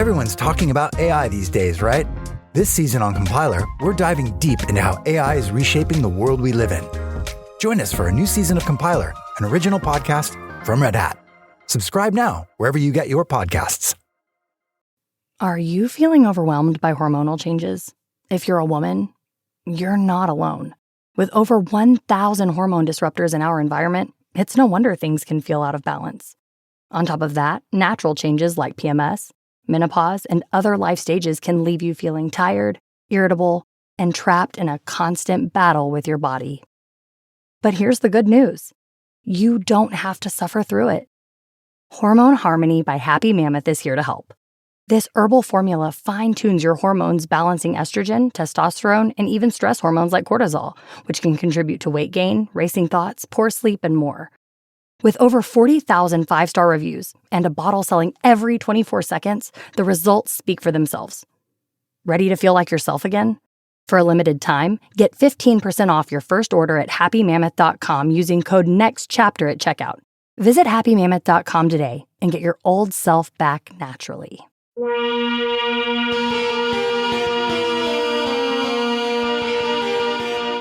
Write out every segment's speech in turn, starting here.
Everyone's talking about AI these days, right? This season on Compiler, we're diving deep into how AI is reshaping the world we live in. Join us for a new season of Compiler, an original podcast from Red Hat. Subscribe now, wherever you get your podcasts. Are you feeling overwhelmed by hormonal changes? If you're a woman, you're not alone. With over 1,000 hormone disruptors in our environment, it's no wonder things can feel out of balance. On top of that, natural changes like PMS, menopause, and other life stages can leave you feeling tired, irritable, and trapped in a constant battle with your body. But here's the good news. You don't have to suffer through it. Hormone Harmony by Happy Mammoth is here to help. This herbal formula fine-tunes your hormones, balancing estrogen, testosterone, and even stress hormones like cortisol, which can contribute to weight gain, racing thoughts, poor sleep, and more. With over 40,000 five-star reviews and a bottle selling every 24 seconds, the results speak for themselves. Ready to feel like yourself again? For a limited time, get 15% off your first order at happymammoth.com using code NEXTCHAPTER at checkout. Visit happymammoth.com today and get your old self back naturally.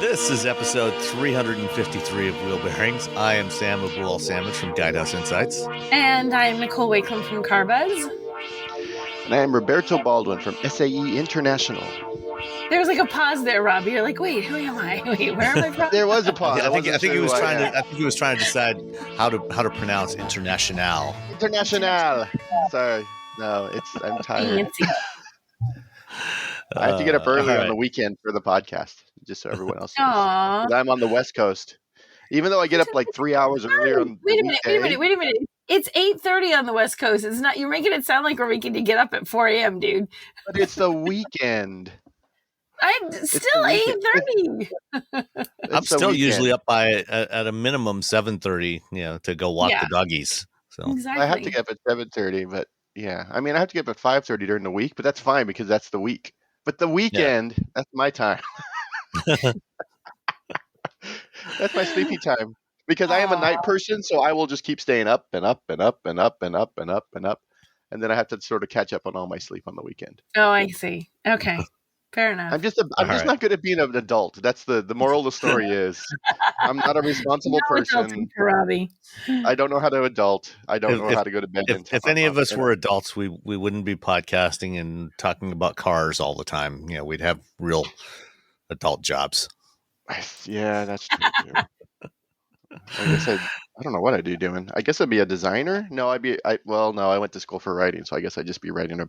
This is episode 353 of Wheel Bearings. I am Sam of All Sandwich from Guidehouse Insights. And I'm Nicole Wakeland from Carbuzz. And I am Roberto Baldwin from SAE International. There was like a pause there, Robbie. You're like, wait, who am I? Wait, where am I from? There was a pause. Yeah, I think he was trying to decide how to pronounce international. International. Sorry. No, I'm tired. I have to get up early on the weekend for the podcast, just so everyone else knows. I'm on the West Coast. Even though I get up like 3 hours earlier on Wait a minute. It's 8:30 on the West Coast. It's not. You're making it sound like we're making you get up at 4 a.m., dude. But it's the weekend. I'm still 8:30. I'm still usually up by at a minimum 7:30, to go walk the doggies. So exactly. I have to get up at 7:30, but yeah, I mean I have to get up at 5:30 during the week, but that's fine because that's the week. But the weekend, that's my time. That's my sleepy time because I am a night person, so I will just keep staying up and up and up and up and up and up and up, and then I have to sort of catch up on all my sleep on the weekend. Oh, I see. Okay. Fair enough. I'm just not good at being an adult. That's the moral of the story is I'm not a responsible person. For Robbie. I don't know how to adult. I don't know how to go to bed. If any of us were adults, we wouldn't be podcasting and talking about cars all the time. We'd have real adult jobs. Yeah, that's true. I guess I don't know what I'd be doing. I guess I'd be a designer. No, I went to school for writing, so I guess I'd just be writing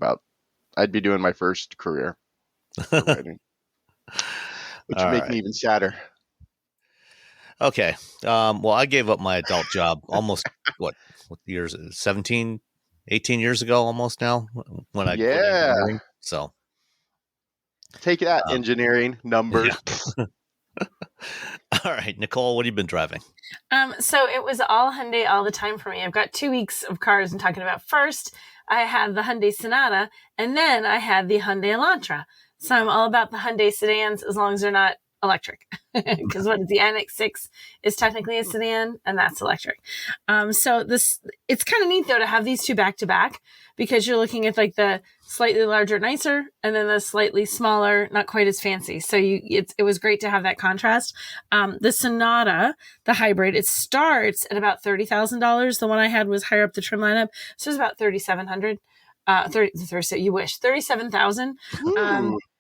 I'd be doing my first career. Writing, which would make me even sadder. Okay. Well, I gave up my adult job almost, what years? 18 years ago almost now when I quit engineering. So take that engineering numbers. Yeah. All right, Nicole, what have you been driving? So it was all Hyundai all the time for me. I've got 2 weeks of cars I'm talking about. First, I had the Hyundai Sonata, and then I had the Hyundai Elantra. So I'm all about the Hyundai sedans as long as they're not electric. Because the Annex 6 is technically a sedan, and that's electric. So it's kind of neat, though, to have these two back to back because you're looking at like the slightly larger, nicer, and then the slightly smaller, not quite as fancy. So it was great to have that contrast. The Sonata, the hybrid, it starts at about $30,000. The one I had was higher up the trim lineup, so it was about $3,700. 30, you wish 37,000.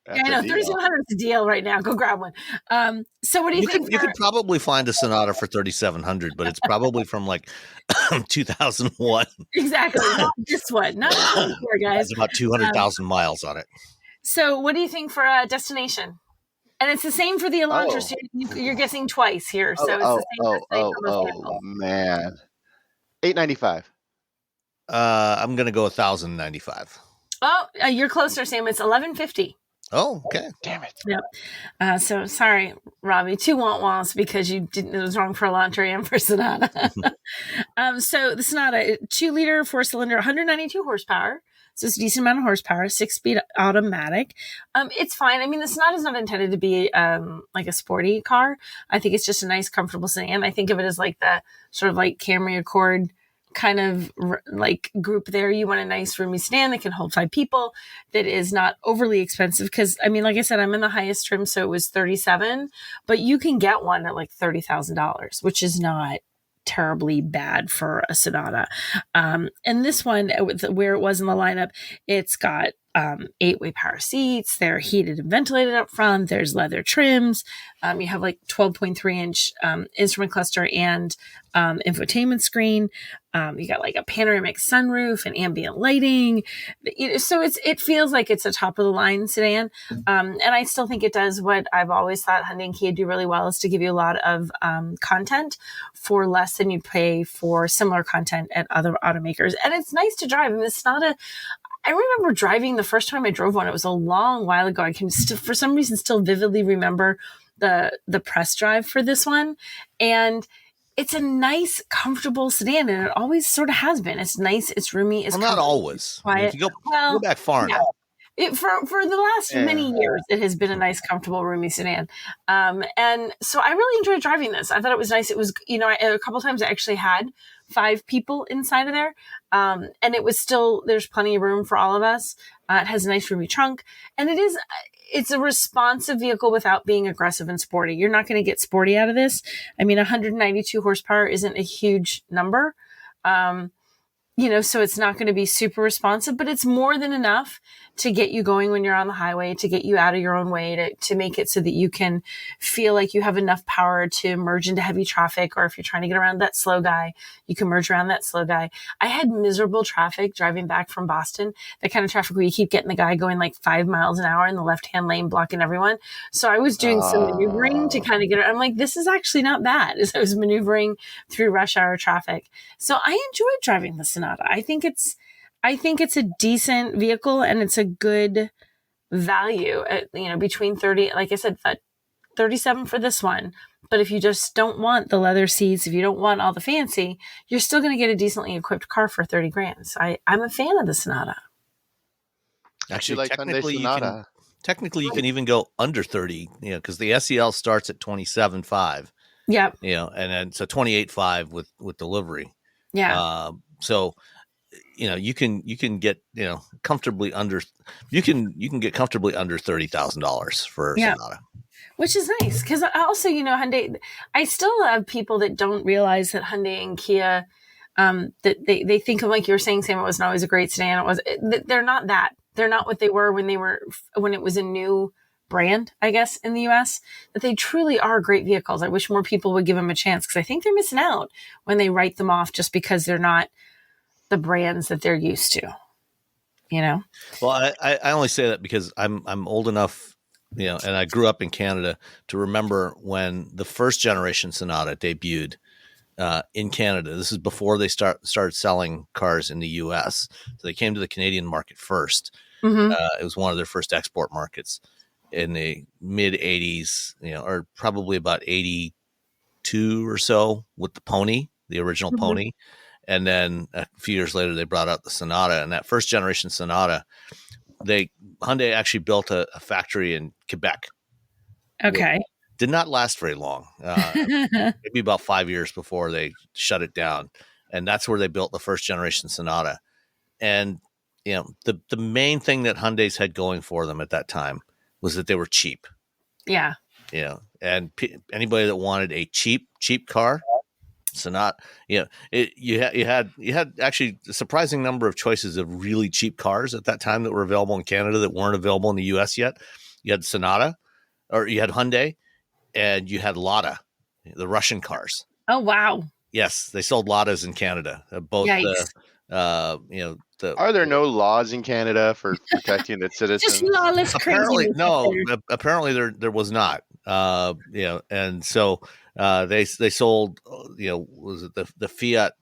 Yeah, I know 3,700 is a deal right now. Go grab one. So what do you think? You could probably find a Sonata for 3,700, but it's probably from like 2001. Exactly, not this one. Not this one, guys. It's about 200,000 miles on it. So what do you think for a destination? And it's the same for the Elantra. So you're guessing twice here. So it's the same. Oh man, $895. I'm gonna go 1,095. Oh, you're closer, Sam. It's $1,150. Oh, okay. Damn it. Yep. So sorry, Robbie. 2 want-wants because it was wrong for Elantra and for Sonata. So the Sonata, 2-liter 4-cylinder, 192 horsepower. So it's a decent amount of horsepower, 6-speed automatic. It's fine. I mean, the Sonata is not intended to be like a sporty car. I think it's just a nice, comfortable sedan. I think of it as like the sort of like Camry Accord kind of like group there. You want a nice roomy sedan that can hold 5 people, that is not overly expensive. Because I mean, like I said, I'm in the highest trim, so it was 37, but you can get one at like $30,000, which is not terribly bad for a Sonata. And this one, where it was in the lineup, it's got 8-way power seats. They're heated and ventilated up front. There's leather trims. You have like 12.3-inch instrument cluster and infotainment screen. You got like a panoramic sunroof and ambient lighting. So it feels like it's a top of the line sedan. And I still think it does what I've always thought Hyundai and Kia do really well, is to give you a lot of content for less than you pay for similar content at other automakers. And it's nice to drive. I mean, it's not I remember driving the first time I drove one. It was a long while ago. I can for some reason still vividly remember the press drive for this one. And it's a nice, comfortable sedan, and it always sort of has been. It's nice, it's roomy, it's not always. quiet. I mean, if you go back far enough. For the last many years, it has been a nice, comfortable, roomy sedan. And so I really enjoyed driving this. I thought it was nice. It was, a couple of times I actually had 5 people inside of there. And it was still, there's plenty of room for all of us. It has a nice roomy trunk, and it's a responsive vehicle without being aggressive and sporty. You're not going to get sporty out of this. I mean, 192 horsepower isn't a huge number. So it's not going to be super responsive, but it's more than enough to get you going when you're on the highway, to get you out of your own way, to make it so that you can feel like you have enough power to merge into heavy traffic. Or if you're trying to get around that slow guy, you can merge around that slow guy. I had miserable traffic driving back from Boston, that kind of traffic where you keep getting the guy going like 5 miles an hour in the left-hand lane, blocking everyone. So I was doing some maneuvering to kind of get it. I'm like, this is actually not bad, as I was maneuvering through rush hour traffic. So I enjoyed driving the Sonata. I think it's a decent vehicle, and it's a good value at, between 30, like I said, 37 for this one. But if you just don't want the leather seats, if you don't want all the fancy, you're still going to get a decently equipped car for 30 grand. So I'm a fan of the Sonata. Actually, like technically, Sonata. you can even go under 30, because the SEL starts at 27.5. Yep. And then so 28.5 with delivery. Yeah. So you can get comfortably under, you can get comfortably under $30,000 for Sonata, which is nice, because also Hyundai. I still have people that don't realize that Hyundai and Kia, that they think of, like you were saying, Sam, it wasn't always a great sedan. They're not that. They're not what they were when it was a new brand, I guess, in the US. That they truly are great vehicles. I wish more people would give them a chance, because I think they're missing out when they write them off just because they're not the brands that they're used to. Well, I only say that because I'm old enough, and I grew up in Canada to remember when the first generation Sonata debuted in Canada. This is before they started selling cars in the US. So they came to the Canadian market first. Mm-hmm. It was one of their first export markets in the mid 80s, or probably about 82 or so, with the Pony, the original Mm-hmm. Pony. And then a few years later, they brought out the Sonata. And that first generation Sonata, Hyundai actually built a factory in Quebec. Okay. Did not last very long. Maybe about 5 years before they shut it down. And that's where they built the first generation Sonata. And the main thing that Hyundai's had going for them at that time was that they were cheap. Yeah. And anybody that wanted a cheap car, Sonata, you had actually a surprising number of choices of really cheap cars at that time that were available in Canada that weren't available in the US yet. You had Sonata, or you had Hyundai, and you had Lada, the Russian cars. Oh, wow. Yes, they sold Ladas in Canada. Both Are there no laws in Canada for protecting its citizens? Just lawless Apparently, craziness. no. Apparently, there was not. And so they sold. Was it the Fiat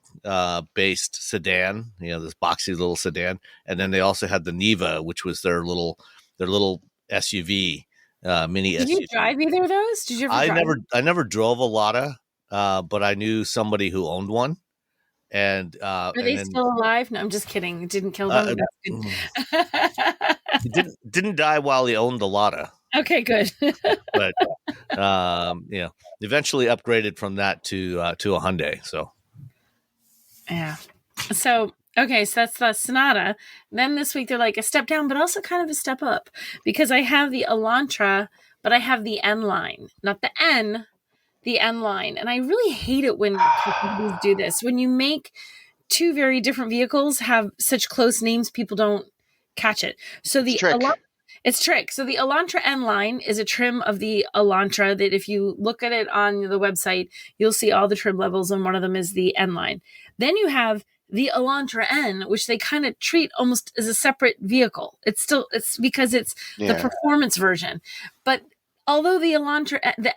based sedan? This boxy little sedan, and then they also had the Niva, which was their little SUV, mini SUV. Did you drive either of those? Did you ever drive? I never drove a Lada, but I knew somebody who owned one. And are they still alive? No, I'm just kidding. It didn't kill them. He didn't die while he owned the Lada. Okay, good. But eventually upgraded from that to a Hyundai. So yeah, So, okay, so that's the Sonata. Then this week they're like a step down, but also kind of a step up because I have the Elantra, but I have the N line, not the N, the N line. And I really hate it when companies do this. When you make two very different vehicles have such close names, people don't catch it. So It's trick. It's trick. So the Elantra N line is a trim of the Elantra that if you look at it on the website, you'll see all the trim levels, and one of them is the N line. Then you have the Elantra N, which they kind of treat almost as a separate vehicle. It's because it's the performance version. But although the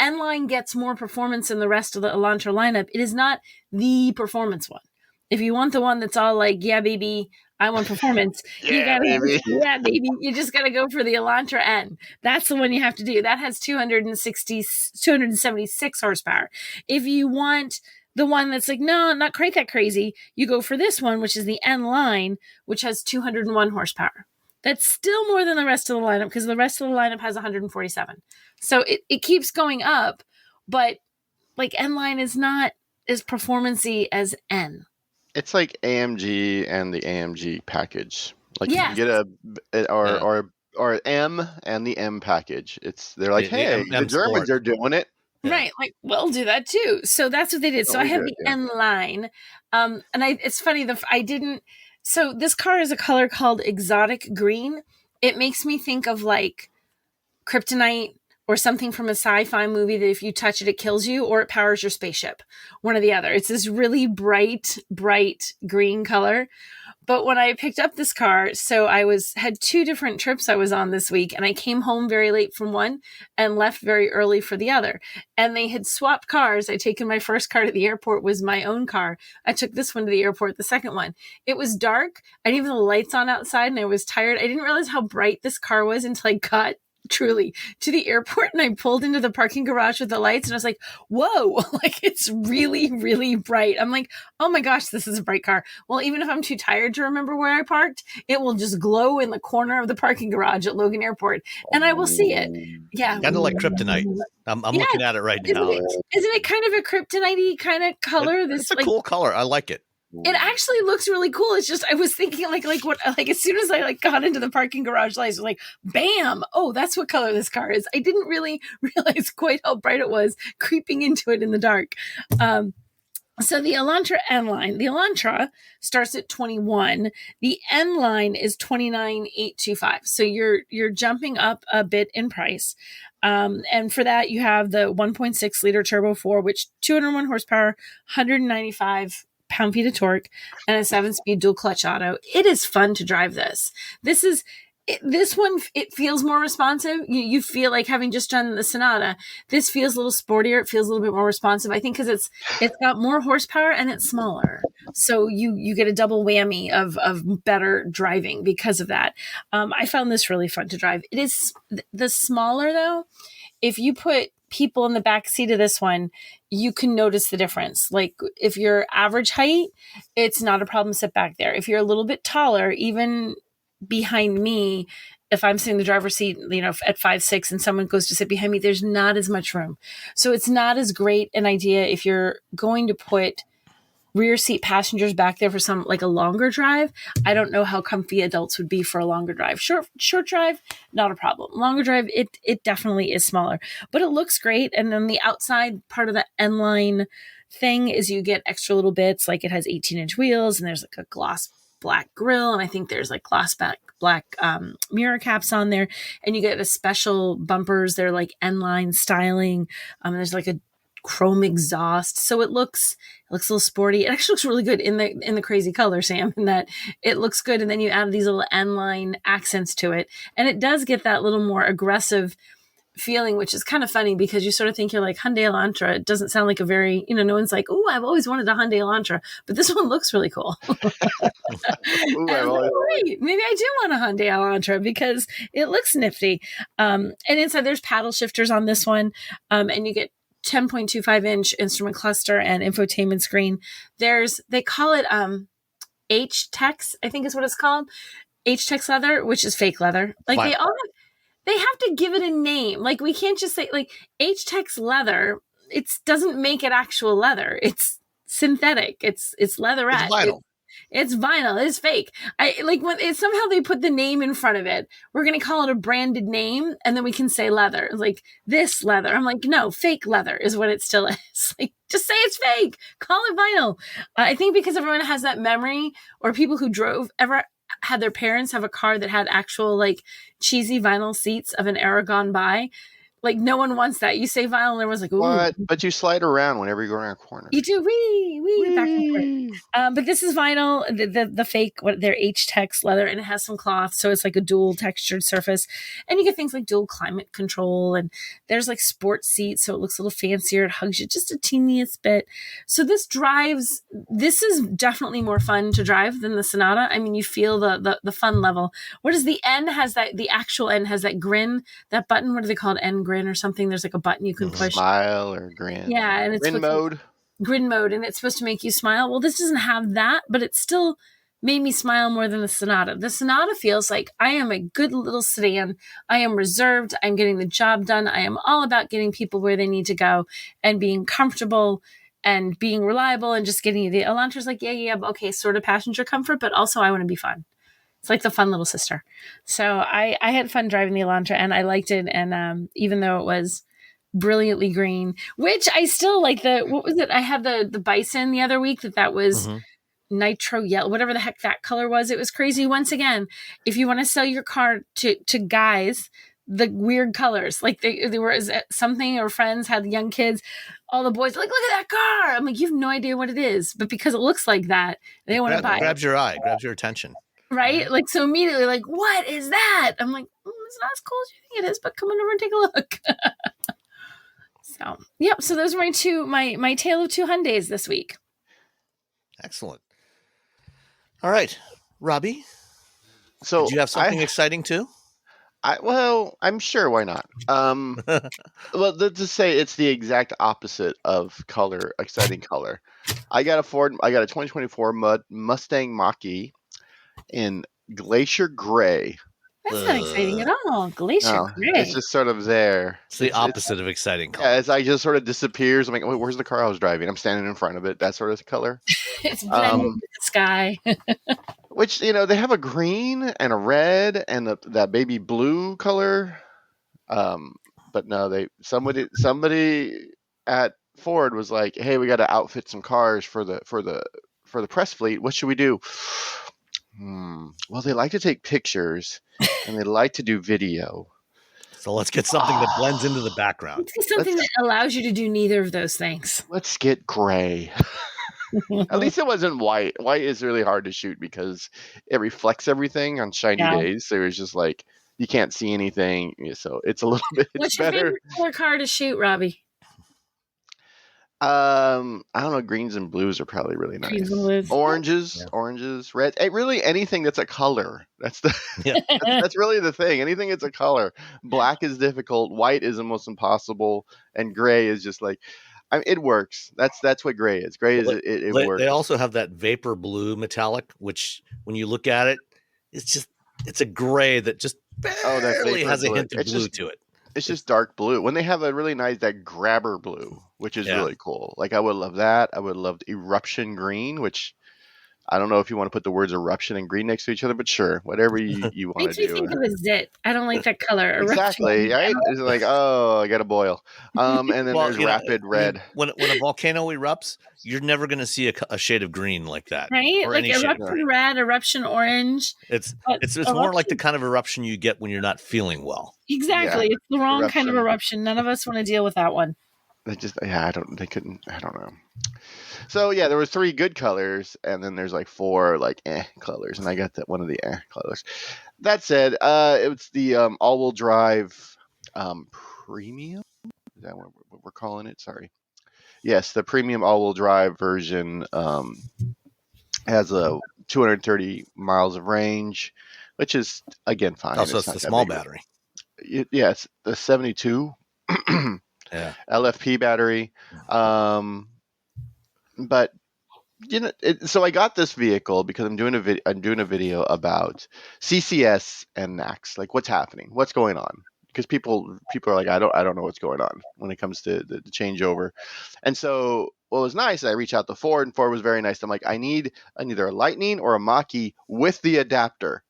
N line gets more performance than the rest of the Elantra lineup, it is not the performance one. If you want the one that's all like, yeah, baby, I want performance. Yeah, baby. Yeah, baby. You just got to go for the Elantra N. That's the one you have to do. That has 276 horsepower. If you want the one that's like, no, not quite that crazy, you go for this one, which is the N line, which has 201 horsepower. That's still more than the rest of the lineup because the rest of the lineup has 147. So it keeps going up, but like N line is not as performancy as N. It's like AMG and the AMG package. Like you can get or M and the M package. They're like, hey, the Germans are doing it. Yeah. Right. Like, we'll do that too. So that's what they did. So I have the N line. And it's funny, so this car is a color called exotic green. It makes me think of like kryptonite or something from a sci-fi movie that if you touch it, it kills you, or it powers your spaceship. One or the other. It's this really bright green color. But when I picked up this car, so had two different trips I was on this week, and I came home very late from one and left very early for the other. And they had swapped cars. I'd taken my first car to the airport, was my own car. I took this one to the airport, the second one. It was dark. I didn't have the lights on outside, and I was tired. I didn't realize how bright this car was until I got truly to the airport, and I pulled into the parking garage with the lights, and I was like, whoa, like it's really, really bright. I'm like, oh my gosh, this is a bright car. Well, even if I'm too tired to remember where I parked, it will just glow in the corner of the parking garage at Logan Airport, and I will see it. Yeah. Kind of like kryptonite. I'm looking at it right now. Isn't it kind of a kryptonite-y kind of color? It's a cool color. I like it. It actually looks really cool. It's just I was thinking like as soon as I got into the parking garage lights, like bam! Oh, that's what color this car is. I didn't really realize quite how bright it was creeping into it in the dark. So the Elantra N line, the Elantra starts at 21. The N line is 29,825. So you're jumping up a bit in price. And for that, you have the 1.6 liter turbo 4, which 201 horsepower, 195 pound-feet of torque, and a 7-speed dual clutch auto. It is fun to drive this. This one, it feels more responsive. You feel like having just done the Sonata, this feels a little sportier. It feels a little bit more responsive. I think because it's got more horsepower and it's smaller. So you get a double whammy of better driving because of that. I found this really fun to drive. It is the smaller though. If you put people in the back seat of this one, you can notice the difference. Like if you're average height, it's not a problem to sit back there. If you're a little bit taller, even behind me, if I'm sitting in the driver's seat, at 5'6" and someone goes to sit behind me, there's not as much room. So it's not as great an idea if you're going to put rear seat passengers back there for some like a longer drive. I don't know how comfy adults would be for a longer drive. Short drive, not a problem. Longer drive, it definitely is smaller, but it looks great. And then the outside part of the N line thing is you get extra little bits, like it has 18-inch wheels and there's like a gloss black grille, and I think there's like gloss black mirror caps on there, and you get a special bumpers. They're like N line styling. There's like a chrome exhaust, so it looks a little sporty. It actually looks really good in the crazy color, Sam, in that it looks good. And then you add these little N line accents to it, and it does get that little more aggressive feeling, which is kind of funny because you sort of think you're like Hyundai Elantra. It doesn't sound like a very, no one's like, oh, I've always wanted a Hyundai Elantra, but this one looks really cool. Ooh, like, maybe I do want a Hyundai Elantra because it looks nifty. And inside there's paddle shifters on this one, and you get 10.25-inch instrument cluster and infotainment screen. They call it H-Tex, I think is what it's called. H-Tex leather, which is fake leather. Like they have to give it a name. Like we can't just say like H-Tex leather. It doesn't make it actual leather. It's synthetic. It's leatherette. It's vinyl. It's vinyl. It's fake. I like when it's somehow they put the name in front of it. We're going to call it a branded name, and then we can say leather. Like this leather. I'm like, no, fake leather is what it still is. Like, just say it's fake. Call it vinyl. I think because everyone has that memory, or people who ever had their parents have a car that had actual like cheesy vinyl seats of an era gone by. Like no one wants that. You say vinyl, and everyone's like, ooh. What? But you slide around whenever you go around a corner. You do wee back and forth. But this is vinyl, the fake, their H-Tex leather, and it has some cloth, so it's like a dual textured surface. And you get things like dual climate control, and there's like sports seats, so it looks a little fancier. It hugs you just a teeniest bit. So this is definitely more fun to drive than the Sonata. I mean, you feel the fun level. What is the N has that? The actual N has that grin, that button. What do they call it? N grin or something? There's like a button you can push. Smile or grin. Yeah, and it's grin mode, and it's supposed to make you smile. Well, this doesn't have that, but it still made me smile more than the Sonata. The Sonata feels like I am a good little sedan. I am reserved. I'm getting the job done. I am all about getting people where they need to go and being comfortable and being reliable and just getting you. The Elantra's like, yeah, okay, sort of passenger comfort, but also I want to be fun. It's like the fun little sister. So I had fun driving the Elantra, and I liked it. And even though it was brilliantly green, which I still like what was it? I had the Bison the other week that was nitro yellow, whatever the heck that color was. It was crazy. Once again, if you want to sell your car to guys, the weird colors, like there was something, or friends had young kids, all the boys are like, look at that car. I'm like, you have no idea what it is, but because it looks like that, they want to buy it. Grabs your eye, grabs your attention. Right? Like, so immediately, like, what is that? I'm like, it's not as cool as you think it is, but come on over and take a look. So, yep. So those were my tale of two Hyundais this week. Excellent. All right, Robbie. So did you have something exciting too? Well, I'm sure. Why not? Well, to say it's the exact opposite of color, exciting color. I got a 2024 Mustang Mach-E in Glacier Gray. That's not exciting at all. Glacier Gray. It's just sort of there. It's the opposite of exciting color. Yeah, it's like just sort of disappears. I'm like, wait, where's the car I was driving? I'm standing in front of it. That sort of color. It's blended with the sky. Which, they have a green and a red and that baby blue color. But no, somebody at Ford was like, hey, we got to outfit some cars for the press fleet. What should we do? Well, they like to take pictures and they like to do video. So let's get something that blends into the background. Let's get something that allows you to do neither of those things. Let's get gray. At least it wasn't white. White is really hard to shoot because it reflects everything on shiny days. So it's just like you can't see anything. So it's a little bit What's better. your favorite color car to shoot, Robbie? I don't know. Greens and blues are probably really nice. Greens and blues. Oranges, reds. Really anything that's a color. That's that's really the thing. Anything that's a color. Black is difficult. White is almost impossible, and gray is just like, it works. That's what gray is. Gray is it works. They also have that vapor blue metallic, which when you look at it, it's a gray that just barely has a hint of blue to it. It's just dark blue. When they have a really nice, that grabber blue, which is really cool. Like, I would love that. I would love eruption green, which I don't know if you want to put the words eruption and green next to each other, but sure, whatever you want to do. Makes me think of a zit. I don't like that color. Exactly, right? It's like, I got to boil. And then there's rapid red. When a volcano erupts, you're never going to see a shade of green like that. Right? Like eruption red, eruption orange. It's more like the kind of eruption you get when you're not feeling well. Exactly. Yeah. It's the wrong kind of eruption. None of us want to deal with that one. I don't know. So yeah, there was 3 good colors, and then there's like 4 like colors, and I got one of the colors. That said, it's the all-wheel drive premium. Is that what we're calling it? Sorry. Yes, the premium all-wheel drive version has a 230 miles of range, which is again fine. Also, it's the small battery. Yes, the 72. LFP battery. But so I got this vehicle because I'm doing a video about CCS and NACS, like what's happening, what's going on. because people are like, I don't know what's going on when it comes to the changeover. And so what was nice, I reached out to Ford, and Ford was very nice. I'm like, I need either a Lightning or a Mach-E with the adapter,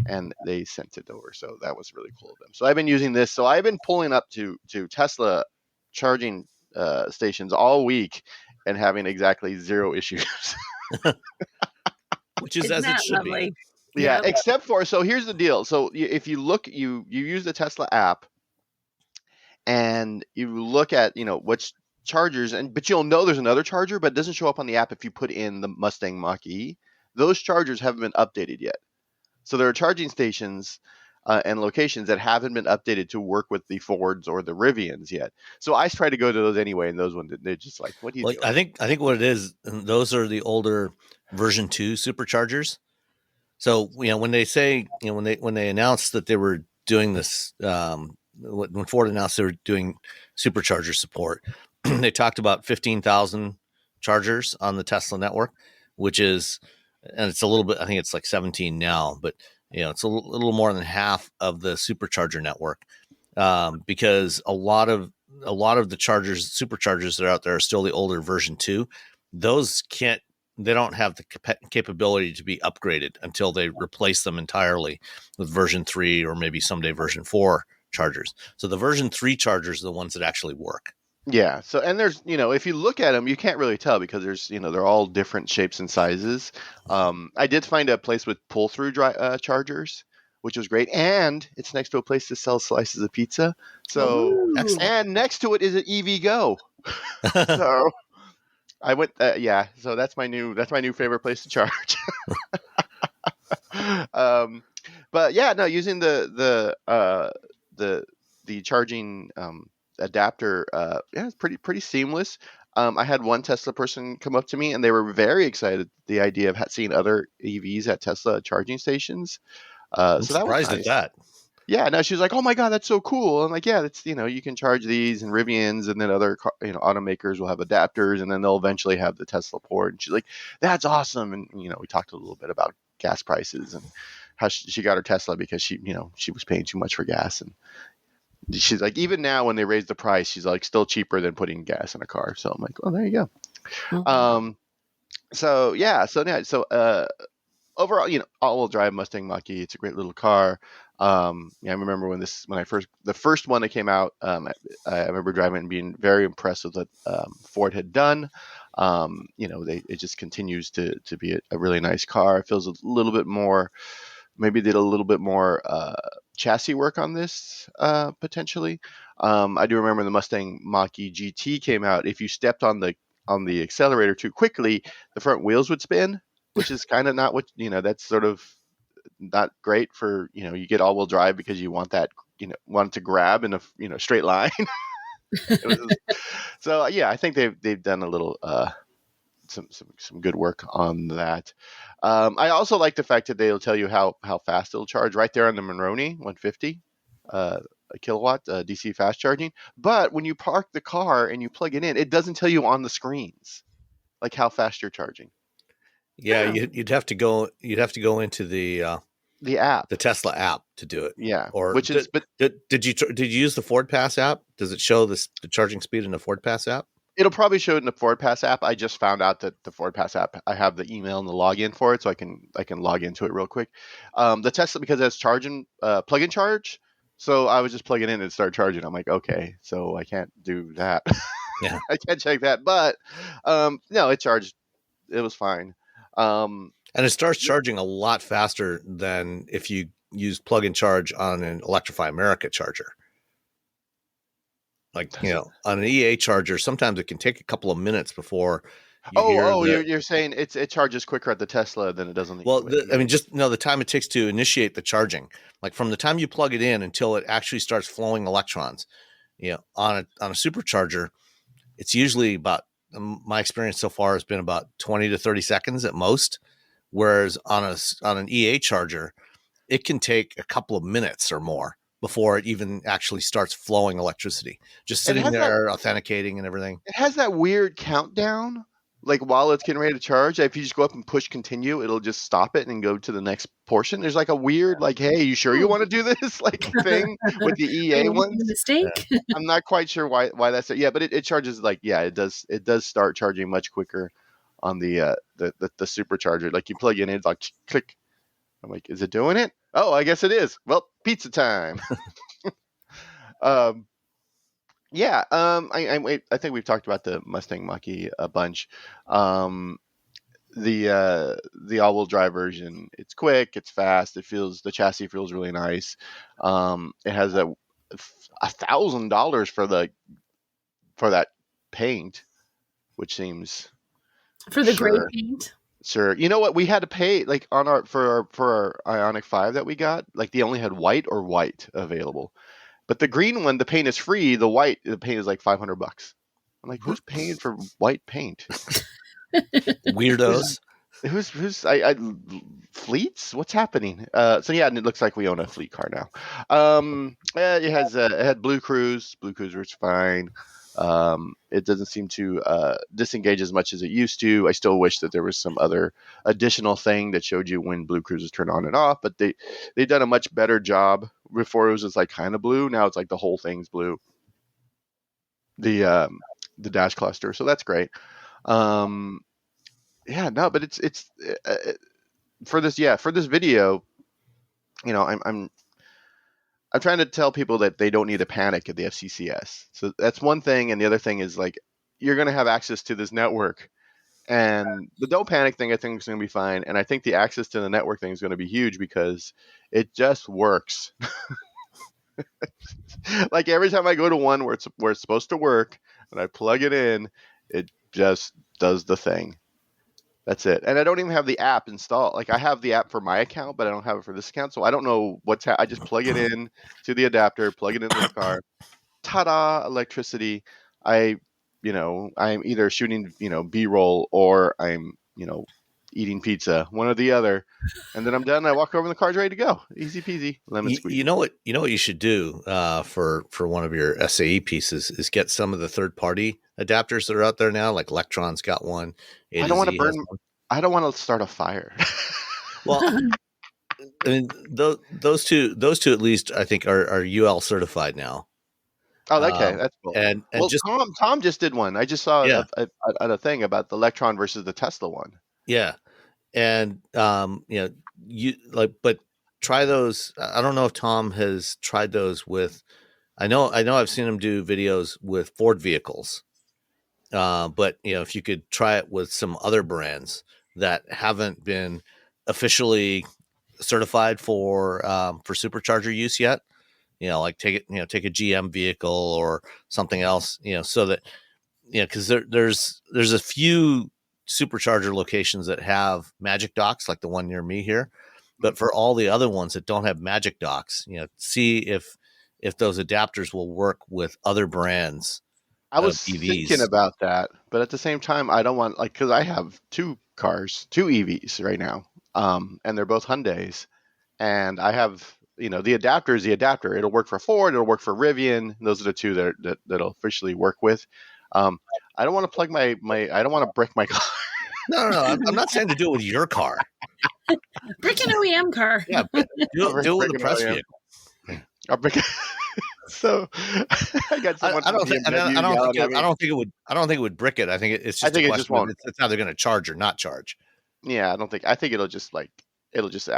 and they sent it over. So that was really cool of them. So I've been using this. So I've been pulling up to Tesla charging stations all week and having exactly zero issues. Which is Isn't as it that should lovely? be. Yeah, Yep. except for, so here's the deal. So if you look, you use the Tesla app and you look at, which chargers, but you'll know there's another charger, but it doesn't show up on the app if you put in the Mustang Mach-E. Those chargers haven't been updated yet. So there are charging stations and locations that haven't been updated to work with the Fords or the Rivians yet. So I try to go to those anyway, and those ones, they're just like, what are you Well, doing? I think what it is, those are the older version 2 superchargers. So, when they say, when they announced that they were doing this, when Ford announced they were doing supercharger support, they talked about 15,000 chargers on the Tesla network, which is, and it's a little bit, I think it's like 17 now, but it's a little more than half of the supercharger network, because a lot of the superchargers that are out there are still the older version 2. Those they don't have the capability to be upgraded until they replace them entirely with version 3 or maybe someday version 4 chargers. So the version 3 chargers are the ones that actually work. Yeah. So, and there's, if you look at them, you can't really tell because there's, they're all different shapes and sizes. I did find a place with pull-through chargers, which was great. And it's next to a place that sells slices of pizza. So, Ooh. and next to it is an EV Go. So I went, so that's my new favorite place to charge. But yeah, no, using the charging adapter, it's pretty seamless. I had one Tesla person come up to me, and they were very excited at the idea of seeing other EVs at Tesla charging stations. I'm So that was surprised nice. at that. Yeah, no, she was like, "Oh my God, that's so cool!" I'm like, "Yeah, that's you can charge these and Rivians, and then other automakers will have adapters, and then they'll eventually have the Tesla port." And she's like, "That's awesome!" And we talked a little bit about gas prices and how she got her Tesla because she was paying too much for gas, and she's like, even now when they raise the price, she's like, still cheaper than putting gas in a car. So I'm like, oh, there you go. Mhm. So overall, all-wheel drive Mustang Mach-E, it's a great little car. I remember when the first one that came out, I remember driving and being very impressed with what Ford had done. It just continues to be a really nice car. It feels a little bit more, maybe did a little bit more chassis work on this potentially. I do remember the Mustang Mach-E GT came out. If you stepped on the accelerator too quickly, the front wheels would spin, which is kind of not what that's sort of not great for you get all-wheel drive because you want that want it to grab in a straight line. So yeah, I think they've done a little some good work on that. I also like the fact that they'll tell you how fast it'll charge right there on the Monroney 150 a kilowatt DC fast charging. But when you park the car and you plug it in, it doesn't tell you on the screens like how fast you're charging. Yeah, you'd have to go into the app, the Tesla app to do it. Yeah, Or which is did you use the Ford Pass app? Does it show the charging speed in the Ford Pass app? It'll probably show it in the Ford Pass app. I just found out that the Ford Pass app, I have the email and the login for it, so I can log into it real quick. The Tesla, because it's charging plug and charge, so I was just plugging in and start charging. I'm like, okay, so I can't do that. Yeah, I can't check that, but no, it charged. It was fine. And it starts charging a lot faster than if you use plug and charge on an Electrify America charger. Like, on an EA charger, sometimes it can take a couple of minutes before you're saying it charges quicker at the Tesla than it does on the well, just the time it takes to initiate the charging, like from the time you plug it in until it actually starts flowing electrons, on a supercharger, it's usually about, my experience so far has been about 20 to 30 seconds at most. Whereas on an EA charger, it can take a couple of minutes or more before it even actually starts flowing electricity, just sitting there authenticating and everything. It has that weird countdown like while it's getting ready to charge, if you just go up and push continue, it'll just stop it and go to the next portion. There's like a weird, like, hey, you sure you want to do this like thing with the Are EA you ones? making a mistake? I'm not quite sure why that's it. Yeah, but it charges like, yeah, it does start charging much quicker on the supercharger. Like you plug in, it's like click. I'm like, is it doing it? Oh, I guess it is. Well, pizza time. um, yeah. I think we've talked about the Mustang Mach-E a bunch. The all-wheel drive version, it's quick, it's fast, the chassis feels really nice. It has $1,000 for that paint, which seems For the gray sure. paint? Sure. You know what? We had to pay like on our Ioniq 5 that we got, like they only had white or white available. But the green one, the paint is free. The paint is like $500. I'm like, who's paying for white paint? Weirdos. Who's fleets? What's happening? So yeah, and it looks like we own a fleet car now. It had Blue Cruise. Blue Cruiser is fine. It doesn't seem to disengage as much as it used to. I still wish that there was some other additional thing that showed you when Blue Cruise is turned on and off, but they've done a much better job. Before it was just like kind of blue. Now it's like the whole thing's blue. The dash cluster, so that's great. Yeah, no, but it's for this video, you know, I'm trying to tell people that they don't need to panic at the FCCS. So that's one thing, and the other thing is like you're going to have access to this network, and the don't panic thing I think is going to be fine, and I think the access to the network thing is going to be huge because it just works. Like every time I go to one where it's supposed to work and I plug it in, it just does the thing. That's it. And I don't even have the app installed. Like I have the app for my account, but I don't have it for this account. So I don't know I just plug it in to the adapter, plug it into the car. Ta-da, electricity. I'm either shooting, B-roll or I'm, eating pizza, one or the other. And then I'm done. I walk over and the car's ready to go. Easy peasy, lemon squeeze. You know what you should do for one of your SAE pieces is get some of the third-party adapters that are out there now, like Electron's got one. I don't want to burn. I don't want to start a fire. Well, I mean, those two at least I think are UL certified now. Oh, okay, that's cool. And just Tom just did one. I just saw a thing about the Electron versus the Tesla one. Yeah, and but try those. I don't know if Tom has tried those with. I know I've seen him do videos with Ford vehicles, but if you could try it with some other brands that haven't been officially certified for supercharger use yet, like take a GM vehicle or something else, so that because there's a few supercharger locations that have magic docks, like the one near me here, but for all the other ones that don't have magic docks, see if those adapters will work with other brands. I was EVs. thinking about that, but at the same time, I don't want because I have two EVs right now, and they're both Hyundais, and I have the adapter is the adapter. It'll work for Ford, it'll work for Rivian. Those are the two that'll officially work with. I don't want to plug I don't want to brick my car. No. I'm not saying to do it with your car. Brick an OEM car. Yeah, do it with a press vehicle. I'll brick it. So I got someone. I don't think it would brick it. I think it's just. I think it just won't. It's either going to charge or not charge. Yeah, I think it'll just I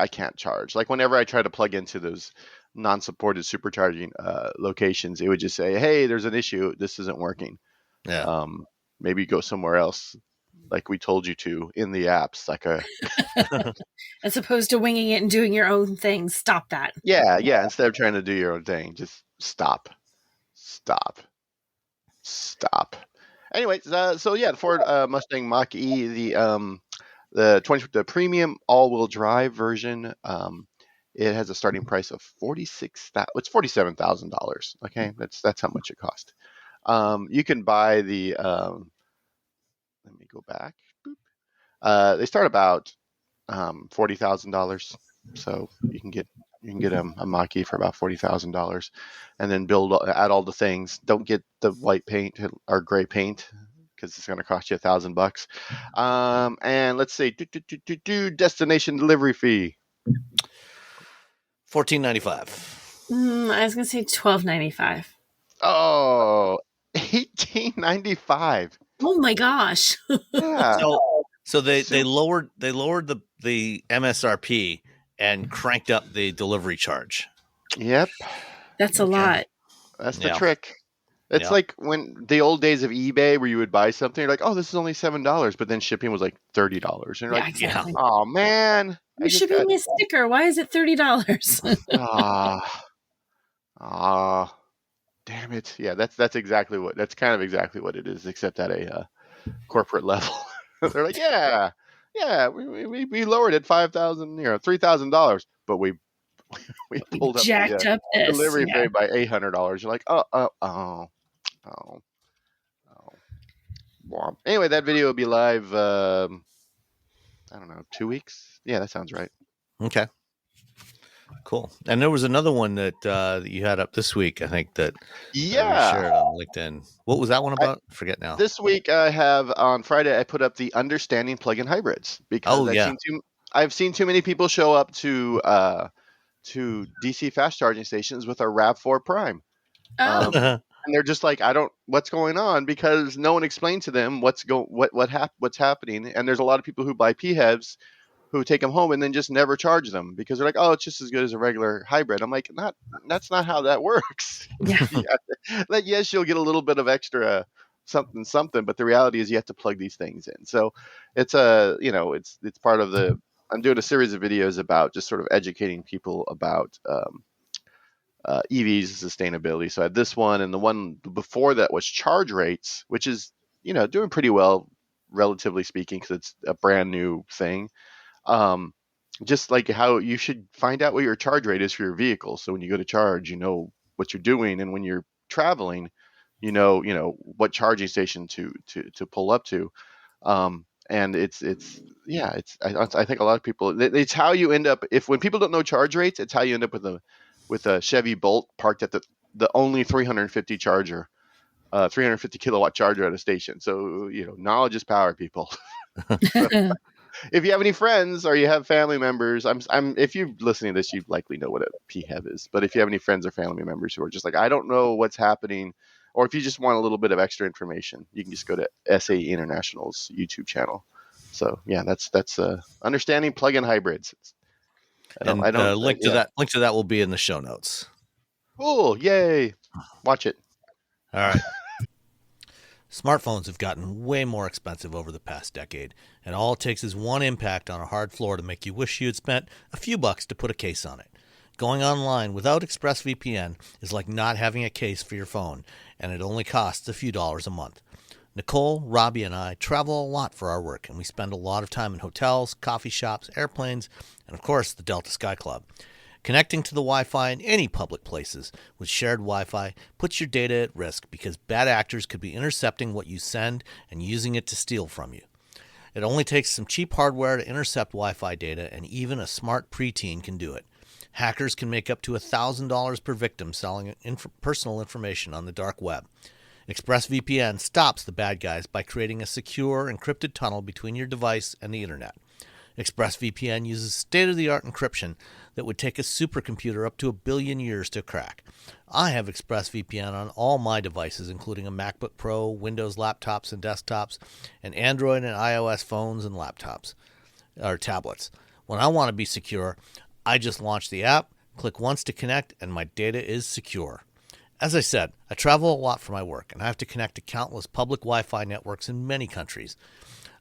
can't charge. Like whenever I try to plug into those non-supported supercharging locations, it would just say, "Hey, there's an issue. This isn't working." Yeah. Maybe go somewhere else, like we told you to in the apps, like as opposed to winging it and doing your own thing. Stop that. Yeah. Instead of trying to do your own thing, just stop. Anyways, so yeah, the Ford Mustang Mach-E, the premium all-wheel drive version, it has a starting price of it's $47,000. Okay, that's how much it cost. You can buy the. Let me go back. Boop. They start about $40,000, so you can get a Mach-E for about $40,000, and then add all the things. Don't get the white paint or gray paint because it's going to cost you $1,000. And let's say destination delivery fee. $14.95. I was gonna say $12.95. Oh, $18.95. Oh my gosh. Yeah. So they lowered the MSRP and cranked up the delivery charge. Yep. That's a lot. That's the trick. It's like when the old days of eBay where you would buy something, you're like, oh, this is only $7, but then shipping was like $30. And you're like, exactly. Oh man. You're shipping me a sticker. Why is it $30? Damn it. Yeah, that's kind of exactly what it is, except at a corporate level. They're like, we lowered it $3,000, but we pulled up the delivery fee by $800. You're like, oh. Anyway, that video will be live. I don't know, 2 weeks. Yeah, that sounds right. Okay, cool. And there was another one that you had up this week, I think, that you shared on LinkedIn. What was that one about? Forget now. This week I have, on Friday, I put up the Understanding Plug-in Hybrids, because I've seen too many people show up to DC fast charging stations with a RAV4 Prime. And they're just like, what's going on? Because no one explained to them what's happening. And there's a lot of people who buy PHEVs who take them home and then just never charge them because they're like, oh, it's just as good as a regular hybrid. I'm like, that's not how that works. Yeah. Yes, you'll get a little bit of extra something, but the reality is you have to plug these things in. So it's it's part of I'm doing a series of videos about just sort of educating people about EVs and sustainability. So I had this one, and the one before that was charge rates, which is, doing pretty well, relatively speaking, because it's a brand new thing. Just like how you should find out what your charge rate is for your vehicle. So when you go to charge, you know what you're doing. And when you're traveling, you know what charging station to pull up to. And I think a lot of people, it's how you end up, when people don't know charge rates, it's how you end up with a Chevy Bolt parked at the only 350 kilowatt charger at a station. So, knowledge is power, people. So, if you have any friends or you have family members, if you're listening to this, you likely know what a PHEV is. But if you have any friends or family members who are just like, I don't know what's happening, or if you just want a little bit of extra information, you can just go to SAE International's YouTube channel. So yeah, that's Understanding Plug-in Hybrids. Link to that will be in the show notes. Cool. Yay. Watch it. All right. Smartphones have gotten way more expensive over the past decade, and all it takes is one impact on a hard floor to make you wish you had spent a few bucks to put a case on it. Going online without ExpressVPN is like not having a case for your phone, and it only costs a few dollars a month. Nicole, Robbie, and I travel a lot for our work, and we spend a lot of time in hotels, coffee shops, airplanes, and of course the Delta Sky Club. Connecting to the Wi-Fi in any public places with shared Wi-Fi puts your data at risk because bad actors could be intercepting what you send and using it to steal from you. It only takes some cheap hardware to intercept Wi-Fi data, and even a smart preteen can do it. Hackers can make up to $1,000 per victim selling personal information on the dark web. ExpressVPN stops the bad guys by creating a secure, encrypted tunnel between your device and the internet. ExpressVPN uses state-of-the-art encryption that would take a supercomputer up to 1 billion years to crack. I have ExpressVPN on all my devices, including a MacBook Pro, Windows laptops and desktops, and Android and iOS phones and laptops, or tablets. When I want to be secure, I just launch the app, click once to connect, and my data is secure. As I said, I travel a lot for my work, and I have to connect to countless public Wi-Fi networks in many countries.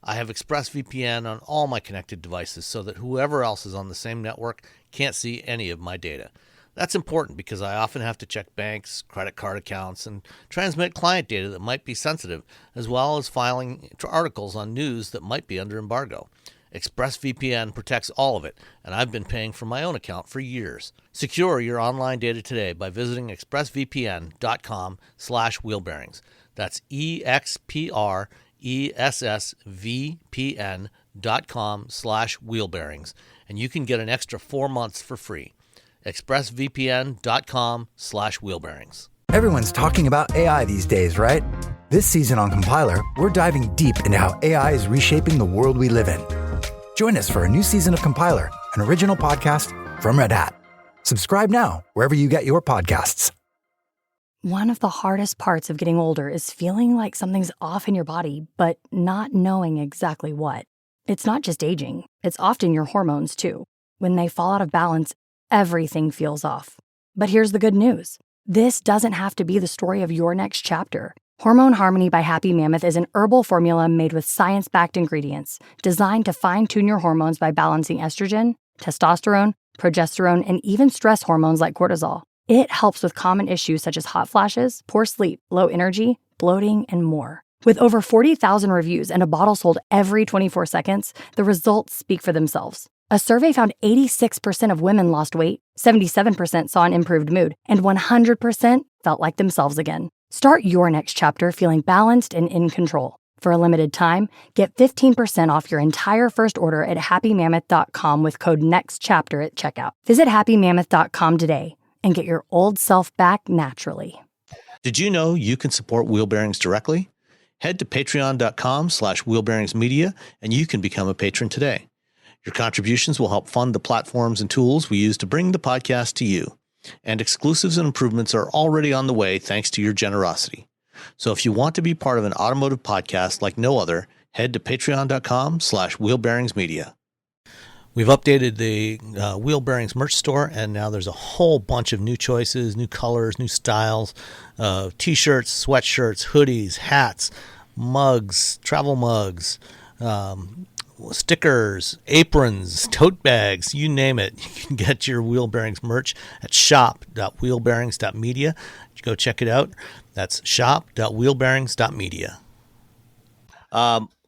I have ExpressVPN on all my connected devices so that whoever else is on the same network can't see any of my data. That's important because I often have to check banks, credit card accounts, and transmit client data that might be sensitive, as well as filing articles on news that might be under embargo. ExpressVPN protects all of it, and I've been paying for my own account for years. Secure your online data today by visiting expressvpn.com/wheelbearings. That's expressvpn.com/wheelbearings, and you can get an extra 4 months for free. expressvpn.com/wheelbearings. Everyone's talking about AI these days, right? This season on Compiler, we're diving deep into how AI is reshaping the world we live in. Join us for a new season of Compiler, an original podcast from Red Hat. Subscribe now wherever you get your podcasts. One of the hardest parts of getting older is feeling like something's off in your body, but not knowing exactly what. It's not just aging, it's often your hormones too. When they fall out of balance, everything feels off. But here's the good news. This doesn't have to be the story of your next chapter. Hormone Harmony by Happy Mammoth is an herbal formula made with science-backed ingredients designed to fine-tune your hormones by balancing estrogen, testosterone, progesterone, and even stress hormones like cortisol. It helps with common issues such as hot flashes, poor sleep, low energy, bloating, and more. With over 40,000 reviews and a bottle sold every 24 seconds, the results speak for themselves. A survey found 86% of women lost weight, 77% saw an improved mood, and 100% felt like themselves again. Start your next chapter feeling balanced and in control. For a limited time, get 15% off your entire first order at happymammoth.com with code NEXTCHAPTER at checkout. Visit happymammoth.com today and get your old self back naturally. Did you know you can support Wheel Bearings directly? Head to patreon.com/wheelbearingsmedia and you can become a patron today. Your contributions will help fund the platforms and tools we use to bring the podcast to you. And exclusives and improvements are already on the way thanks to your generosity. So if you want to be part of an automotive podcast like no other, head to patreon.com/wheelbearingsmedia. We've updated the Wheel Bearings merch store, and now there's a whole bunch of new choices, new colors, new styles, t-shirts, sweatshirts, hoodies, hats, mugs, travel mugs, stickers, aprons, tote bags, you name it. You can get your Wheel Bearings merch at shop.wheelbearings.media. Go check it out. That's shop.wheelbearings.media.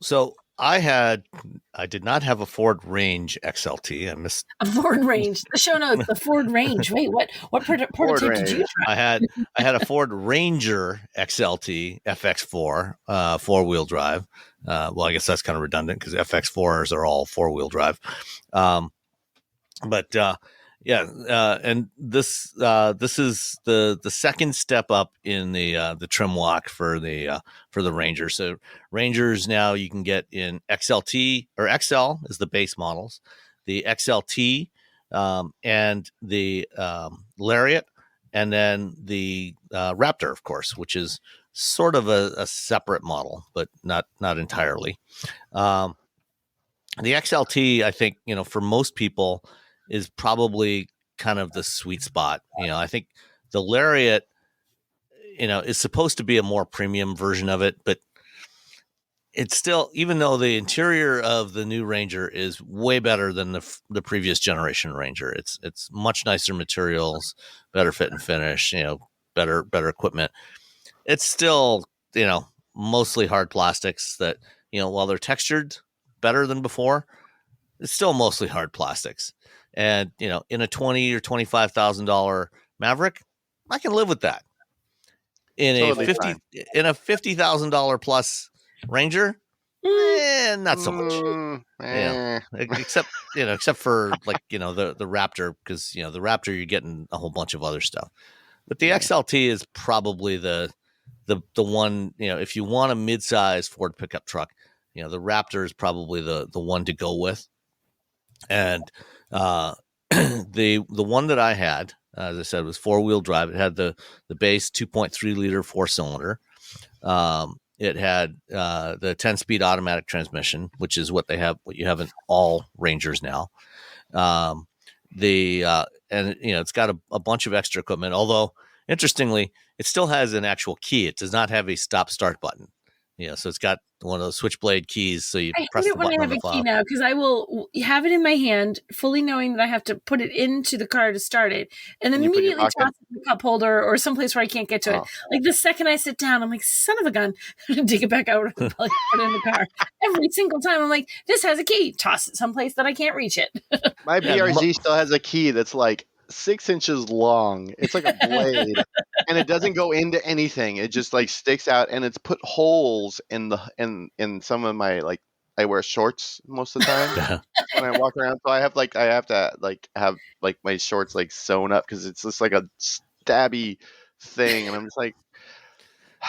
So I did not have a Ford Range XLT. I missed A Ford Range. The show notes, the Ford Range. Wait, what prototype did you try? I had a Ford Ranger XLT FX4, 4-wheel drive. Well, I guess that's kind of redundant because FX4s are all 4-wheel drive. And this is the second step up in the trim walk for the Ranger. So Rangers now you can get in XLT or XL is the base models, the XLT and the Lariat, and then the Raptor, of course, which is sort of a separate model, but not entirely. The XLT, I think, for most people is probably kind of the sweet spot. I think the Lariat, is supposed to be a more premium version of it, but it's still, even though the interior of the new Ranger is way better than the previous generation Ranger, it's much nicer materials, better fit and finish, better equipment. It's still, mostly hard plastics that, while they're textured better than before, it's still mostly hard plastics. And, in a $20,000 or $25,000 Maverick, I can live with that. In Totally a $50,000 plus Ranger, not so much. Except for the Raptor, because the Raptor you're getting a whole bunch of other stuff. But the XLT is probably the one, if you want a mid-size Ford pickup truck, the Raptor is probably the one to go with. And the one that I had, as I said, was 4-wheel drive. It had the base 2.3 liter 4-cylinder. It had the 10-speed automatic transmission, which is what you have in all Rangers now. And it's got a bunch of extra equipment. Although interestingly, it still has an actual key. It does not have a stop-start button. So it's got one of those switchblade keys. So you press the button on the fob. I hate it when I have a key now, because I will have it in my hand, fully knowing that I have to put it into the car to start it, and then immediately toss it in the cup holder or someplace where I can't get to it. Like the second I sit down, I'm like, son of a gun, dig it back out and put it in the car. Every single time I'm like, this has a key. Toss it someplace that I can't reach it. My BRZ still has a key that's like 6 inches long. It's like a blade, and it doesn't go into anything. It just like sticks out, and it's put holes in some of my, like, I wear shorts most of the time when I walk around. So I have to have my shorts like sewn up because it's just like a stabby thing, and I'm just like,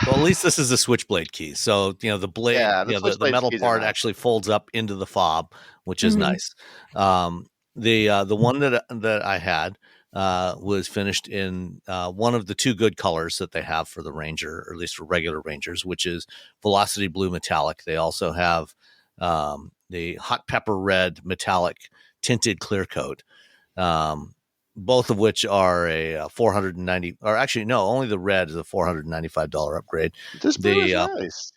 Well, at least this is a switchblade key. So, the blade, Yeah, the the switchblade metal keys are part nice. actually folds up into the fob, which is Mhm. nice. The one that I had was finished in one of the two good colors that they have for the Ranger, or at least for regular Rangers, which is Velocity Blue Metallic. They also have the Hot Pepper Red Metallic tinted clear coat. Both of which are a 490, or actually no, only the red is a $495 upgrade. This blue is The nice.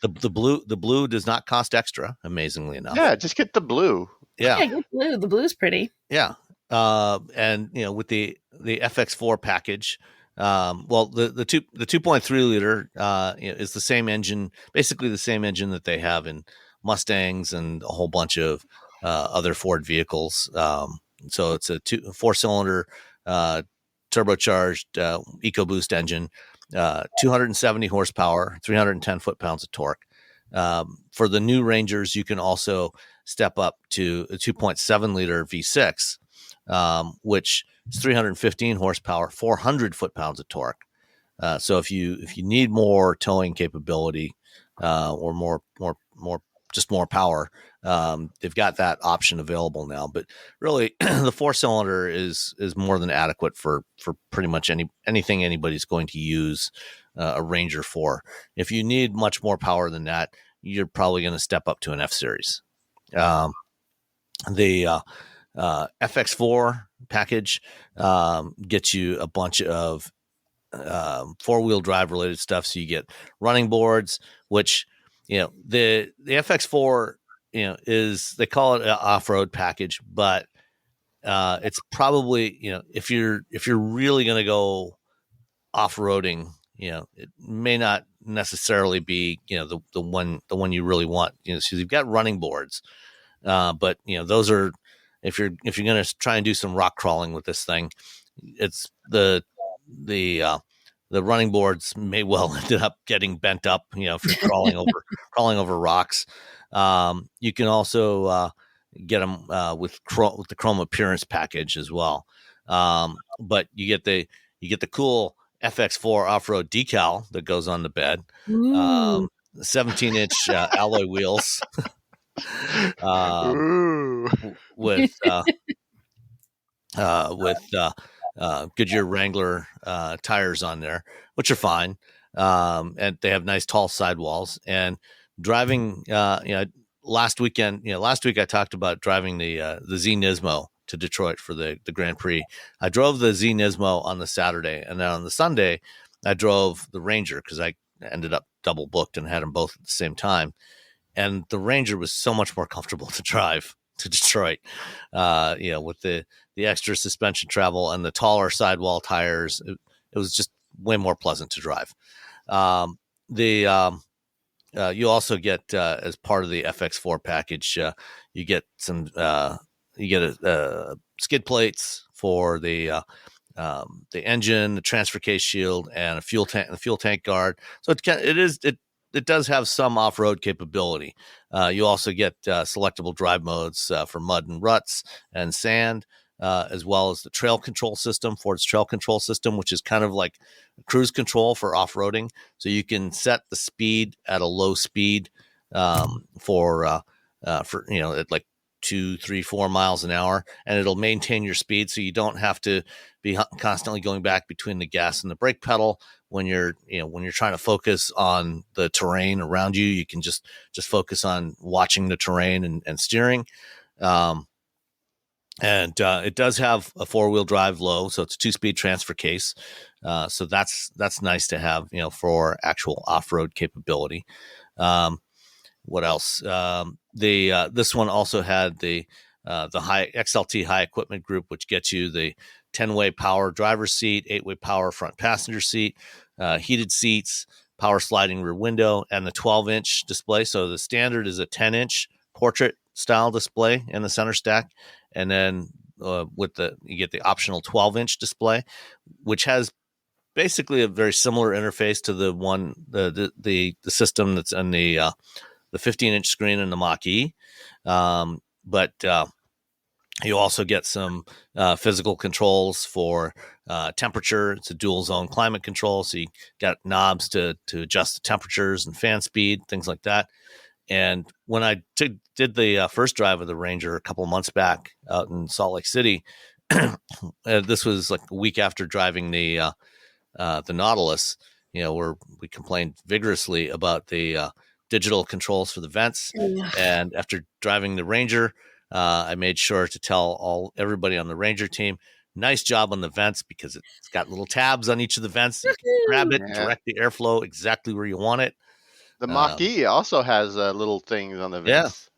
the blue does not cost extra, amazingly enough. Yeah, just get the blue. Yeah, Yeah, get blue. The blue's pretty. yeah. And with the FX4 package, well, the 2.3 liter is the same engine, basically the same engine that they have in Mustangs and a whole bunch of other Ford vehicles. So it's a 4-cylinder turbocharged EcoBoost engine, 270 horsepower, 310 foot-pounds of torque. For the new Rangers, you can also step up to a 2.7 liter V6, which is 315 horsepower, 400 foot-pounds of torque. So if you need more towing capability or more just more power, they've got that option available now. But really, the 4-cylinder is more than adequate for pretty much anything anybody's going to use a Ranger for. If you need much more power than that, you're probably going to step up to an F Series. The FX4 package gets you a bunch of 4-wheel drive related stuff. So you get running boards, which the FX4 is, they call it an off-road package, but it's probably if you're really going to go off-roading, it may not necessarily be the one you really want. So you've got running boards, but those are, if you're going to try and do some rock crawling with this thing, it's the running boards may well end up getting bent up, if you're crawling over rocks. You can also get them with the chrome appearance package as well. But you get the cool FX4 off-road decal that goes on the bed. 17-inch alloy wheels Ooh. with Goodyear Wrangler tires on there, which are fine. And they have nice tall sidewalls. And driving, last week I talked about driving the Z Nismo to Detroit for the Grand Prix. I drove the Z Nismo on the Saturday, and then on the Sunday I drove the Ranger because I ended up double booked and had them both at the same time. And the Ranger was so much more comfortable to drive to Detroit, with the extra suspension travel and the taller sidewall tires. It was just way more pleasant to drive. You also get, as part of the FX4 package, you get some, skid plates for the engine, the transfer case shield, and a fuel tank guard. So it does have some off-road capability. You also get selectable drive modes for mud and ruts and sand, as well as the trail control system, Ford's trail control system, which is kind of like cruise control for off-roading. So you can set the speed at a low speed for at like 2, 3, 4 miles an hour, and it'll maintain your speed, so you don't have to be constantly going back between the gas and the brake pedal when you're trying to focus on the terrain around you. You can just focus on watching the terrain and steering. And it does have a 4-wheel drive low, so it's a 2-speed transfer case. So that's nice to have, for actual off-road capability. What else? This one also had the high XLT high equipment group, which gets you the 10-way power driver's seat, 8-way power front passenger seat, heated seats, power sliding rear window, and the 12-inch display. So the standard is a 10-inch portrait style display in the center stack, and then you get the optional 12-inch display, which has basically a very similar interface to the one the system that's in the 15-inch screen in the Mach-E, but You also get some physical controls for temperature. It's a dual zone climate control, so you got knobs to adjust the temperatures and fan speed, things like that. And when I did the first drive of the Ranger a couple of months back out in Salt Lake City, this was like a week after driving the Nautilus, where we complained vigorously about the digital controls for the vents. Yeah. And after driving the Ranger, I made sure to tell everybody on the Ranger team, nice job on the vents, because it's got little tabs on each of the vents. You can grab it, Yeah. direct the airflow exactly where you want it. The Mach-E also has little things on the vents.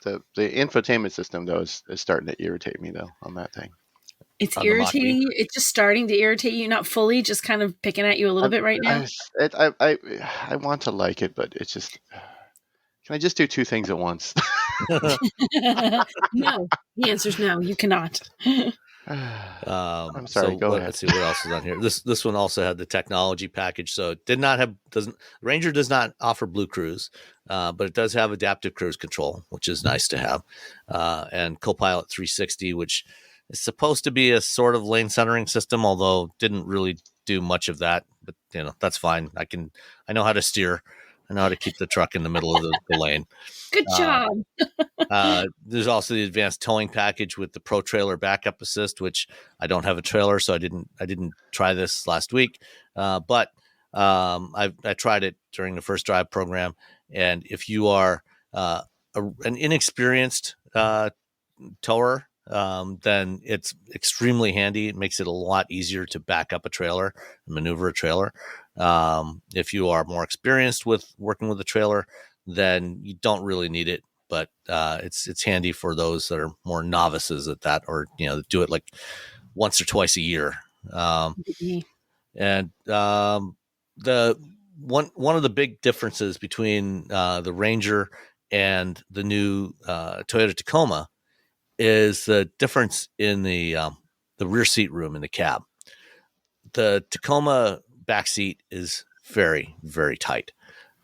The infotainment system, though, is starting to irritate me, though, on that thing. It's On the Mach-E? irritating you. It's just starting to irritate you, not fully, just kind of picking at you a little bit right now. I want to like it, but it's just. Can I just do two things at once? No. The answer's no. You cannot. I'm sorry. Go ahead. Let's see what else is on here. This one also had the technology package, so it did not have Ranger does not offer Blue Cruise, but it does have adaptive cruise control, which is nice to have, and Copilot 360, which is supposed to be a sort of lane centering system, although didn't really do much of that. But that's fine. I know how to steer. I know how to keep the truck in the middle of the lane. Good job. There's also the advanced towing package with the Pro Trailer Backup Assist, which I don't have a trailer, so I didn't try this last week. But I tried it during the first drive program, and if you are an inexperienced tower, then it's extremely handy. It makes it a lot easier to back up a trailer and maneuver a trailer. If you are more experienced with working with a trailer, then you don't really need it, but it's handy for those that are more novices at that, or do it like once or twice a year. And the one of the big differences between the Ranger and the new Toyota Tacoma is the difference in the rear seat room in the cab. The Tacoma back seat is very, very tight.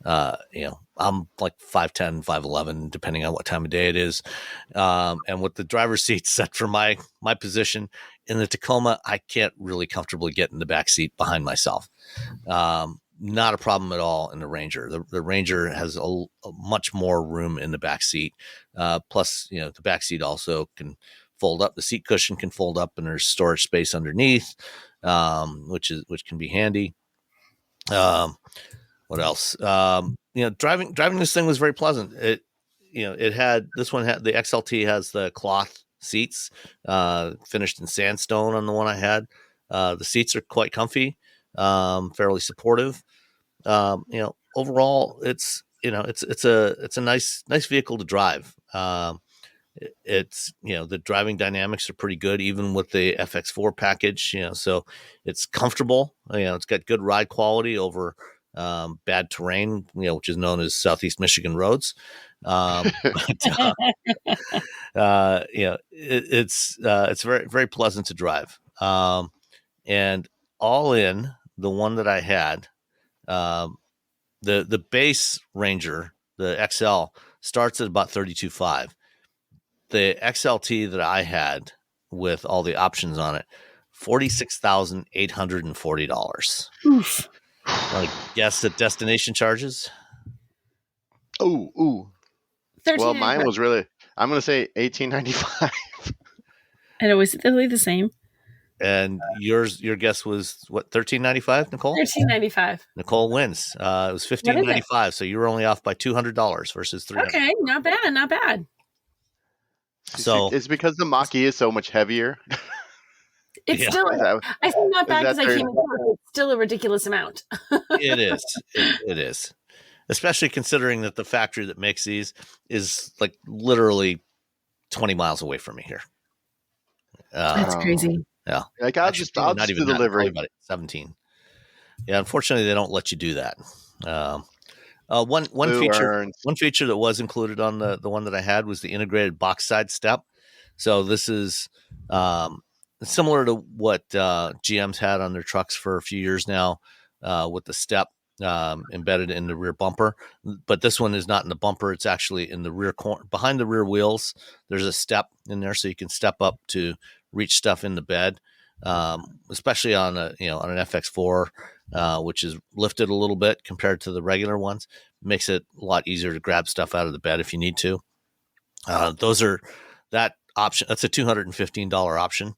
I'm like 5'10", 5'11", depending on what time of day it is. And with the driver's seat set for my position in the Tacoma, I can't really comfortably get in the back seat behind myself. Not a problem at all in the Ranger. The Ranger has a much more room in the back seat. Plus, the back seat also can fold up. The seat cushion can fold up, and there's storage space underneath, which can be handy. What else? Driving this thing was very pleasant. The XLT has the cloth seats, finished in sandstone on the one I had. The seats are quite comfy, fairly supportive. Overall, it's a nice vehicle to drive. It's the driving dynamics are pretty good, even with the FX4 package. So it's comfortable. It's got good ride quality over bad terrain, which is known as Southeast Michigan roads. It's very, very pleasant to drive. And all in, the one that I had, the base Ranger, the XL, starts at about $32,500. The XLT that I had with all the options on it, $46,840. Oof. Want to guess the destination charges? Ooh. Well, mine was really. I'm going to say $1,895. And it was really the same. And your guess was what, $1,395, Nicole? $1,395. Nicole wins. It was $1,595, so you were only off by $200 versus $300. Okay, not bad. So it's because the Mach-E is so much heavier. It's still. I think not bad because I came in close. It's still a ridiculous amount. It is. It is, especially considering that the factory that makes these is like literally 20 miles away from me here. That's crazy. Yeah, like I'll just do delivery. About 17. Yeah, unfortunately, they don't let you do that. One feature that was included on the one that I had was the integrated box side step. So this is similar to what GM's had on their trucks for a few years now, with the step embedded in the rear bumper. But this one is not in the bumper. It's actually in the rear corner, behind the rear wheels. There's a step in there, so you can step up to reach stuff in the bed, especially on an FX4, which is lifted a little bit compared to the regular ones. Makes it a lot easier to grab stuff out of the bed if you need to. That option. That's a $215 option.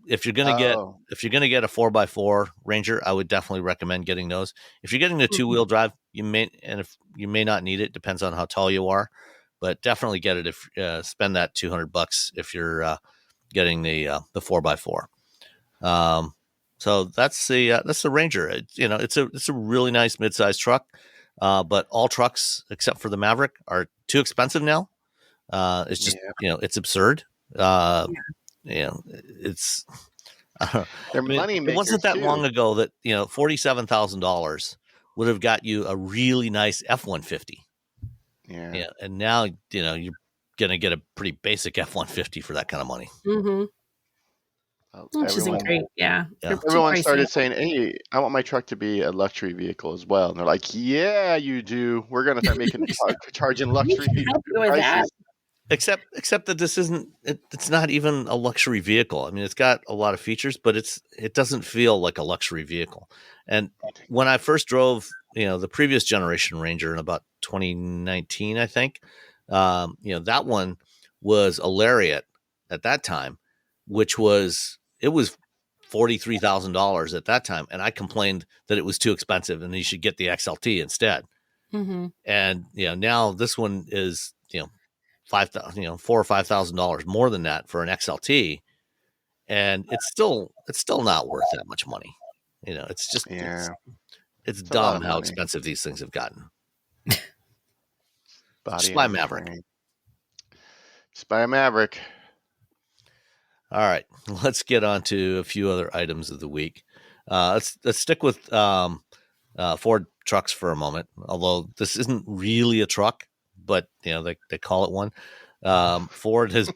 If you're gonna get a 4x4 Ranger, I would definitely recommend getting those. If you're getting the 2-wheel drive, you may not need it. Depends on how tall you are, but definitely get it if spend that $200 if you're getting the 4x4. So that's the Ranger. It's a really nice midsize truck, but all trucks except for the Maverick are too expensive now. It's just it's absurd. It's it wasn't that long ago that $47,000 would have got you a really nice F-150. Yeah, and now you're gonna get a pretty basic F-150 for that kind of money. Mm-hmm. Which isn't great. Yeah. Everyone started saying, "Hey, I want my truck to be a luxury vehicle as well," and they're like, "Yeah, you do. We're gonna start making charging luxury prices." Except that this isn't. It's not even a luxury vehicle. I mean, it's got a lot of features, but it doesn't feel like a luxury vehicle. And when I first drove, the previous generation Ranger in about 2019, I think, that one was a Lariat at that time, which was $43,000 at that time, and I complained that it was too expensive and you should get the XLT instead. Mm-hmm. And now this one is $4,000 or $5,000 more than that for an XLT, and it's still not worth that much money. It's just it's dumb how expensive these things have gotten. Just buy Maverick. Just buy a Maverick. All right, let's get on to a few other items of the week. Let's stick with Ford trucks for a moment, although this isn't really a truck, but they call it one. Ford has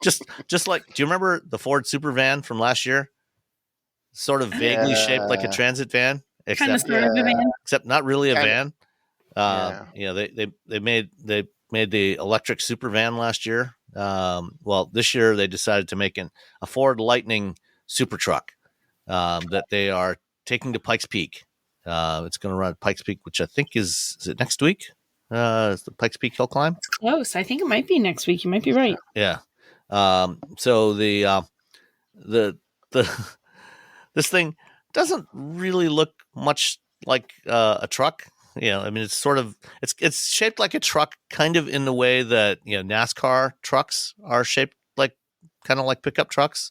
just like, do you remember the Ford Super Van from last year? Sort of vaguely shaped like a transit van, except not really a van. They made the electric Super Van last year. Well, this year they decided to make a Ford Lightning Supertruck that they are taking to Pikes Peak. It's going to run at Pikes Peak, which I think is it next week? Is the Pikes Peak Hillclimb? It's close. I think it might be next week. You might be right. Yeah. So the this thing doesn't really look much like a truck. I mean, it's shaped like a truck, kind of in the way that NASCAR trucks are shaped kind of like pickup trucks.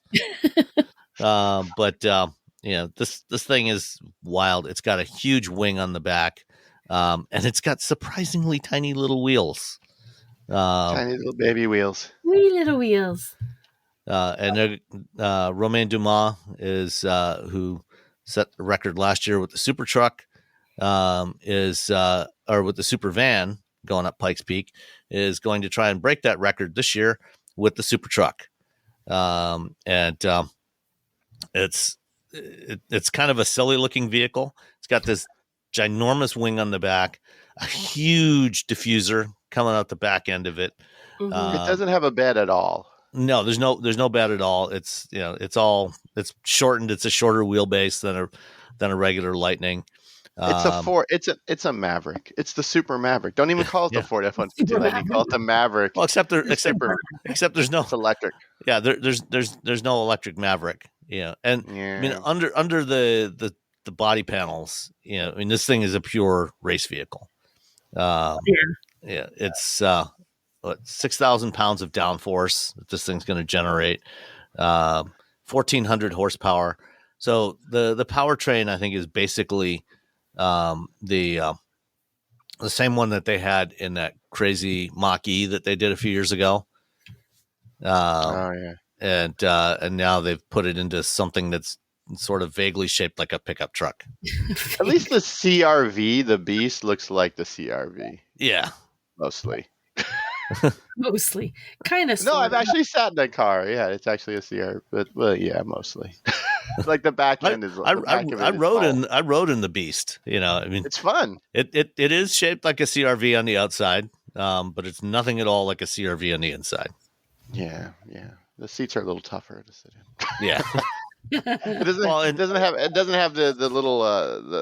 But this thing is wild. It's got a huge wing on the back, and it's got surprisingly tiny little wheels. Tiny little baby wheels. Wee little wheels. And Romain Dumas is who set the record last year with the Supertruck. Or with the Super Van going up Pikes Peak, is going to try and break that record this year with the Supertruck. It's kind of a silly looking vehicle. It's got this ginormous wing on the back, a huge diffuser coming out the back end of it. Mm-hmm. It doesn't have a bed at all. No, there's no bed at all. It's it's shortened. It's a shorter wheelbase than a regular Lightning. It's a Ford. It's a Maverick. It's the Super Maverick. Don't even call it the Ford F-150 Lightning. Call it the Maverick. Well, except there's no. It's electric. Yeah, there's no electric Maverick. I mean, under the body panels, I mean, this thing is a pure race vehicle. It's 6,000 pounds of downforce that this thing's going to generate, 1,400 horsepower. So the powertrain, I think, is basically the same one that they had in that crazy Mach-E that they did a few years ago. And now they've put it into something that's sort of vaguely shaped like a pickup truck. At least the CRV, the Beast, looks like the CRV. Yeah, mostly. Mostly, kind of. No, I've actually sat in that car. Yeah, it's actually a CRV, but yeah, mostly. Like the back end is the back of it. I rode in the Beast. I mean, it's fun. It is shaped like a CRV on the outside, but it's nothing at all like a CRV on the inside. Yeah. The seats are a little tougher to sit in. Yeah. It doesn't have the little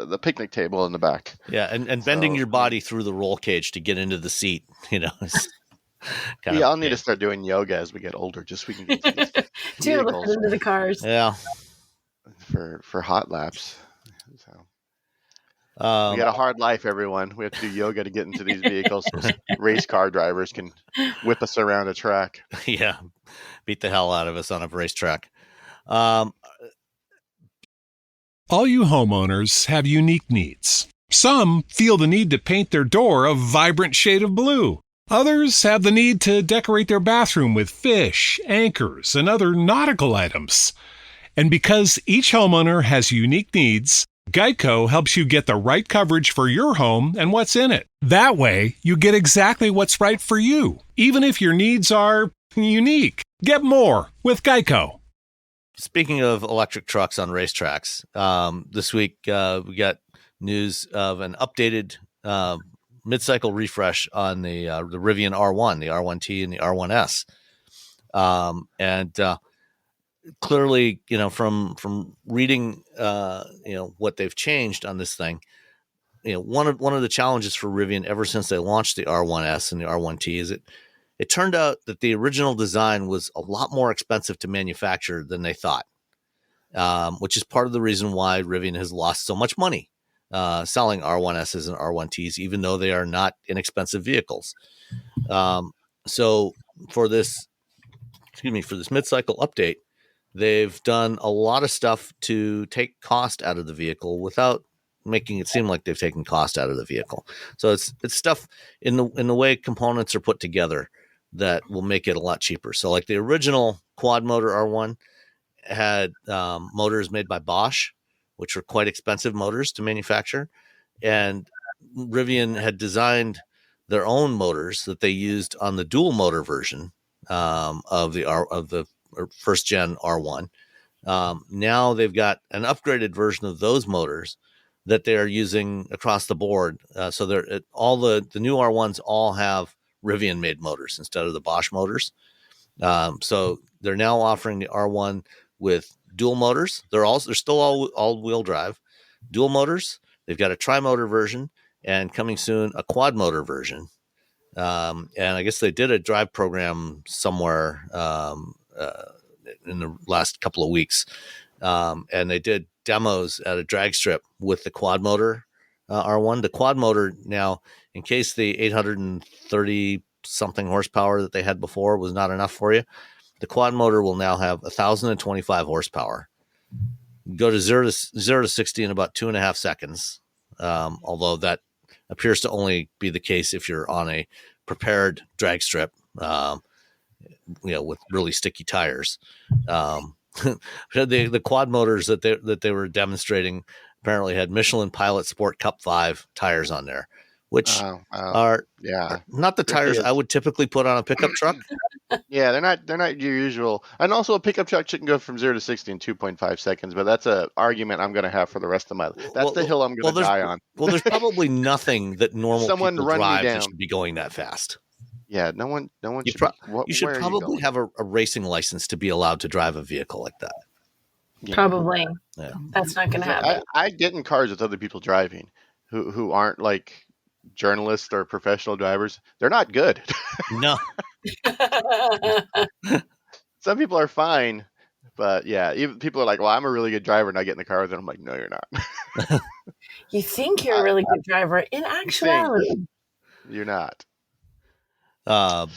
the picnic table in the back. Yeah, and bending your body through the roll cage to get into the seat, I'll need to start doing yoga as we get older, just so we can get into these vehicles. Into the cars. Yeah. For hot laps. So we got a hard life, everyone. We have to do yoga to get into these vehicles. Race car drivers can whip us around a track. Yeah, beat the hell out of us on a racetrack. All you homeowners have unique needs. Some feel the need to paint their door a vibrant shade of blue. Others have the need to decorate their bathroom with fish, anchors, and other nautical items. And because each homeowner has unique needs, Geico helps you get the right coverage for your home and what's in it. That way, you get exactly what's right for you, even if your needs are unique. Get more with Geico. Speaking of electric trucks on racetracks, this week we got news of an updated mid-cycle refresh on the Rivian R1, the R1T, and the R1S. Clearly, from reading, what they've changed on this thing, one of the challenges for Rivian ever since they launched the R1S and the R1T is it turned out that the original design was a lot more expensive to manufacture than they thought, which is part of the reason why Rivian has lost so much money selling R1Ss and R1Ts, even though they are not inexpensive vehicles. So for this mid-cycle update, they've done a lot of stuff to take cost out of the vehicle without making it seem like they've taken cost out of the vehicle. So it's stuff in the way components are put together that will make it a lot cheaper. So like the original quad motor R1 had motors made by Bosch, which were quite expensive motors to manufacture. And Rivian had designed their own motors that they used on the dual motor version of the first gen R1. Now they've got an upgraded version of those motors that they are using across the board. So they're all the new R1s all have Rivian made motors instead of the Bosch motors. So they're now offering the R1 with dual motors. They're still all wheel drive, dual motors. They've got a tri-motor version and coming soon a quad motor version. And I guess they did a drive program somewhere in the last couple of weeks. And they did demos at a drag strip with the quad motor R1. The quad motor now, in case the 830 something horsepower that they had before was not enough for you, the quad motor will now have 1,025 horsepower. Go to 0 to 60 in about 2.5 seconds. Although that appears to only be the case if you're on a prepared drag strip, with really sticky tires. The quad motors that they were demonstrating apparently had Michelin Pilot Sport Cup 5 tires on there, which are not the tires I would typically put on a pickup truck. Yeah, they're not your usual. And also a pickup truck shouldn't go from 0 to 60 in 2.5 seconds, but that's an argument I'm going to have for the rest of my life. That's the hill I'm going to die on. Well, there's probably nothing that normal people drive that should be going that fast. Yeah, no one you should probably have a racing license to be allowed to drive a vehicle like that. Yeah. Probably. Yeah. That's not going to happen. I get in cars with other people driving who aren't like journalists or professional drivers. They're not good. No. Some people are fine, but yeah, even people are like, well, I'm a really good driver, and I get in the car with them. I'm like, no, you're not. You think you're a really good driver. In actuality, you're not.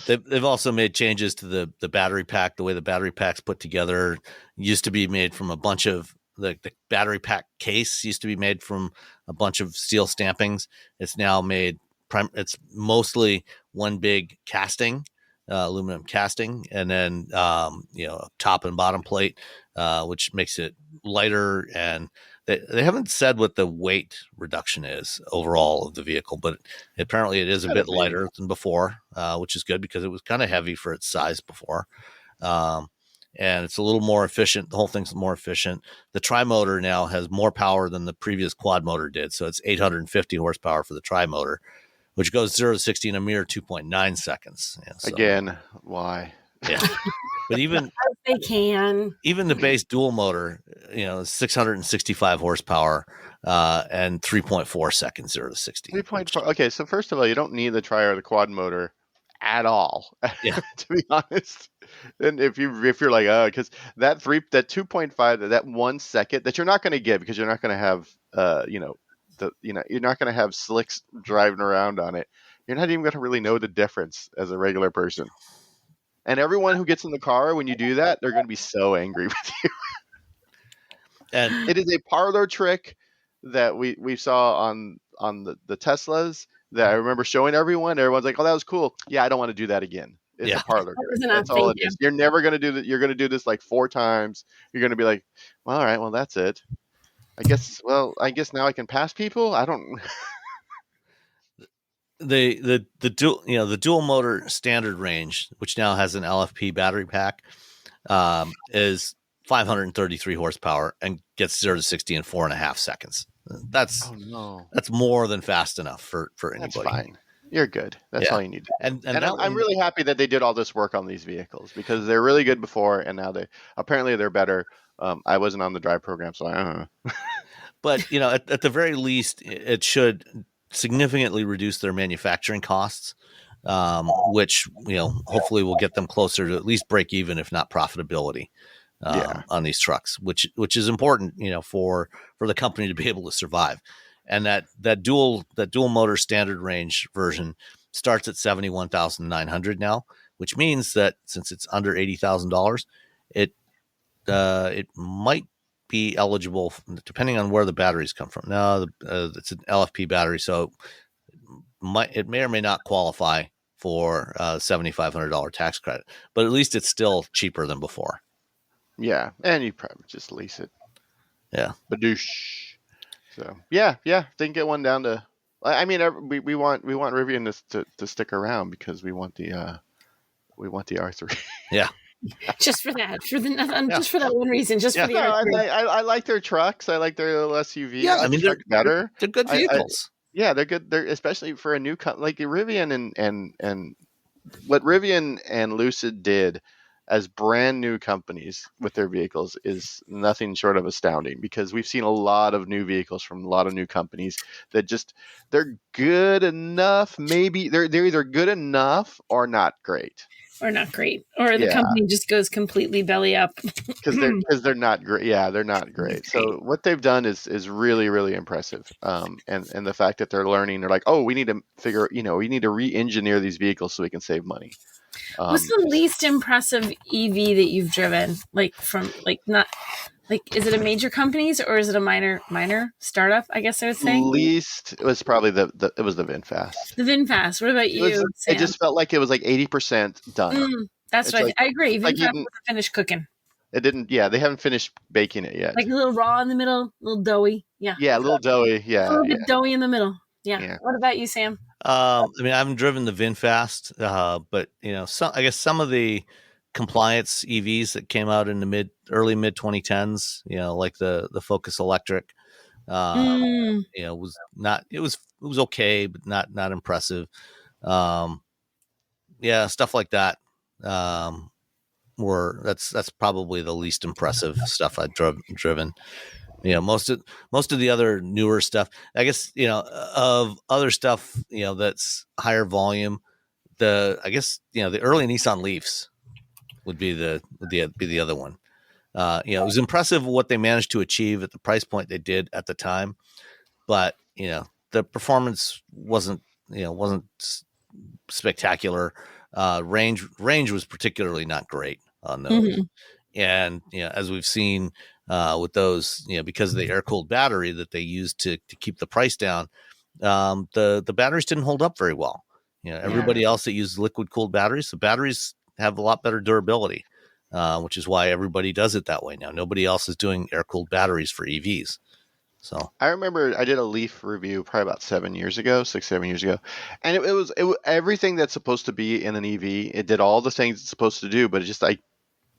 They've also made changes to the battery pack. The way the battery pack's put together used to be made from a bunch of the battery pack case used to be made from a bunch of steel stampings. It's now made. It's mostly one big casting, aluminum casting, and then top and bottom plate, which makes it lighter. And they haven't said what the weight reduction is overall of the vehicle, but apparently it is a bit lighter than before, which is good because it was kind of heavy for its size before. and it's a little more efficient. The whole thing's more efficient. The tri-motor now has more power than the previous quad motor did. So it's 850 horsepower for the tri-motor, which goes 0 to 60 in a mere 2.9 seconds. Yeah, so, Again, why? Yeah. But even they can. Even the base dual motor, is 665 horsepower and 3.4 seconds 0 to 60. 3.4. Okay, so first of all, you don't need the tri or the quad motor at all. Yeah. To be honest. And if you're like, because that 2.5, that 1 second that you're not going to get because you're not going to have you're not going to have slicks driving around on it. You're not even going to really know the difference as a regular person. And everyone who gets in the car when you do that, they're going to be so angry with you. And it is a parlor trick that we saw on the Teslas that I remember showing everyone. Everyone's like, "Oh, that was cool." Yeah, I don't want to do that again. It's a parlor trick. That's all it is. You're never going to do that. You're going to do this like 4 times. You're going to be like, "Well, all right, well, that's it. I guess now I can pass people." I don't. the dual motor standard range, which now has an LFP battery pack, is 533 horsepower and gets 0 to 60 in 4.5 seconds. That's more than fast enough for anybody. That's fine. You're good. That's all you need to do. And I'm really happy that they did all this work on these vehicles because they're really good before, and now they're better. I wasn't on the drive program, so I don't know. But at the very least, it should significantly reduce their manufacturing costs, which hopefully will get them closer to at least break even, if not profitability, on these trucks, which is important, for the company to be able to survive. And that dual motor standard range version starts at $71,900 now, which means that since it's under $80,000, it might be eligible depending on where the batteries come from. Now it's an LFP battery, so it may or may not qualify for $7,500 tax credit, but at least it's still cheaper than before. Yeah, and you probably just lease it. Yeah, badoosh. So yeah, they can get one down to. I mean, we want Rivian to stick around because we want the R3. Yeah. Just for that, just for that one reason, just for the R3. I like their trucks. I like their little SUV. Yeah, I mean they're better. They're good vehicles. They're good. They're especially for a new like Rivian and what Rivian and Lucid did as brand new companies with their vehicles is nothing short of astounding, because we've seen a lot of new vehicles from a lot of new companies that they're good enough. Maybe they're either good enough or not great. Or not great. Or the company just goes completely belly up. Because they're not great. Yeah, they're not great. So what they've done is really, really impressive. And the fact that they're learning, they're like, oh, we need to we need to re-engineer these vehicles so we can save money. What's the least impressive EV that you've driven? Is it a major companies or is it a minor startup? I guess I would say. Least it was probably the VinFast. The VinFast. What about you, Sam? It just felt like it was like 80% done. That's right. I agree. VinFast wasn't finished cooking. It didn't. Yeah, they haven't finished baking it yet. Like a little raw in the middle, a little doughy. Yeah. Yeah, a little doughy. Yeah. A little bit doughy in the middle. Yeah. What about you, Sam? I mean, I haven't driven the VinFast, but I guess some of the compliance EVs that came out in the early mid 2010s, like the Focus Electric, was not. It was okay, but not impressive. Stuff like that. That's probably the least impressive stuff I've driven. Most of the other newer stuff, I guess, of other stuff, that's higher volume. The early Nissan Leafs would be the other one. It was impressive what they managed to achieve at the price point they did at the time, but the performance wasn't spectacular. Range was particularly not great on those. Mm-hmm. And as we've seen with those, because of the air-cooled battery that they used to keep the price down, the batteries didn't hold up very well. Everybody else that used liquid-cooled batteries, the batteries have a lot better durability, which is why everybody does it that way now. Nobody else is doing air-cooled batteries for EVs. So I remember I did a Leaf review probably about 7 years ago, and it was everything that's supposed to be in an EV. It did all the things it's supposed to do, but it just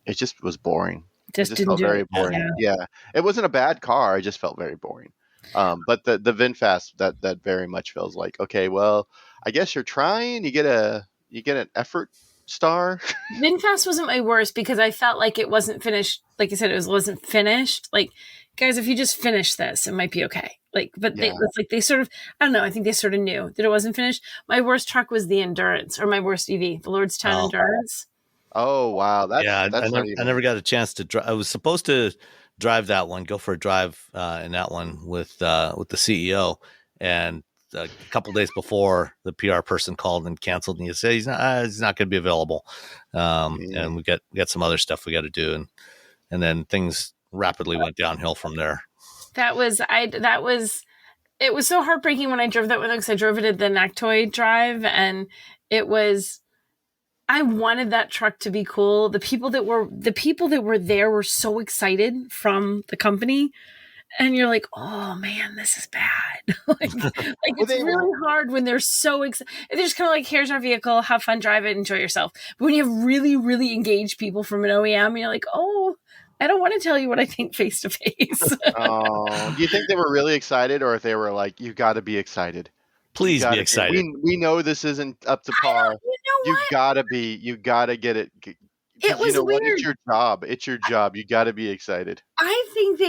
it just was boring. Just It just didn't felt do very it. boring. Yeah. Yeah, it wasn't a bad car. It just felt very boring. But the VinFast that very much feels like, okay, well, I guess you're trying. You get an effort star. VinFast wasn't my worst because I felt like it wasn't finished. Like you said, wasn't finished. Like, guys, if you just finish this, it might be okay. Like, but Yeah. it's like they sort of, I don't know. I think they sort of knew that it wasn't finished. My worst truck was the Endurance, or my worst EV, the Lordstown Endurance. Oh wow, that's I never got a chance to drive. I was supposed to drive that one, go for a drive in that one with the CEO, and a couple days before, the PR person called and canceled, and he said he's not going to be available, and we got some other stuff we got to do, and then things rapidly went downhill from there. It was so heartbreaking when I drove that one because I drove it at the Nactoy Drive, and it was. I wanted that truck to be cool. The people that were there were so excited from the company, and you're like, oh man, this is bad. like it's really hard when they're so excited. They're just kind of like, here's our vehicle, have fun, drive it, enjoy yourself. But when you have really, really engaged people from an OEM, you're like, oh, I don't want to tell you what I think face to face. Oh, do you think they were really excited, or if they were like, you got to be excited? Please be excited. We know this isn't up to par. You gotta get it. It was weird. It's your job. It's your job. You gotta be excited. I think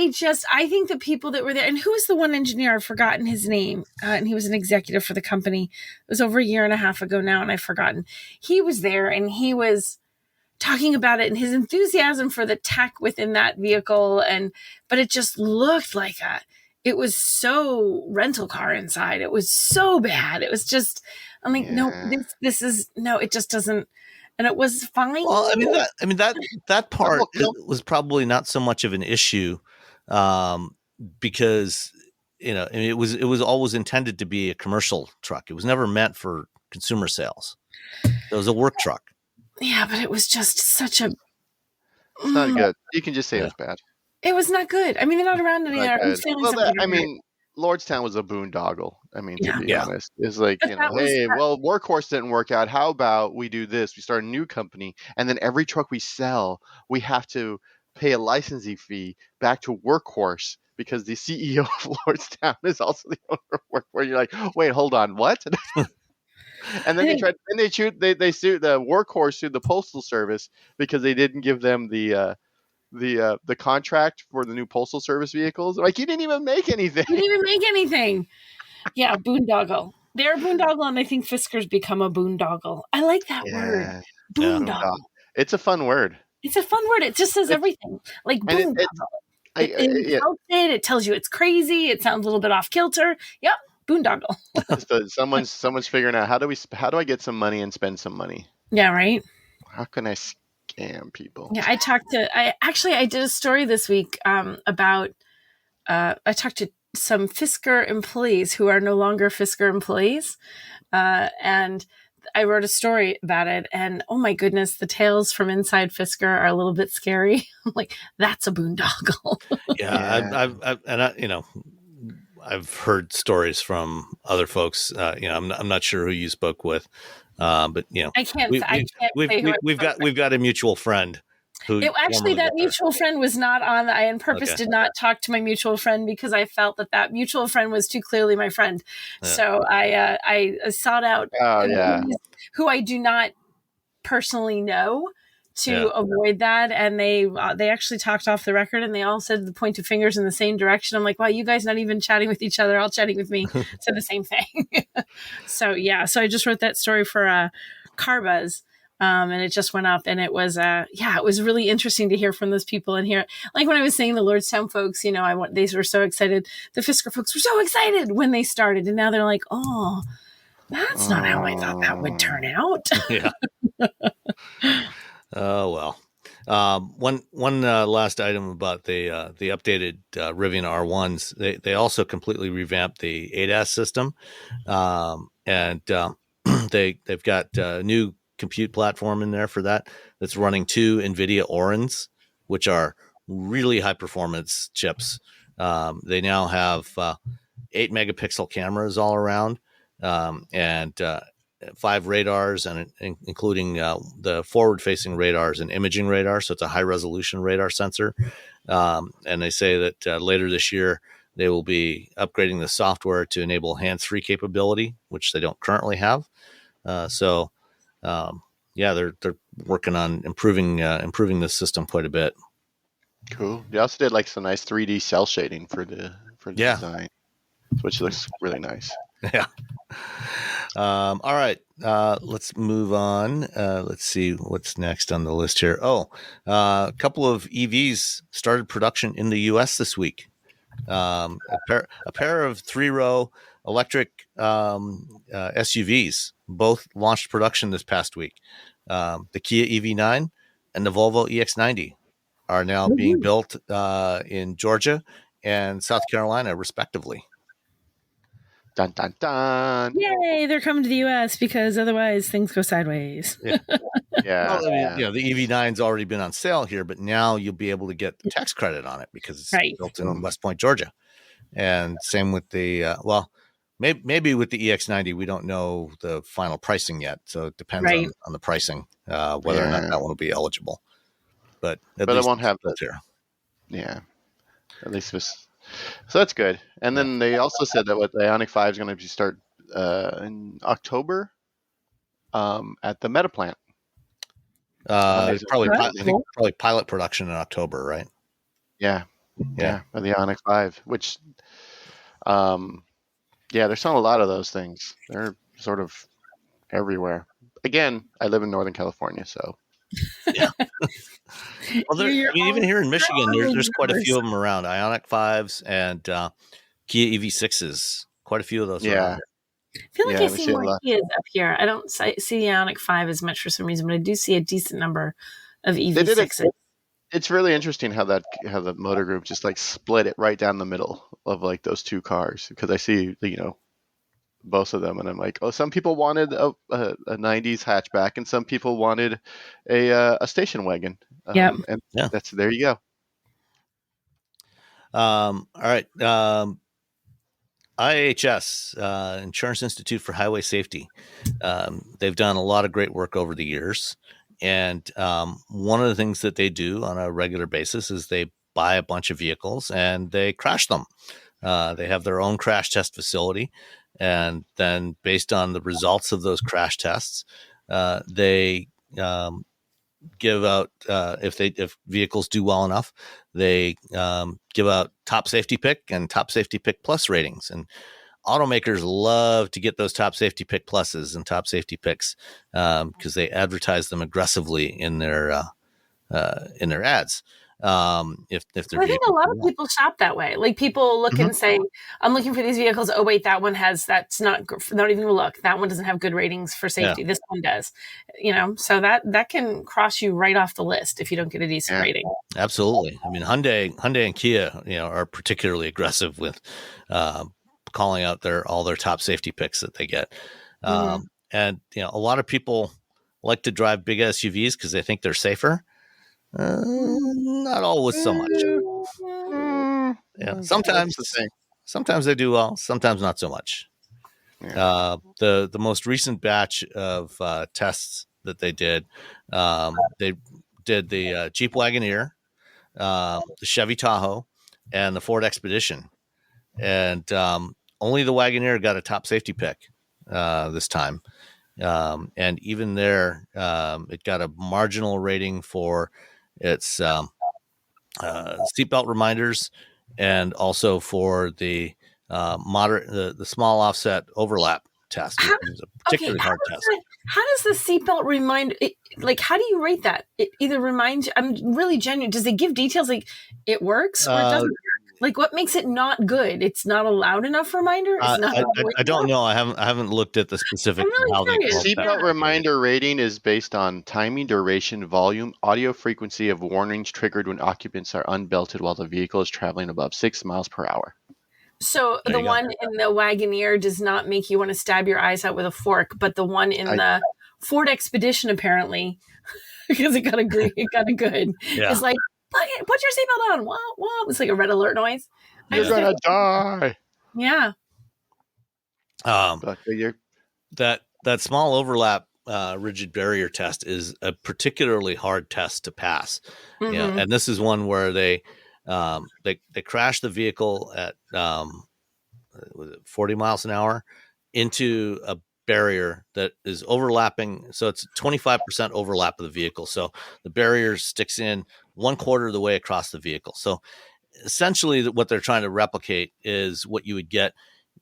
the people that were there, and who was the one engineer? I've forgotten his name. And he was an executive for the company. It was over a year and a half ago now, and I've forgotten. He was there, and he was talking about it and his enthusiasm for the tech within that vehicle. But it just looked like it was so rental car inside. It was so bad. It was just, I'm like, no, this is, no, it just doesn't. And it was fine. Well, that part was probably not so much of an issue, because it was always intended to be a commercial truck. It was never meant for consumer sales. It was a work truck. Yeah, but it was just such a. It's not good. You can just say it was bad. It was not good. I mean, they're not around anymore. Lordstown was a boondoggle. I mean, to be honest, it's like, Workhorse didn't work out. How about we do this? We start a new company, and then every truck we sell, we have to pay a licensing fee back to Workhorse because the CEO of Lordstown is also the owner of Workhorse. Where you're like, wait, hold on, what? And then they sued the Workhorse sued the Postal Service because they didn't give them the contract for the new Postal Service vehicles. Like, you didn't even make anything. Yeah, boondoggle. They're a boondoggle, and I think Fisker's become a boondoggle. I like that word. Boondoggle. It's a fun word. It just says everything. Like boondoggle. It tells you it's crazy. It sounds a little bit off kilter. Yep. Boondoggle. Someone's figuring out how do I get some money and spend some money? Yeah, right. How can I scam people? Yeah, I did a story this week about I talked to some Fisker employees who are no longer Fisker employees, and I wrote a story about it. And oh my goodness, the tales from inside Fisker are a little bit scary. I'm like, that's a boondoggle. Yeah, I've heard stories from other folks. I'm not sure who you spoke with, but I can't. We've got a mutual friend who that mutual friend was not on. I on purpose did not talk to my mutual friend because I felt that mutual friend was too clearly my friend. Yeah. So I sought out who I do not personally know to avoid that, and they actually talked off the record, and they all said the pointed fingers in the same direction. I'm like, wow, you guys not even chatting with each other, all chatting with me, said the same thing. So I just wrote that story for Carbuzz, and it just went up, and it was it was really interesting to hear from those people and hear, like when I was saying the Lordstown folks, they were so excited. The Fisker folks were so excited when they started, and now they're like, oh, that's not how I thought that would turn out. Yeah. Oh, well. One last item about the updated Rivian R1s. They also completely revamped the ADAS system, and they've got a new compute platform in there for that. That's running 2 NVIDIA Orins, which are really high performance chips. They now have 8 megapixel cameras all around, and 5 radars, and including the forward-facing radars and imaging radar. So it's a high-resolution radar sensor. And they say that later this year they will be upgrading the software to enable hands-free capability, which they don't currently have. They're working on improving the system quite a bit. Cool. They also did like some nice 3D cell shading for the design, which looks really nice. Yeah. All right. Let's move on. Let's see what's next on the list here. A couple of EVs started production in the U.S. this week. A pair of 3-row electric SUVs both launched production this past week. The Kia EV9 and the Volvo EX90 are now being built in Georgia and South Carolina, respectively. Dun, dun, dun. Yay, they're coming to the U.S. because otherwise things go sideways. Yeah. Yeah. The EV9's already been on sale here, but now you'll be able to get the tax credit on it because it's built in West Point, Georgia. And same with the, maybe with the EX90, we don't know the final pricing yet. So it depends on the pricing, whether or not that one will be eligible. But it won't have that here. Yeah. At least this. So that's good. And then they also said that the Ioniq 5 is going to start in October at the Meta plant. Probably pilot production in October, right? Yeah. For the Ioniq 5, which, they're selling a lot of those things. They're sort of everywhere. Again, I live in Northern California, so. Yeah. Well, even here in Michigan, there's quite a few of them around. Ioniq 5s and Kia EV6s. Quite a few of those around. I feel like I see more Kias up here. I don't see the Ioniq 5 as much for some reason, but I do see a decent number of EV6s. It's really interesting how the motor group just like split it right down the middle of like those two cars, because I see both of them and I'm like, some people wanted a 90s hatchback and some people wanted a station wagon. That's there you go. All right. IIHS, Insurance Institute for Highway Safety. They've done a lot of great work over the years. And one of the things that they do on a regular basis is they buy a bunch of vehicles and they crash them. They have their own crash test facility. And then based on the results of those crash tests, they give out, if vehicles do well enough, they give out top safety pick and top safety pick plus ratings. And automakers love to get those top safety pick pluses and top safety picks because they advertise them aggressively in their ads. If they're, I think a lot of people shop that way. Like people look and say, "I'm looking for these vehicles. Oh wait, that one that's not even gonna look. That one doesn't have good ratings for safety. This one does." So that can cross you right off the list if you don't get a decent rating. Absolutely. I mean, Hyundai and Kia, are particularly aggressive with calling out all their top safety picks that they get. And a lot of people like to drive big SUVs because they think they're safer. Not always so much. Sometimes they do well, sometimes not so much. The most recent batch of tests that they did the Jeep Wagoneer, the Chevy Tahoe, and the Ford Expedition, and only the Wagoneer got a top safety pick this time. And even there, it got a marginal rating for its seatbelt reminders and also for the the small offset overlap test. It was a particularly hard test. How does the seatbelt reminder, how do you rate that? It either reminds you, I'm really genuine. Does it give details like it works or it doesn't work? Like what makes it not good? It's not a loud enough reminder? I don't know. I haven't looked at the specific. Seatbelt reminder rating is based on timing, duration, volume, audio frequency of warnings triggered when occupants are unbelted while the vehicle is traveling above 6 miles per hour. So the one in the Wagoneer does not make you want to stab your eyes out with a fork, but the one in the Ford Expedition apparently, because it got a good, is like, put your seatbelt on. Wah, wah. It's like a red alert noise. You're gonna die. Yeah. That that small overlap rigid barrier test is a particularly hard test to pass. Mm-hmm. And this is one where they crashed the vehicle at was it 40 miles an hour into a barrier that is overlapping. So it's 25% overlap of the vehicle. So the barrier sticks in 1/4 of the way across the vehicle. So essentially what they're trying to replicate is what you would get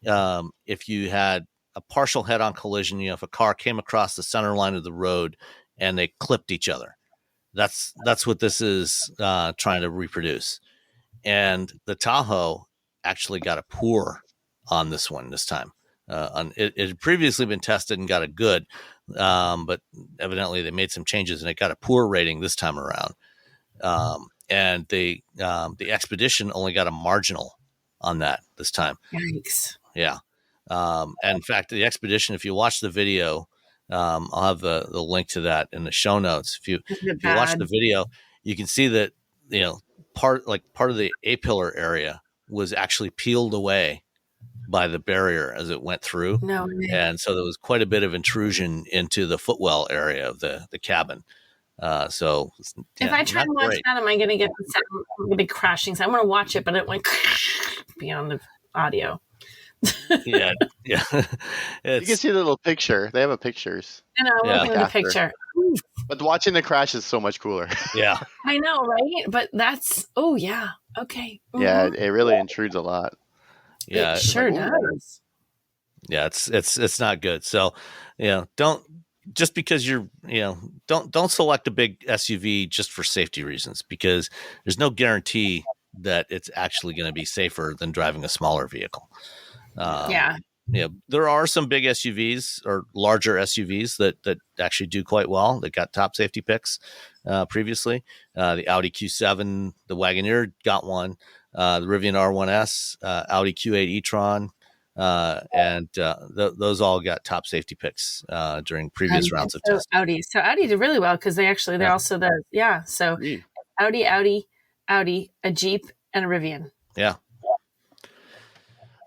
if you had a partial head-on collision. If a car came across the center line of the road and they clipped each other. That's what this is trying to reproduce. And the Tahoe actually got a poor on this one this time. It had previously been tested and got a good, but evidently they made some changes and it got a poor rating this time around. And the Expedition only got a marginal on that this time. Yikes. Yeah. And in fact, the Expedition, if you watch the video, I'll have the link to that in the show notes. If you watch the video, you can see that, part of the A-pillar area was actually peeled away by the barrier as it went through. No way. And so there was quite a bit of intrusion into the footwell area of the cabin. So if I try to watch that, am I going to get the sound? I'm going to be crashing. So I'm going to watch it, but it went beyond the audio. yeah. You can see the little picture. They have pictures. I know, I'm looking at the picture. But watching the crash is so much cooler. Yeah. I know, right? But that's, oh, yeah. Okay. Mm-hmm. Yeah, it really intrudes a lot. Yeah. It sure does. Yeah, it's not good. So, don't, just because you're, don't select a big SUV just for safety reasons, because there's no guarantee that it's actually going to be safer than driving a smaller vehicle. There are some big SUVs or larger SUVs that actually do quite well. That got top safety picks previously. The Audi Q7, the Wagoneer got one. The Rivian R1S, Audi Q8 e-tron, and those all got top safety picks during previous rounds of testing. So Audi did really well because they're also So Audi, a Jeep, and a Rivian. Yeah.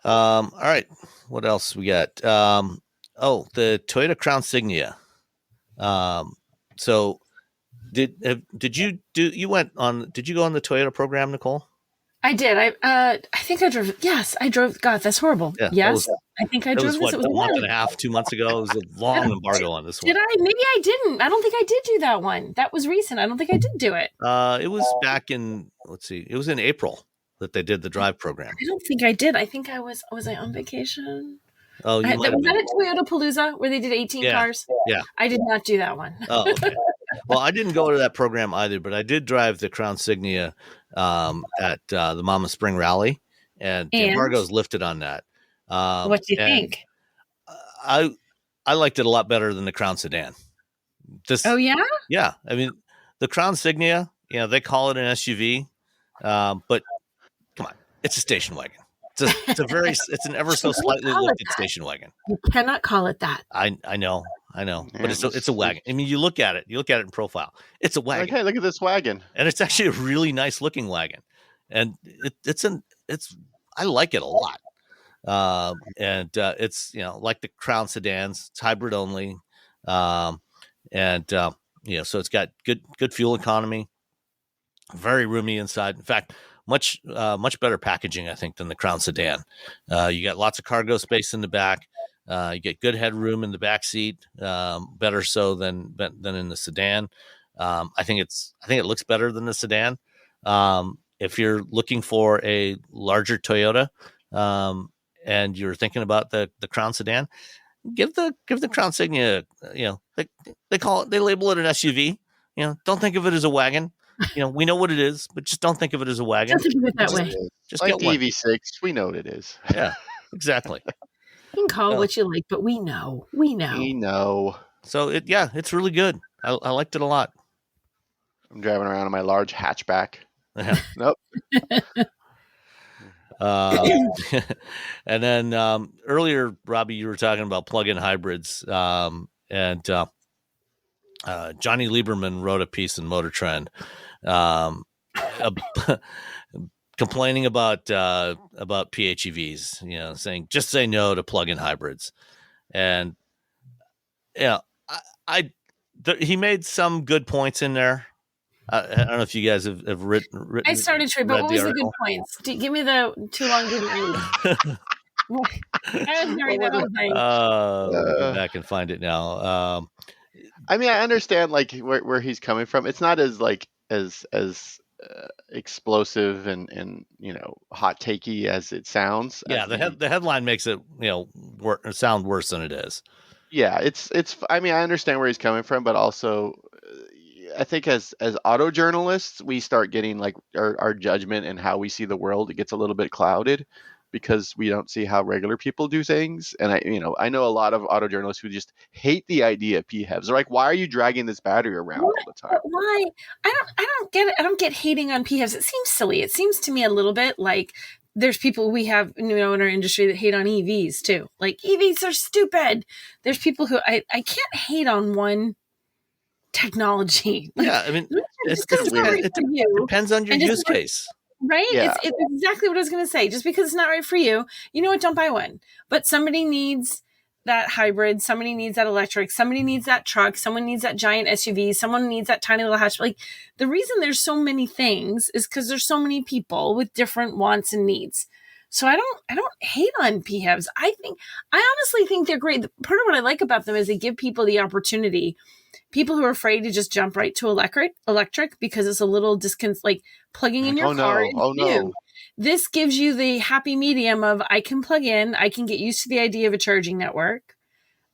All right. What else we got? The Toyota Crown Signia. So did you go on the Toyota program, Nicole? I did. I think I drove. Yes, I drove. God, that's horrible. Yeah, yes, I think I drove this. It was a month and a half, 2 months ago. It was a long embargo on this one. Did I? Maybe I didn't. I don't think I did do that one. That was recent. I don't think I did do it. It was back in, it was in April that they did the drive program. I don't think I did. I think I was I on vacation? Oh, was that at Toyota Palooza where they did 18 cars? Yeah. I did not do that one. Oh, okay. Well, I didn't go to that program either, but I did drive the Crown Signia at the Mama Spring Rally, and the embargo's lifted on that. What do you think? I liked it a lot better than the Crown Sedan. Oh, yeah? Yeah. I mean, the Crown Signia, they call it an SUV, but come on, it's a station wagon. It's an ever so slightly lifted station wagon. You cannot call it that. I know, but it's a wagon. I mean, you look at it in profile. It's a wagon. Hey, look at this wagon, and it's actually a really nice looking wagon, and I like it a lot. It's like the Crown sedans, it's hybrid only, so it's got good fuel economy, very roomy inside. In fact, much better packaging, I think, than the Crown sedan. You got lots of cargo space in the back. You get good headroom in the back seat, better so than in the sedan. I think it looks better than the sedan. If you're looking for a larger Toyota, and you're thinking about the Crown sedan, give the Crown Signia. They label it an SUV. Don't think of it as a wagon. We know what it is, but just don't think of it as a wagon. Don't think of it that way. Just like the EV6, we know what it is. Yeah, exactly. You can call it what you like, but we know. We know. So it's really good. I liked it a lot. I'm driving around in my large hatchback. Yeah. Nope. And then earlier, Robbie, you were talking about plug-in hybrids, and Jonny Lieberman wrote a piece in Motor Trend, complaining about PHEVs, saying just say no to plug-in hybrids. And Yeah, he made some good points in there. I don't know if you guys have written. I started to, but what was the good points? Give me the too long didn't read. I was reading that whole thing. Let me go back and find it now. I mean, I understand like where he's coming from. It's not as like as explosive and hot takey as it sounds. Yeah, the headline makes it sound worse than it is. Yeah, it's. I mean, I understand where he's coming from, but also, I think as auto journalists, we start getting like our judgment and how we see the world. It gets a little bit clouded because we don't see how regular people do things. And I know a lot of auto journalists who just hate the idea of PHEVs. They're like, why are you dragging this battery around all the time? Why? I don't get it. I don't get hating on PHEVs. It seems silly. It seems to me a little bit like there's people we have in our industry that hate on EVs too. Like EVs are stupid. There's people who I can't hate on one technology. Yeah, I mean, it depends on your use case. Right? Yeah. It's exactly what I was going to say. Just because it's not right for you, you know what? Don't buy one. But somebody needs that hybrid. Somebody needs that electric. Somebody needs that truck. Someone needs that giant SUV. Someone needs that tiny little hatch. Like the reason there's so many things is because there's so many people with different wants and needs. So I don't hate on PHEVs. I honestly think they're great. Part of what I like about them is they give people the opportunity. People who are afraid to just jump right to electric because it's a little like plugging in your car. No. This gives you the happy medium of I can plug in, I can get used to the idea of a charging network.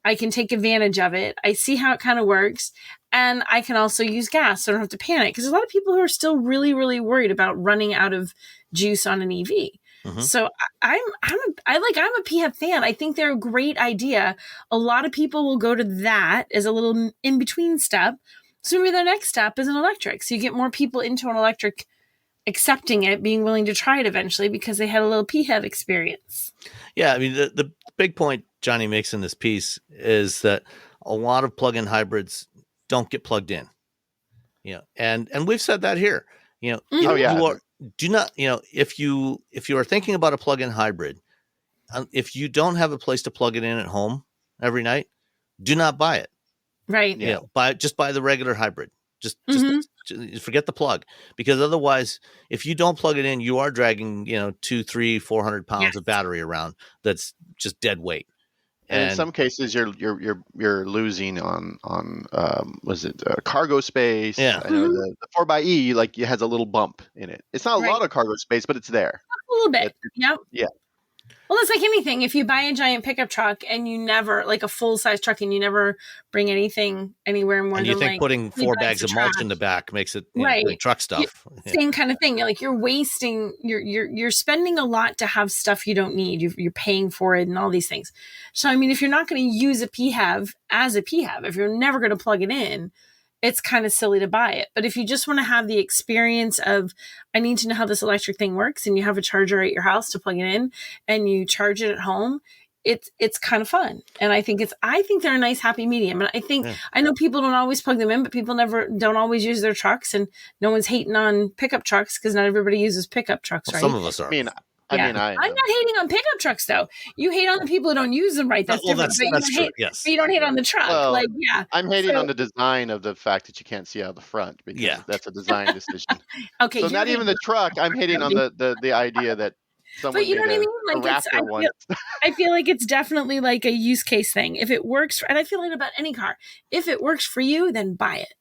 I can take advantage of it. I see how it kind of works. And I can also use gas, so I don't have to panic. Because there's a lot of people who are still really, really worried about running out of juice on an EV. Mm-hmm. So I'm a PHEV fan. I think they're a great idea. A lot of people will go to that as a little in between step. So maybe their next step is an electric. So you get more people into an electric, accepting it, being willing to try it eventually because they had a little PHEV experience. Yeah, I mean the big point Johnny makes in this piece is that a lot of plug-in hybrids don't get plugged in. And we've said that here. Mm-hmm. Do not, if you are thinking about a plug-in hybrid, if you don't have a place to plug it in at home every night, do not buy it. Right. Just buy the regular hybrid. Just forget the plug, because otherwise, if you don't plug it in, you are dragging 200, 300, 400 pounds of battery around. That's just dead weight. And in some cases, you're losing on was it cargo space? Yeah, I know the 4xe like it has a little bump in it. It's not a lot of cargo space, but it's there a little bit. Yep. Yeah. Well, it's like anything. If you buy a giant pickup truck and you never, like a full size truck, and you never bring anything anywhere more and than you think putting 4 bags of mulch in the back makes it right truck stuff. Same kind of thing. You're wasting. You're spending a lot to have stuff you don't need. You're paying for it and all these things. So I mean, if you're not going to use a PHEV as a PHEV, if you're never going to plug it in, it's kind of silly to buy it. But if you just want to have the experience of, I need to know how this electric thing works, and you have a charger at your house to plug it in and you charge it at home, it's kind of fun. And I think they're a nice happy medium. And I know people don't always plug them in, but people don't always use their trucks, and no one's hating on pickup trucks because not everybody uses pickup trucks, right? Some of us are. I'm not hating on pickup trucks, though. You hate on the people who don't use them, right? That's different. That's true. Yes. But you don't hate on the truck. Well, I'm hating on the design of the fact that you can't see out of the front, because that's a design decision. Okay. So not even the truck. I'm hating on the idea that someone but you know made what I mean? I feel like it's definitely like a use case thing. If it works, and I feel like about any car, if it works for you, then buy it.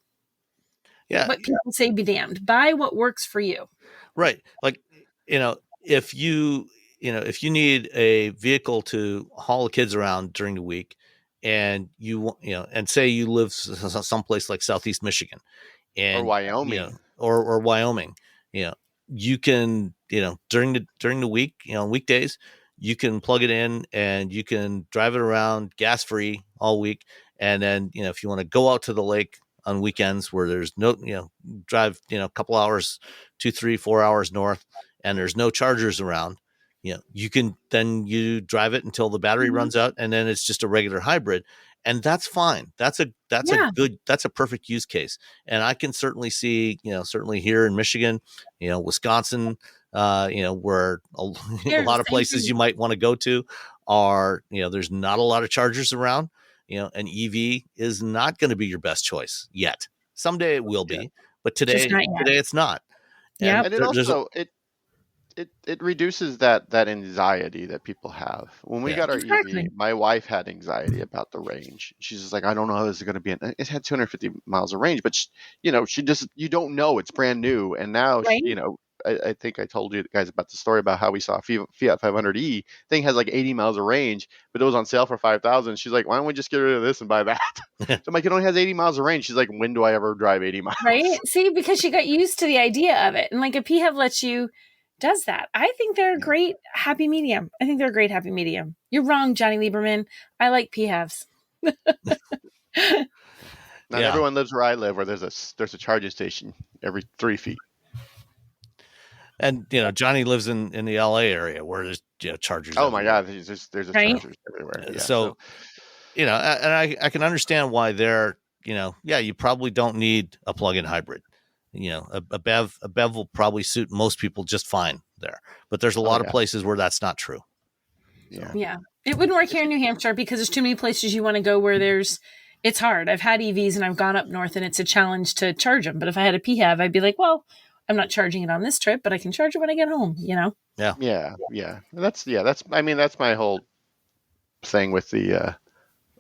Yeah. What people say be damned. Buy what works for you. Right. If you need a vehicle to haul the kids around during the week, and and say you live someplace like Southeast Michigan, or Wyoming, or Wyoming, you can, during the week, weekdays, you can plug it in and you can drive it around gas free all week. And then, if you want to go out to the lake on weekends where there's no, drive, a couple hours, 2, 3, 4 hours north, and there's no chargers around, you can then drive it until the battery runs out, and then it's just a regular hybrid, and that's fine. That's a perfect use case. And I can certainly see, certainly here in Michigan, Wisconsin, where a lot of places you might want to go to are, there's not a lot of chargers around. an EV is not going to be your best choice yet. Someday it will be, but Just not yet. today it's not. Yep. And it also it reduces that anxiety that people have. When we got our Exactly. EV, my wife had anxiety about the range. She's just like, I don't know how this is going to be. And it had 250 miles of range, but she just, you don't know, it's brand new. And now, Right. I think I told you guys about the story about how we saw a Fiat 500e thing has like 80 miles of range, but it was on sale for 5,000. She's like, why don't we just get rid of this and buy that? So I'm like, it only has 80 miles of range. She's like, when do I ever drive 80 miles? Right. See, because she got used to the idea of it. And like a PHEV lets you does that. I think they're a great happy medium. You're wrong, Jonny Lieberman. I like PHEVs. Not everyone lives where I live, where there's a charging station every 3 feet. And Jonny lives in the LA area where there's chargers. Oh my God, there's chargers everywhere. Yeah, so and I can understand why they're you probably don't need a plug-in hybrid. A BEV will probably suit most people just fine there, but there's a lot of places where that's not true. Yeah, it wouldn't work here in New Hampshire because there's too many places you want to go where it's hard. I've had EVs and I've gone up north and it's a challenge to charge them. But if I had a PHEV, I'd be like, well, I'm not charging it on this trip, but I can charge it when I get home. Yeah. That's my whole thing with the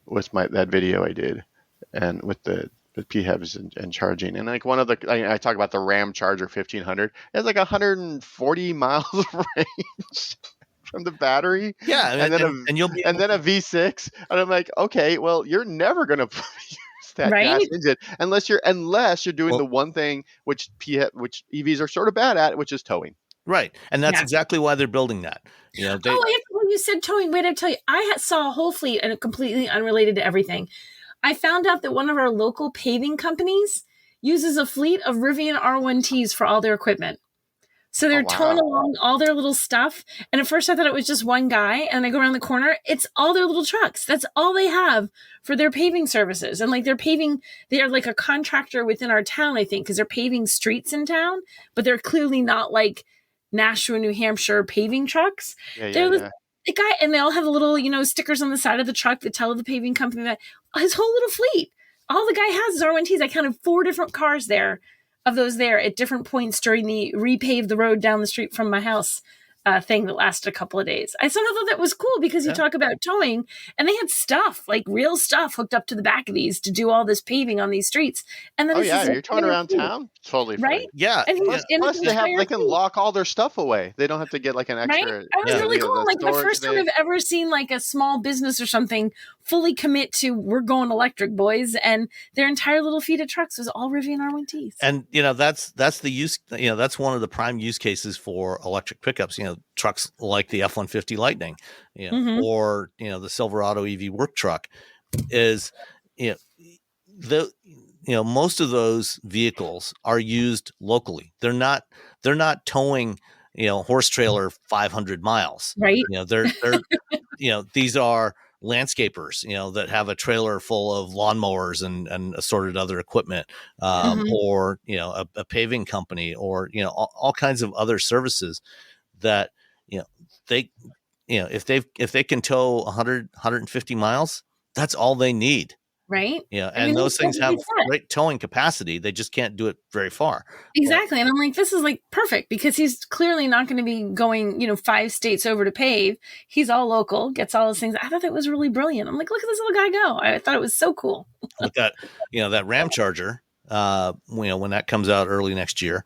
that video I did, and with the PHEVs and charging. And like one of I talk about the Ram Charger 1500. It has like 140 miles of range from the battery. Yeah, and then a V6. And I'm like, okay, well, you're never gonna use that gas engine unless you're doing the one thing which EVs are sort of bad at, which is towing. Right, and that's exactly why they're building that. You said towing. Wait, I tell you, I saw a whole fleet and completely unrelated to everything. I found out that one of our local paving companies uses a fleet of Rivian R1Ts for all their equipment. So they're towing along all their little stuff. And at first I thought it was just one guy. And I go around the corner, it's all their little trucks. That's all they have for their paving services. And like they are like a contractor within our town, I think, because they're paving streets in town, but they're clearly not like Nashua, New Hampshire paving trucks. The guy, and they all have the little, stickers on the side of the truck that tell the paving company that his whole little fleet. All the guy has is R1Ts. I counted 4 different cars there of those there at different points during the repave the road down the street from my house thing that lasted a couple of days. I somehow thought that was cool because you talk about towing, and they had stuff, like real stuff hooked up to the back of these to do all this paving on these streets. And then you're towing around town? Totally fine. Right? Yeah. And plus they can lock all their stuff away. They don't have to get like an extra. Right? That was really cool. Like the first time I've ever seen like a small business or something fully commit to, we're going electric, boys, and their entire little fleet of trucks was all Rivian R1Ts. And that's the use. That's one of the prime use cases for electric pickups. Trucks like the F-150 Lightning, or the Silverado EV work truck, is most of those vehicles are used locally. They're not towing horse trailer 500 miles. Right. They're these are landscapers, that have a trailer full of lawnmowers and assorted other equipment, or a paving company, or all kinds of other services that they if they can tow 150 miles, that's all they need. Right. And those things have great towing capacity. They just can't do it very far. Exactly. And I'm like, this is like perfect because he's clearly not going to be going, 5 states over to pave. He's all local, gets all those things. I thought that was really brilliant. I'm like, look at this little guy go. I thought it was so cool. With that, that Ram Charger, when that comes out early next year,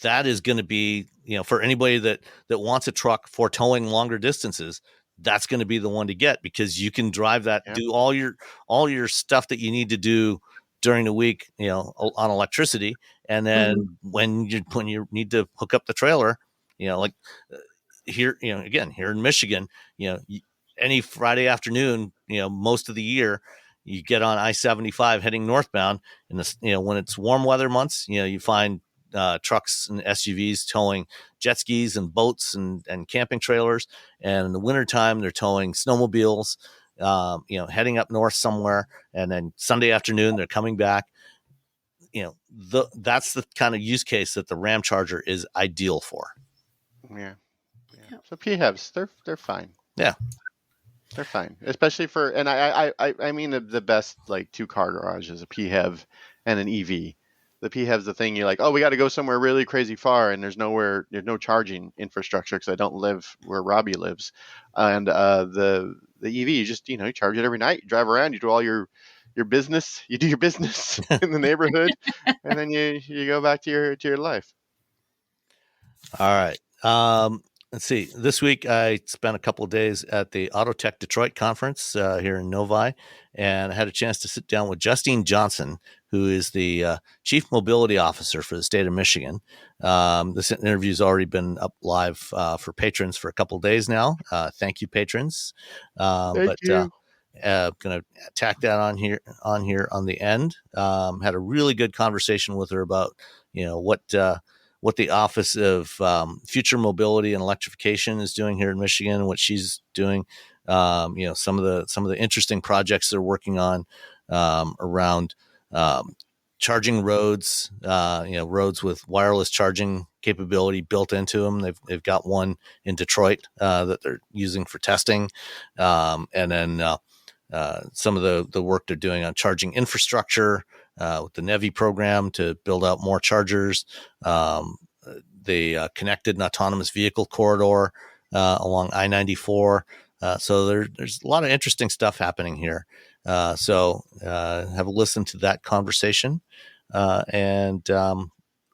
that is going to be, for anybody that wants a truck for towing longer distances, that's going to be the one to get, because you can drive that, do all your stuff that you need to do during the week, on electricity. And then when you need to hook up the trailer, like here, again, here in Michigan, any Friday afternoon, most of the year, you get on I-75 heading northbound, and when it's warm weather months, you find trucks and SUVs towing jet skis and boats and camping trailers. And in the wintertime, they're towing snowmobiles, heading up north somewhere. And then Sunday afternoon, they're coming back. That's the kind of use case that the Ram Charger is ideal for. Yeah. So PHEVs, they're fine. Yeah. They're fine, especially for, and I mean the best like 2-car garages, a PHEV and an EV. The PHEV's the thing you're like, oh, we got to go somewhere really crazy far, and there's no charging infrastructure because I don't live where Robbie lives, and the EV, you just you charge it every night, you drive around, you do all your business, you do your business in the neighborhood, and then you go back to your life. All right. Let's see. This week I spent a couple of days at the Autotech Detroit conference here in Novi, and I had a chance to sit down with Justine Johnson, who is the Chief Mobility Officer for the state of Michigan. This interview's already been up live for patrons for a couple of days now. Thank you, patrons. Thank you. Going to tack that on here on the end. Had a really good conversation with her about what the Office of Future Mobility and Electrification is doing here in Michigan, and what she's doing. Some of the interesting projects they're working on around charging roads. Roads with wireless charging capability built into them. They've got one in Detroit that they're using for testing, and then some of the work they're doing on charging infrastructure. With the NEVI program to build out more chargers, the connected and autonomous vehicle corridor along I-94. So there's a lot of interesting stuff happening here. So have a listen to that conversation, and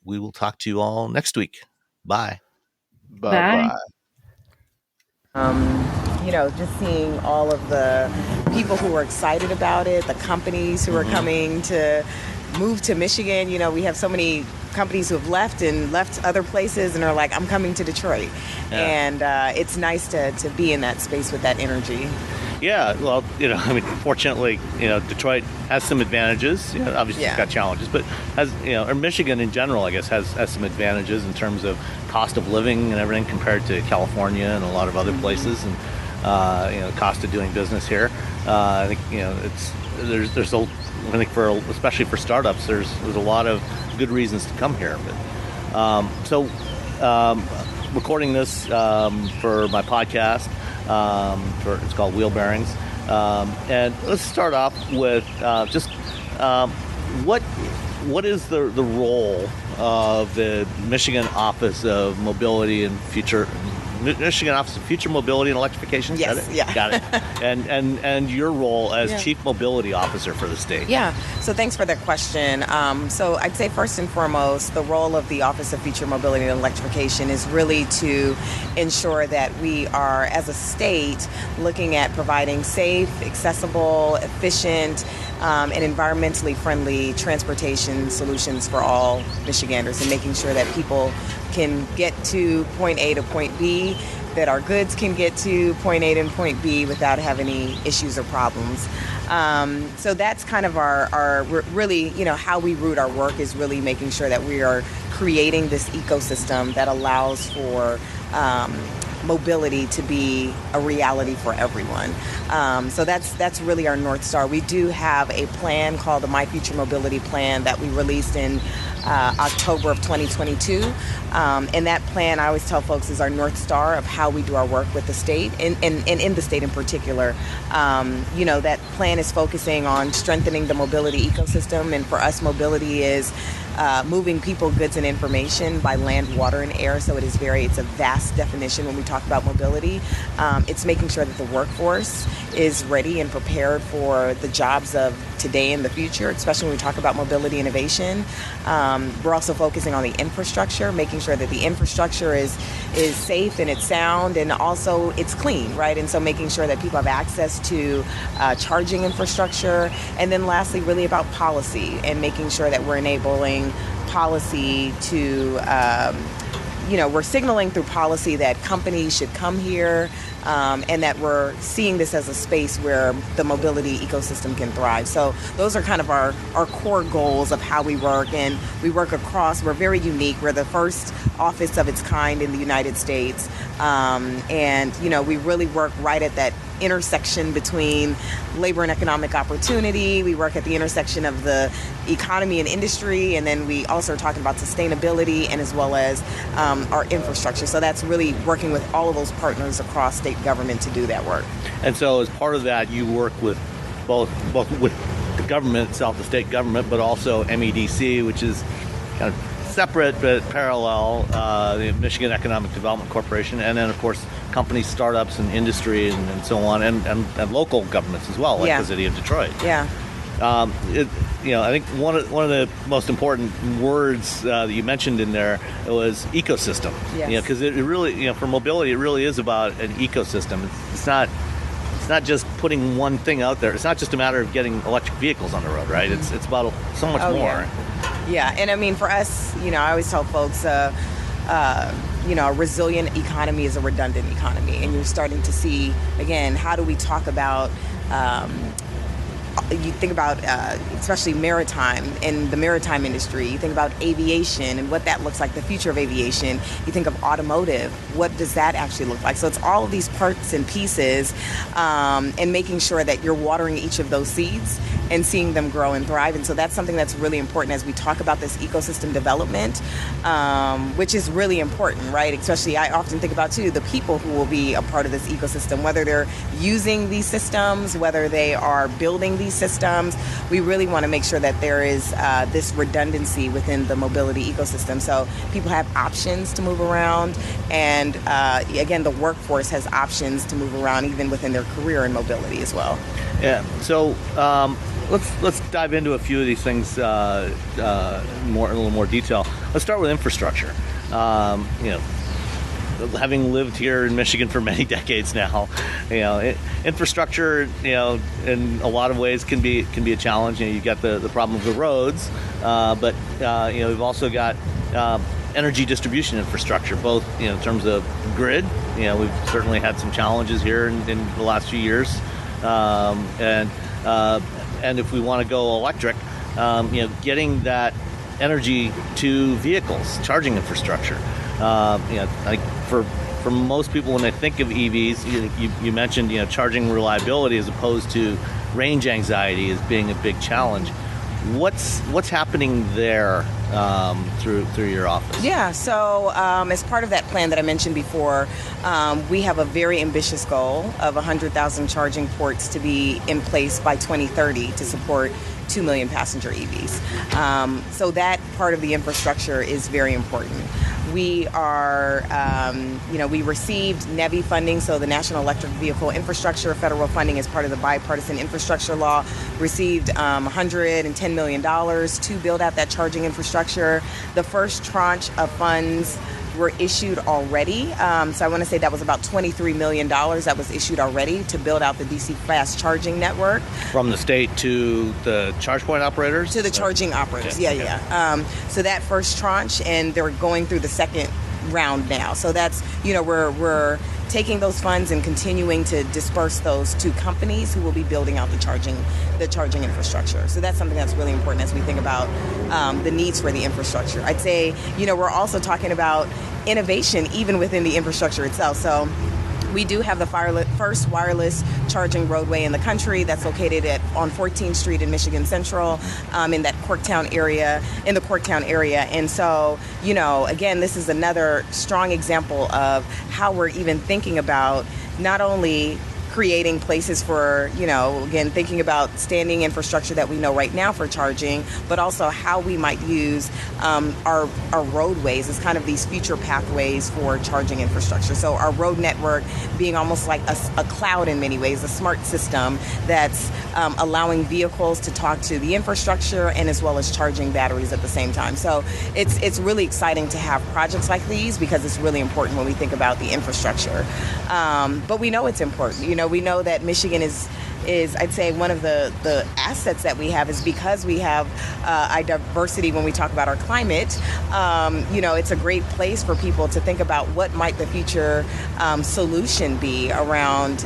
we will talk to you all next week. Bye. Bye. Just seeing all of the people who are excited about it, the companies who are coming to move to Michigan. We have so many companies who have left other places and are like, I'm coming to Detroit. Yeah. And it's nice to be in that space with that energy. Yeah, well, fortunately, Detroit has some advantages. Obviously it's got challenges, but has, or Michigan in general, I guess, has some advantages in terms of cost of living and everything compared to California and a lot of other places, and cost of doing business here. I think there's especially for startups, there's a lot of good reasons to come here. But recording this for my podcast. It's called Wheel Bearings, and let's start off with what is the role of the Michigan Office of Mobility and Michigan Office of Future Mobility and Electrification? Yes, yeah. Got it. And your role as Chief Mobility Officer for the state. Yeah, so thanks for that question. So I'd say first and foremost, the role of the Office of Future Mobility and Electrification is really to ensure that we are, as a state, looking at providing safe, accessible, efficient, and environmentally friendly transportation solutions for all Michiganders, and making sure that people can get to point A to point B, that our goods can get to point A and point B without having any issues or problems. So that's kind of our really, how we root our work is really making sure that we are creating this ecosystem that allows for mobility to be a reality for everyone. So that's really our North Star. We do have a plan called the My Future Mobility Plan that we released in October of 2022. And that plan, I always tell folks, is our North Star of how we do our work with the state, and in the state in particular. That plan is focusing on strengthening the mobility ecosystem. And for us, mobility is moving people, goods, and information by land, water, and air. So it's a vast definition when we talk about mobility. It's making sure that the workforce is ready and prepared for the jobs of today and the future, especially when we talk about mobility innovation. We're also focusing on the infrastructure, making sure that the infrastructure is safe and it's sound, and also it's clean, right? And so making sure that people have access to charging infrastructure. And then lastly, really about policy and making sure that we're enabling policy to, we're signaling through policy that companies should come here, and that we're seeing this as a space where the mobility ecosystem can thrive. So those are kind of our core goals of how we work. And we work across, we're very unique. We're the first office of its kind in the United States. And we really work right at that intersection between labor and economic opportunity. We work at the intersection of the economy and industry, and then we also are talking about sustainability and as well as our infrastructure. So that's really working with all of those partners across state government to do that work. And so as part of that, you work with both with the government itself, the state government, but also MEDC, which is kind of separate but parallel, the Michigan Economic Development Corporation, and then of course companies, startups, and industry, and so on, and local governments as well, like the city of Detroit. Yeah. I think one of the most important words that you mentioned in there was ecosystem. Yes. Because it really, for mobility, it really is about an ecosystem. It's not just putting one thing out there. It's not just a matter of getting electric vehicles on the road, right? It's about so much more. Yeah, and I mean, for us, I always tell folks, a resilient economy is a redundant economy. And you're starting to see, again, how do we talk about, you think about especially maritime and the maritime industry. You think about aviation and what that looks like, the future of aviation. You think of automotive. What does that actually look like? So it's all of these parts and pieces and making sure that you're watering each of those seeds and seeing them grow and thrive. And so that's something that's really important as we talk about this ecosystem development, which is really important, right? Especially I often think about, too, the people who will be a part of this ecosystem, whether they're using these systems, whether they are building these systems. We really want to make sure that there is this redundancy within the mobility ecosystem. So people have options to move around. And again, the workforce has options to move around even within their career in mobility as well. Yeah. So let's dive into a few of these things in a little more detail. Let's start with infrastructure. Having lived here in Michigan for many decades now, infrastructure, in a lot of ways can be a challenge. You've got the problem of the roads, but we've also got energy distribution infrastructure, both in terms of grid. We've certainly had some challenges here in the last few years, and if we want to go electric, getting that energy to vehicles, charging infrastructure. Like for most people, when they think of EVs, you mentioned charging reliability as opposed to range anxiety as being a big challenge. What's happening there through your office? Yeah, so as part of that plan that I mentioned before, we have a very ambitious goal of 100,000 charging ports to be in place by 2030 to support 2 million passenger EVs. So that part of the infrastructure is very important. We are, we received NEVI funding, so the National Electric Vehicle Infrastructure federal funding as part of the bipartisan infrastructure law, received $110 million to build out that charging infrastructure. The first tranche of funds were issued already. So I want to say that was about $23 million that was issued already to build out the DC fast charging network. From the state to the charge point operators? To the charging operators, okay. Yeah. So that first tranche, and they're going through the second round now. So that's, we're taking those funds and continuing to disperse those to companies who will be building out the charging infrastructure. So that's something that's really important as we think about the needs for the infrastructure. I'd say, we're also talking about innovation even within the infrastructure itself. So we do have the first wireless charging roadway in the country that's located on 14th Street in Michigan Central, in the Corktown area. And so, again, this is another strong example of how we're even thinking about not only creating places for, again, thinking about standing infrastructure that we know right now for charging, but also how we might use our roadways as kind of these future pathways for charging infrastructure. So our road network being almost like a cloud in many ways, a smart system that's allowing vehicles to talk to the infrastructure and as well as charging batteries at the same time. So it's really exciting to have projects like these because it's really important when we think about the infrastructure. But we know it's important. We know that Michigan is I'd say one of the assets that we have is because we have a diversity when we talk about our climate. It's a great place for people to think about what might the future solution be around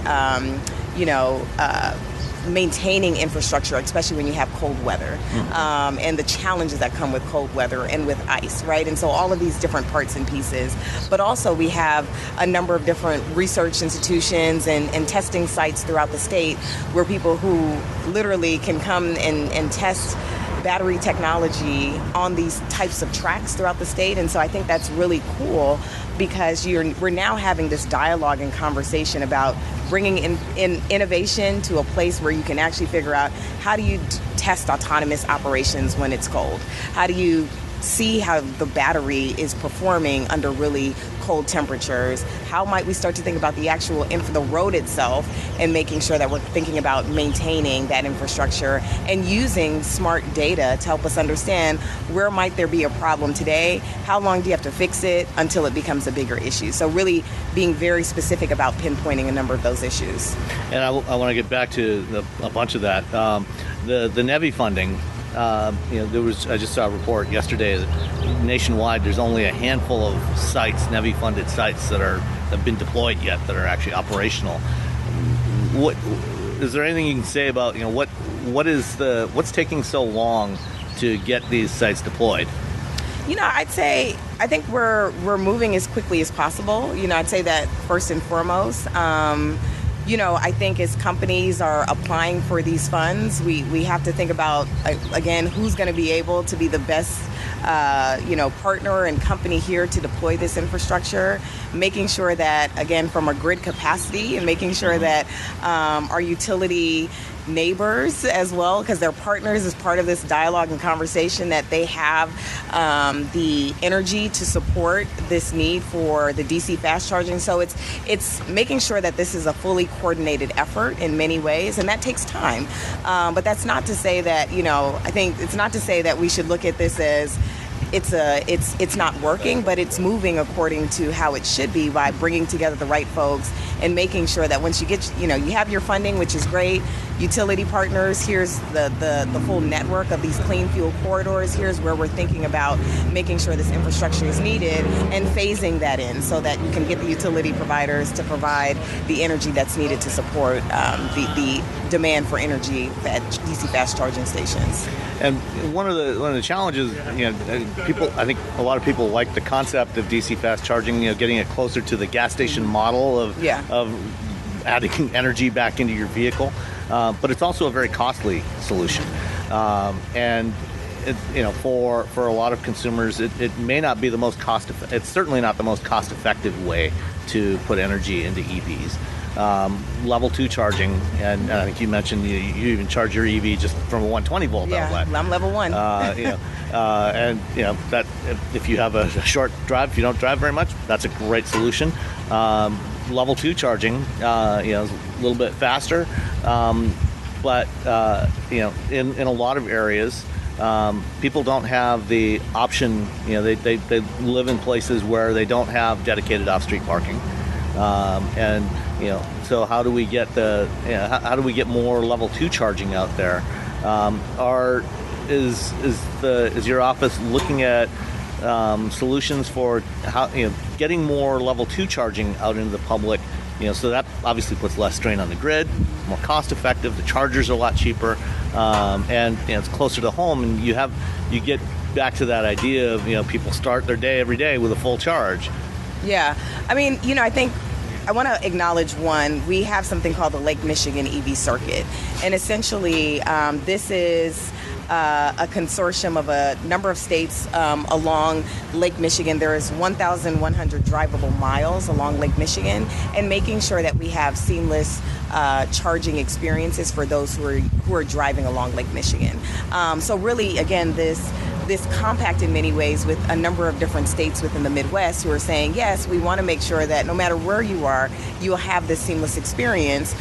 maintaining infrastructure, especially when you have cold weather, and the challenges that come with cold weather and with ice, right? And so all of these different parts and pieces. But also we have a number of different research institutions and testing sites throughout the state where people who literally can come and test battery technology on these types of tracks throughout the state. And so I think that's really cool because we're now having this dialogue and conversation about bringing in innovation to a place where you can actually figure out how do you test autonomous operations when it's cold? How do you see how the battery is performing under really cold temperatures? How might we start to think about the actual the road itself and making sure that we're thinking about maintaining that infrastructure and using smart data to help us understand where might there be a problem today? How long do you have to fix it until it becomes a bigger issue? So really being very specific about pinpointing a number of those issues. And I want to get back to a bunch of that. The NEVI funding. I just saw a report yesterday that nationwide there's only a handful of sites, NEVI-funded sites that have been deployed yet that are actually operational. What is there anything you can say about what's taking so long to get these sites deployed? I think we're moving as quickly as possible. I'd say that first and foremost. I think as companies are applying for these funds, we have to think about, again, who's going to be able to be the best, partner and company here to deploy this infrastructure, making sure that, again, from a grid capacity and making sure that our utility neighbors as well, because they're partners as part of this dialogue and conversation, that they have the energy to support this need for the DC fast charging. So it's making sure that this is a fully coordinated effort in many ways, and that takes time. But that's not to say that, I think it's not to say that we should look at this as it's not working, but it's moving according to how it should be by bringing together the right folks and making sure that once you get, you have your funding, which is great, utility partners, here's the full network of these clean fuel corridors, here's where we're thinking about making sure this infrastructure is needed and phasing that in so that you can get the utility providers to provide the energy that's needed to support the demand for energy at DC fast charging stations. And one of the challenges, I think a lot of people like the concept of DC fast charging, getting it closer to the gas station model of adding energy back into your vehicle. But it's also a very costly solution. And for a lot of consumers, it may not be the most it's certainly not the most cost-effective way to put energy into EVs. Level 2 charging, and I think you mentioned you even charge your EV just from a 120 volt outlet. I'm level 1. And that if you have a short drive, if you don't drive very much, that's a great solution. Level 2 charging, is a little bit faster, but in a lot of areas, people don't have the option. They live in places where they don't have dedicated off-street parking, and so how do we get how do we get more level 2 charging out there? Is your office looking at solutions for how getting more level 2 charging out into the public? So that obviously puts less strain on the grid, more cost effective. The chargers are a lot cheaper, and it's closer to home. And you get back to that idea of people start their day every day with a full charge. Yeah, I think I want to acknowledge we have something called the Lake Michigan EV Circuit, and essentially this is a consortium of a number of states along Lake Michigan. There is 1,100 drivable miles along Lake Michigan, and making sure that we have seamless charging experiences for those who are driving along Lake Michigan. So really, again, this compact in many ways with a number of different states within the Midwest who are saying, yes, we want to make sure that no matter where you are, you'll have this seamless experience,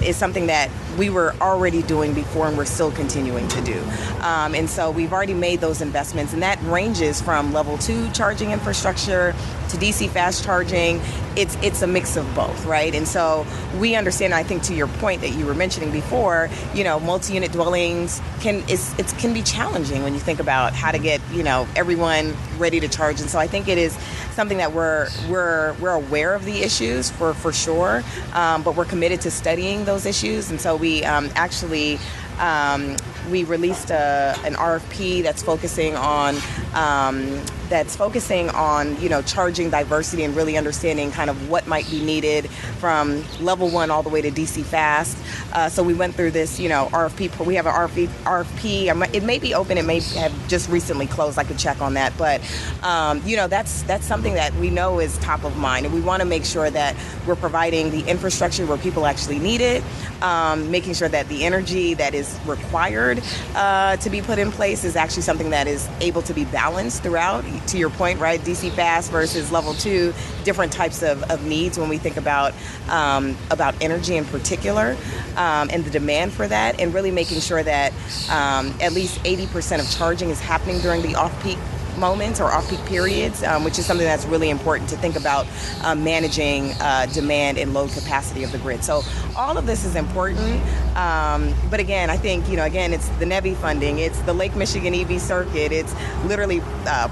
is something that we were already doing before and we're still continuing to do. And so we've already made those investments, and that ranges from level 2 charging infrastructure to DC fast charging. It's a mix of both, right? And so we understand, I think to your point that you were mentioning before, multi-unit dwellings can be challenging when you think about out how to get, everyone ready to charge. And so I think it is something that we're aware of the issues for sure, but we're committed to studying those issues. And so we we released an RFP that's focusing on charging diversity and really understanding kind of what might be needed from level 1 all the way to DC fast. So we went through this, RFP. We have an RFP. It may be open. It may have just recently closed. I could check on that. But, that's something that we know is top of mind. And we want to make sure that we're providing the infrastructure where people actually need it, making sure that the energy that is required to be put in place is actually something that is able to be balanced throughout. To your point, right? DC fast versus level 2, different types of needs when we think about energy in particular, and the demand for that, and really making sure that at least 80% of charging is happening during the off-peak moments or off-peak periods, which is something that's really important to think about managing demand and load capacity of the grid. So all of this is important. But again, I think, it's the NEVI funding, it's the Lake Michigan EV circuit, it's literally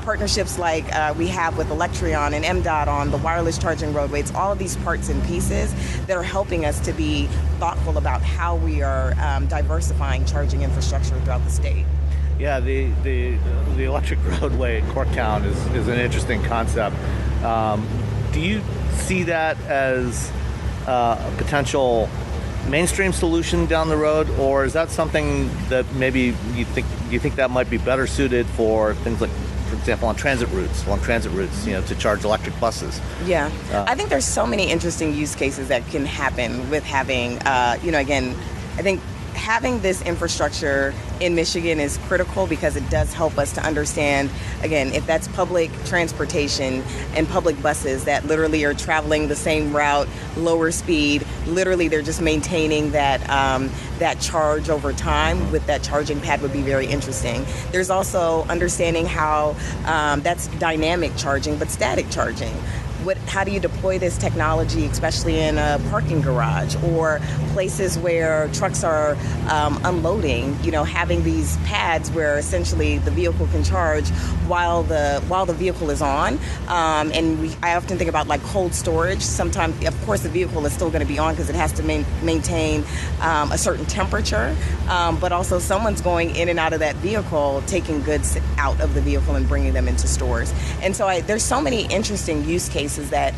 partnerships like we have with Electrion and MDOT on the wireless charging roadway. It's all of these parts and pieces that are helping us to be thoughtful about how we are diversifying charging infrastructure throughout the state. Yeah, the electric roadway in Corktown is an interesting concept. Do you see that as a potential mainstream solution down the road, or is that something that maybe you think that might be better suited for things like, for example, long transit routes, to charge electric buses? Yeah, I think there's so many interesting use cases that can happen with having, again, I think having this infrastructure in Michigan is critical because it does help us to understand, again, if that's public transportation and public buses that literally are traveling the same route, lower speed, literally they're just maintaining that charge over time with that charging pad would be very interesting. There's also understanding how that's dynamic charging, but static charging. How do you deploy this technology, especially in a parking garage or places where trucks are unloading? Having these pads where essentially the vehicle can charge while the vehicle is on. I often think about like cold storage. Sometimes, of course, the vehicle is still going to be on because it has to maintain a certain temperature. But also, someone's going in and out of that vehicle, taking goods out of the vehicle and bringing them into stores. And so there's so many interesting use cases that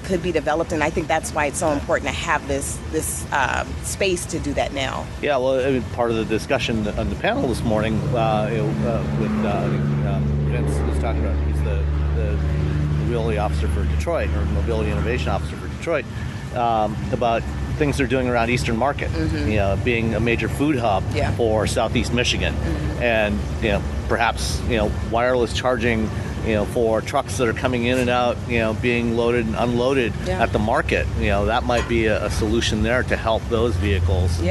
could be developed, and I think that's why it's so important to have this space to do that now. Yeah, well, part of the discussion on the panel this morning with Vince was talking about, he's the mobility officer for Detroit, or mobility innovation officer for Detroit, about things they're doing around Eastern Market, being a major food hub for Southeast Michigan, and perhaps wireless charging for trucks that are coming in and out, being loaded and unloaded at the market. That might be a solution there to help those vehicles,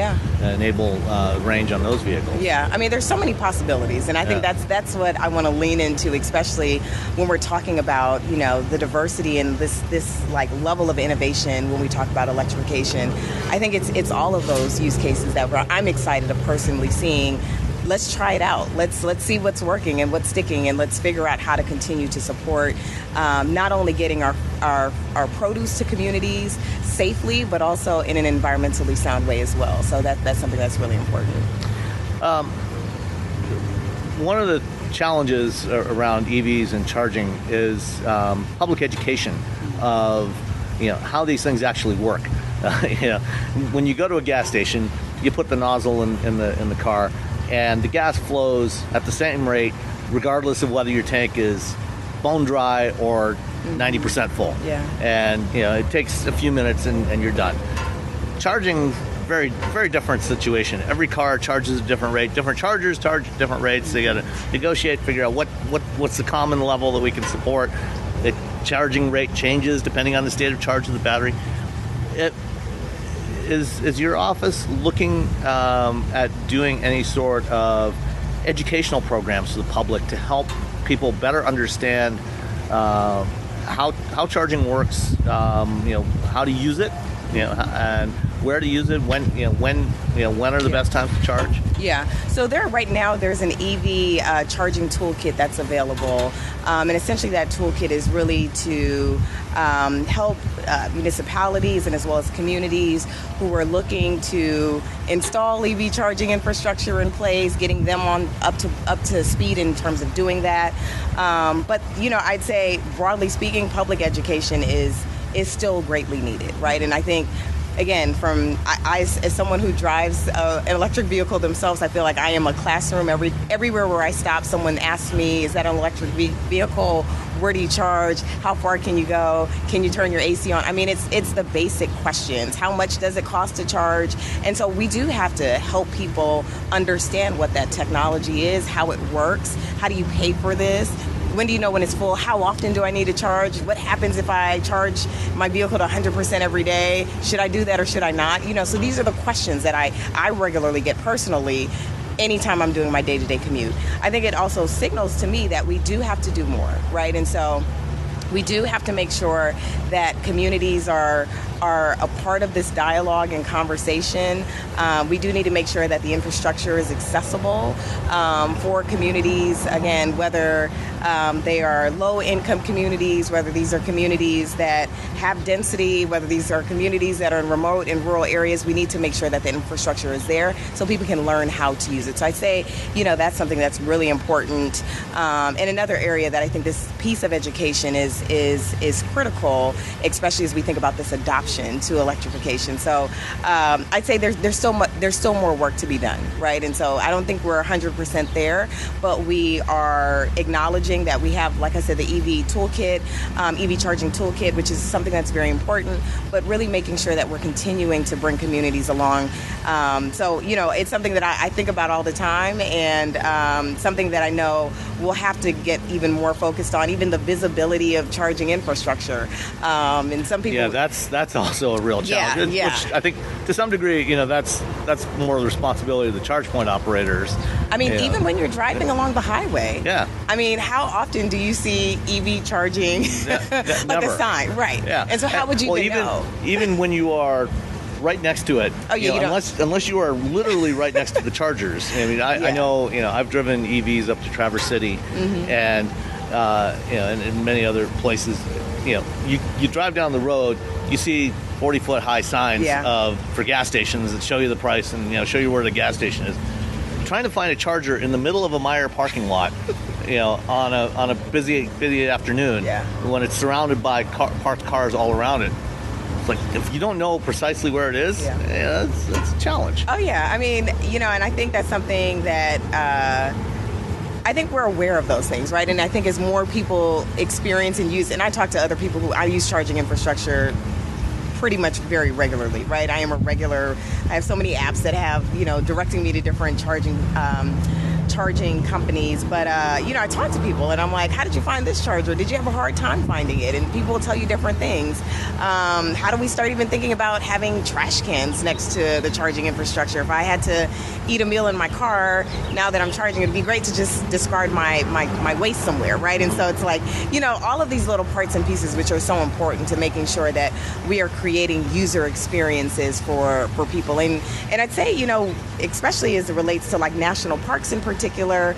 enable range on those vehicles. Yeah, I mean, there's so many possibilities, and I think that's what I want to lean into, especially when we're talking about, the diversity and this like level of innovation when we talk about electrification. I think it's all of those use cases that I'm excited of personally seeing. Let's try it out. Let's see what's working and what's sticking, and let's figure out how to continue to support not only getting our produce to communities safely, but also in an environmentally sound way as well. So that's something that's really important. One of the challenges around EVs and charging is public education of how these things actually work. When you go to a gas station, you put the nozzle in the car, and the gas flows at the same rate regardless of whether your tank is bone dry or 90% full. Yeah. And it takes a few minutes and you're done. Charging, very, very different situation. Every car charges at a different rate. Different chargers charge at different rates. So you got to negotiate, figure out what's the common level that we can support. The charging rate changes depending on the state of charge of the battery. Is your office looking at doing any sort of educational programs to the public to help people better understand how charging works, how to use it, and where to use it, when are the best times to charge? Yeah, so right now there's an EV charging toolkit that's available, and essentially that toolkit is really to help municipalities and as well as communities who are looking to install EV charging infrastructure in place, getting them up to speed in terms of doing that. But I'd say broadly speaking, public education is still greatly needed, right? And I think, again, I as someone who drives an electric vehicle themselves, I feel like I am a classroom. Everywhere where I stop, someone asks me, is that an electric vehicle? Where do you charge? How far can you go? Can you turn your AC on? I mean, it's the basic questions. How much does it cost to charge? And so we do have to help people understand what that technology is, how it works, how do you pay for this? When do you know when it's full? How often do I need to charge? What happens if I charge my vehicle to 100% every day? Should I do that or should I not? So these are the questions that I regularly get personally anytime I'm doing my day-to-day commute. I think it also signals to me that we do have to do more, right? And so we do have to make sure that communities are a part of this dialogue and conversation. We do need to make sure that the infrastructure is accessible for communities, again, whether they are low-income communities, whether these are communities that have density, whether these are communities that are in remote and rural areas. We need to make sure that the infrastructure is there so people can learn how to use it. So I'd say, that's something that's really important. And another area that I think this piece of education is critical, especially as we think about this adoption to electrification. So I'd say there's still more work to be done, right? And so I don't think we're 100% there, but we are acknowledging that we have, like I said, the EV toolkit, EV charging toolkit, which is something that's very important, but really making sure that we're continuing to bring communities along. So it's something that I think about all the time, and something that I know we'll have to get even more focused on, even the visibility of charging infrastructure. And some people... Yeah, that's also a real challenge. Yeah. Which I think to some degree, that's more the responsibility of the charge point operators. I mean, even when you're driving along the highway. Yeah. I mean, how often do you see EV charging like never. a sign? Right. Yeah. And so how would you even know? Even when you are right next to it, unless you are literally right next to the chargers. I mean, I know, I've driven EVs up to Traverse City, and and in many other places. You drive down the road, you see 40-foot high signs for gas stations that show you the price and show you where the gas station is. Trying to find a charger in the middle of a Meijer parking lot, on a busy afternoon, when it's surrounded by parked cars all around it. It's like, if you don't know precisely where it is, it's a challenge. Oh yeah, I mean, and I think that's something that I think we're aware of those things, right? And I think as more people experience and use, and I talk to other people who I use charging infrastructure pretty much very regularly, right? I have so many apps that have, directing me to different charging companies. But, I talk to people and I'm like, how did you find this charger? Did you have a hard time finding it? And people will tell you different things. How do we start even thinking about having trash cans next to the charging infrastructure? If I had to eat a meal in my car, now that I'm charging, it'd be great to just discard my waste somewhere, right? And so it's like, all of these little parts and pieces which are so important to making sure that we are creating user experiences for people. And I'd say, especially as it relates to like national parks in particular,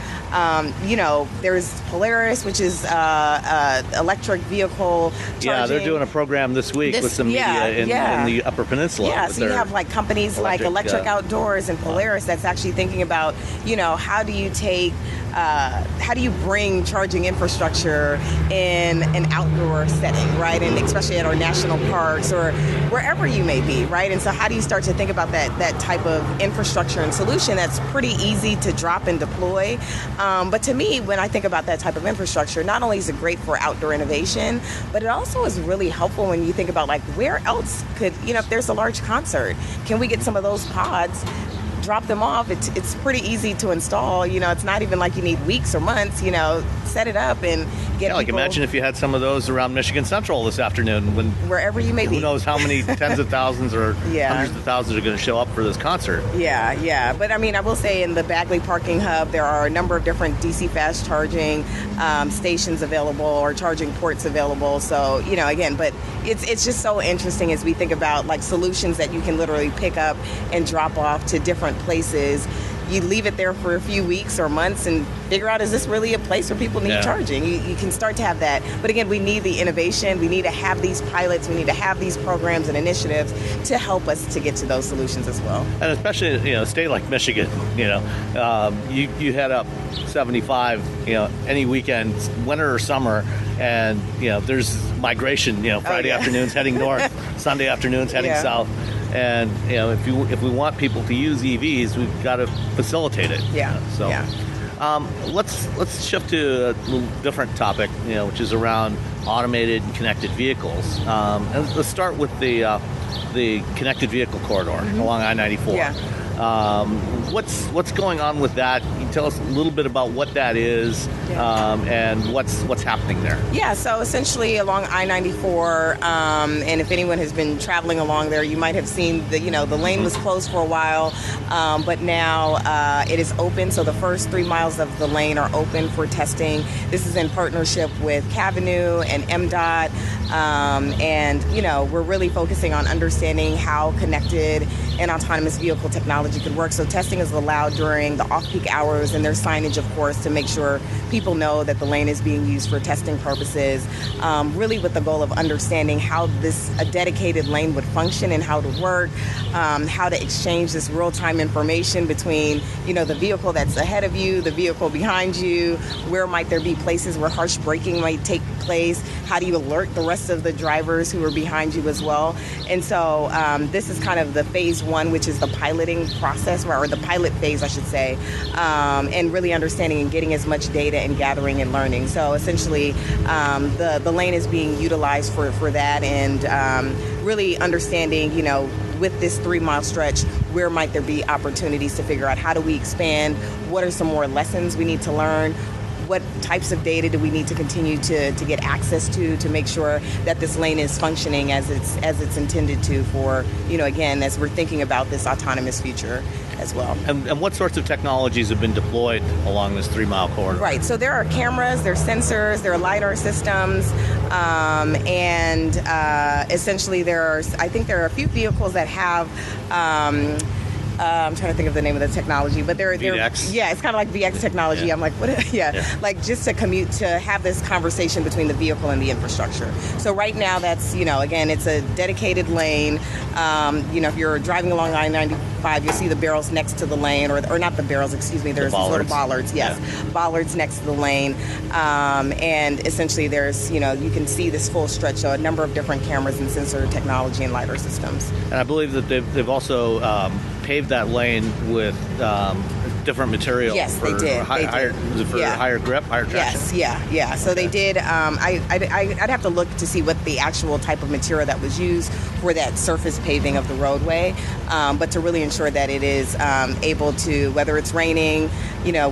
there's Polaris, which is electric vehicle charging. Yeah, they're doing a program this week with some media in the Upper Peninsula. Yeah, so you have like companies like Electric Outdoors and Polaris that's actually thinking about, how do you bring charging infrastructure in an outdoor setting, right? And especially at our national parks or wherever you may be, right? And so how do you start to think about that type of infrastructure and solution that's pretty easy to drop and deploy? But to me, when I think about that type of infrastructure, not only is it great for outdoor innovation, but it also is really helpful when you think about like where else could, if there's a large concert, can we get some of those pods, drop them off? It's pretty easy to install. It's not even like you need weeks or months. Set it up and get people. Like imagine if you had some of those around Michigan Central this afternoon, when wherever you may be. Who knows how many tens of thousands or hundreds of thousands are going to show up for this concert? Yeah. But I mean, I will say in the Bagley Parking Hub, there are a number of different DC fast charging stations available or charging ports available. So again, but it's just so interesting as we think about like solutions that you can literally pick up and drop off to different places. You leave it there for a few weeks or months and figure out, is this really a place where people need charging? You can start to have that. But again, we need the innovation. We need to have these pilots. We need to have these programs and initiatives to help us to get to those solutions as well. And especially, a state like Michigan, you head up 75, any weekend, winter or summer, and, there's migration, Friday afternoons heading north, Sunday afternoons heading south. And if we want people to use EVs, we've got to facilitate it. Let's shift to a little different topic, which is around automated and connected vehicles. And let's start with the connected vehicle corridor along I-94. What's going on with that? Can you tell us a little bit about what that is and what's happening there? Yeah, so essentially along I-94, and if anyone has been traveling along there, you might have seen the lane was closed for a while, but now it is open. So the first 3 miles of the lane are open for testing. This is in partnership with Cavenue and MDOT, and we're really focusing on understanding how connected and autonomous vehicle technology could work. So testing is allowed during the off-peak hours, and there's signage, of course, to make sure people know that the lane is being used for testing purposes, really with the goal of understanding how a dedicated lane would function and how to work, how to exchange this real-time information between, the vehicle that's ahead of you, the vehicle behind you, where might there be places where harsh braking might take place, how do you alert the rest of the drivers who are behind you as well. And so this is kind of the phase one, which is the piloting process, or the pilot phase, I should say, and really understanding and getting as much data and gathering and learning. So essentially, the lane is being utilized for that, and really understanding, with this 3 mile stretch, where might there be opportunities to figure out how do we expand, what are some more lessons we need to learn, what types of data do we need to continue to get access to make sure that this lane is functioning as it's intended to for, again, as we're thinking about this autonomous future as well. And what sorts of technologies have been deployed along this 3 mile corridor? Right, so there are cameras, there are sensors, there are LiDAR systems, and essentially I think there are a few vehicles that have I'm trying to think of the name of the technology, but they're VX. Yeah, it's kind of like VX technology. Yeah. I'm like, what? Yeah, like just to have this conversation between the vehicle and the infrastructure. So right now, that's again, it's a dedicated lane. If you're driving along I-95, you'll see the barrels next to the lane, or not the barrels, excuse me. There's these little bollards. Yes, bollards next to the lane, and essentially there's you can see this full stretch. So a number of different cameras and sensor technology and LiDAR systems. And I believe that they've also paved that lane with different material. Yes, they did. Was it for higher grip, higher traction? Yes, yeah. So they did. I'd have to look to see what the actual type of material that was used for that surface paving of the roadway, but to really ensure that it is able to, whether it's raining,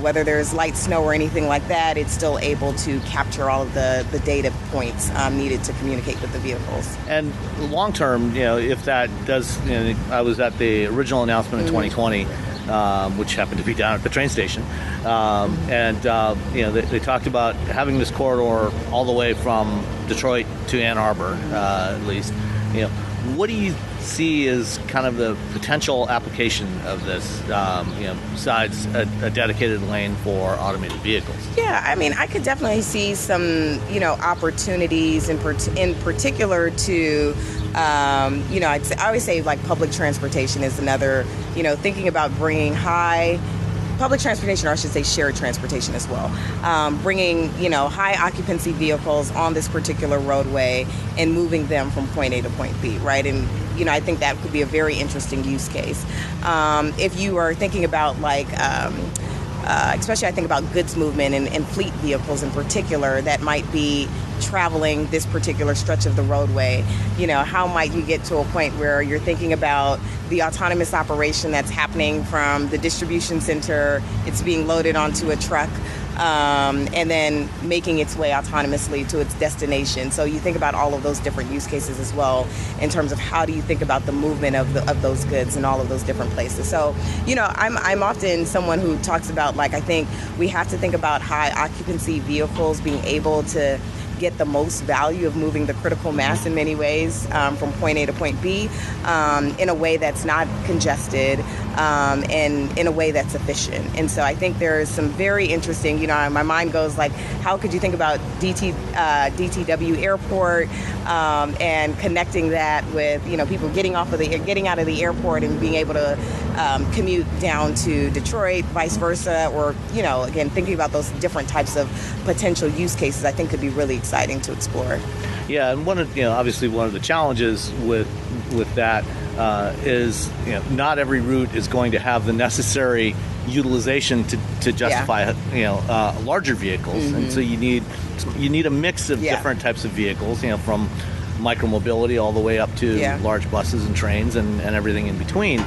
whether there's light snow or anything like that, it's still able to capture all of the data points needed to communicate with the vehicles. And long term, if that does, I was at the original announcement in 2020, which happened to be down at the train station, and they talked about having this corridor all the way from Detroit to Ann Arbor, at least. What do you see as kind of the potential application of this, besides a dedicated lane for automated vehicles? Yeah, I mean, I could definitely see some, opportunities in particular to, I always say like public transportation is another, thinking about bringing public transportation, or I should say shared transportation as well, bringing, high occupancy vehicles on this particular roadway and moving them from point A to point B, right? And, I think that could be a very interesting use case. If you are thinking about especially I think about goods movement and fleet vehicles in particular that might be traveling this particular stretch of the roadway, how might you get to a point where you're thinking about the autonomous operation that's happening from the distribution center, it's being loaded onto a truck, and then making its way autonomously to its destination. So you think about all of those different use cases as well in terms of how do you think about the movement of those goods in all of those different places. So, I'm often someone who talks about, I think we have to think about high occupancy vehicles being able to get the most value of moving the critical mass in many ways from point A to point B in a way that's not congested and in a way that's efficient. And so I think there's some very interesting, my mind goes like, how could you think about DTW Airport and connecting that with, people getting out of the airport and being able to commute down to Detroit, vice versa, or, again, thinking about those different types of potential use cases, I think could be really exciting to explore. Yeah, and obviously one of the challenges with that is, not every route is going to have the necessary utilization to justify, larger vehicles, mm-hmm. and so you need a mix of different types of vehicles, from micromobility all the way up to large buses and trains and everything in between.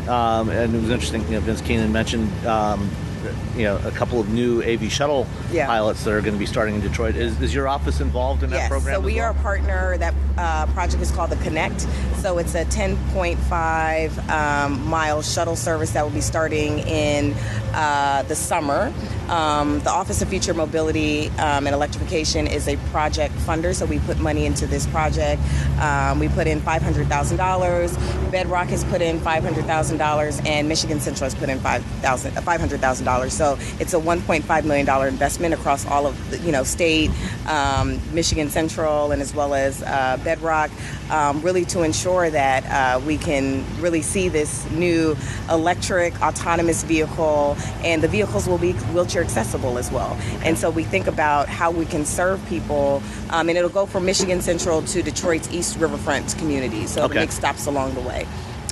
And it was interesting, Vince Keenan mentioned, a couple of new AV shuttle pilots that are going to be starting in Detroit. Is your office involved in that program? So we are a partner. That project is called the Connect. So it's a 10.5 mile shuttle service that will be starting in the summer. The Office of Future Mobility and Electrification is a project funder, so we put money into this project. We put in $500,000. Bedrock has put in $500,000, and Michigan Central has put in $500,000. So it's a $1.5 million investment across all of the, state, Michigan Central, and as well as Bedrock, really to ensure that we can really see this new electric autonomous vehicle, and the vehicles will be wheelchair accessible as well. And so we think about how we can serve people, and it'll go from Michigan Central to Detroit's East Riverfront community. So it'll make stops along the way.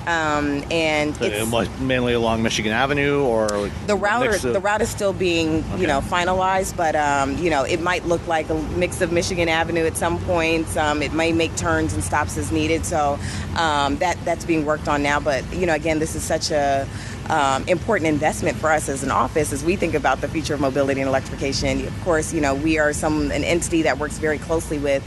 And it's mainly along Michigan Avenue, or the route is still being finalized, but it might look like a mix of Michigan Avenue at some points. It may make turns and stops as needed, so that's being worked on now. But again, this is such a important investment for us as an office as we think about the future of mobility and electrification. Of course, we are an entity that works very closely with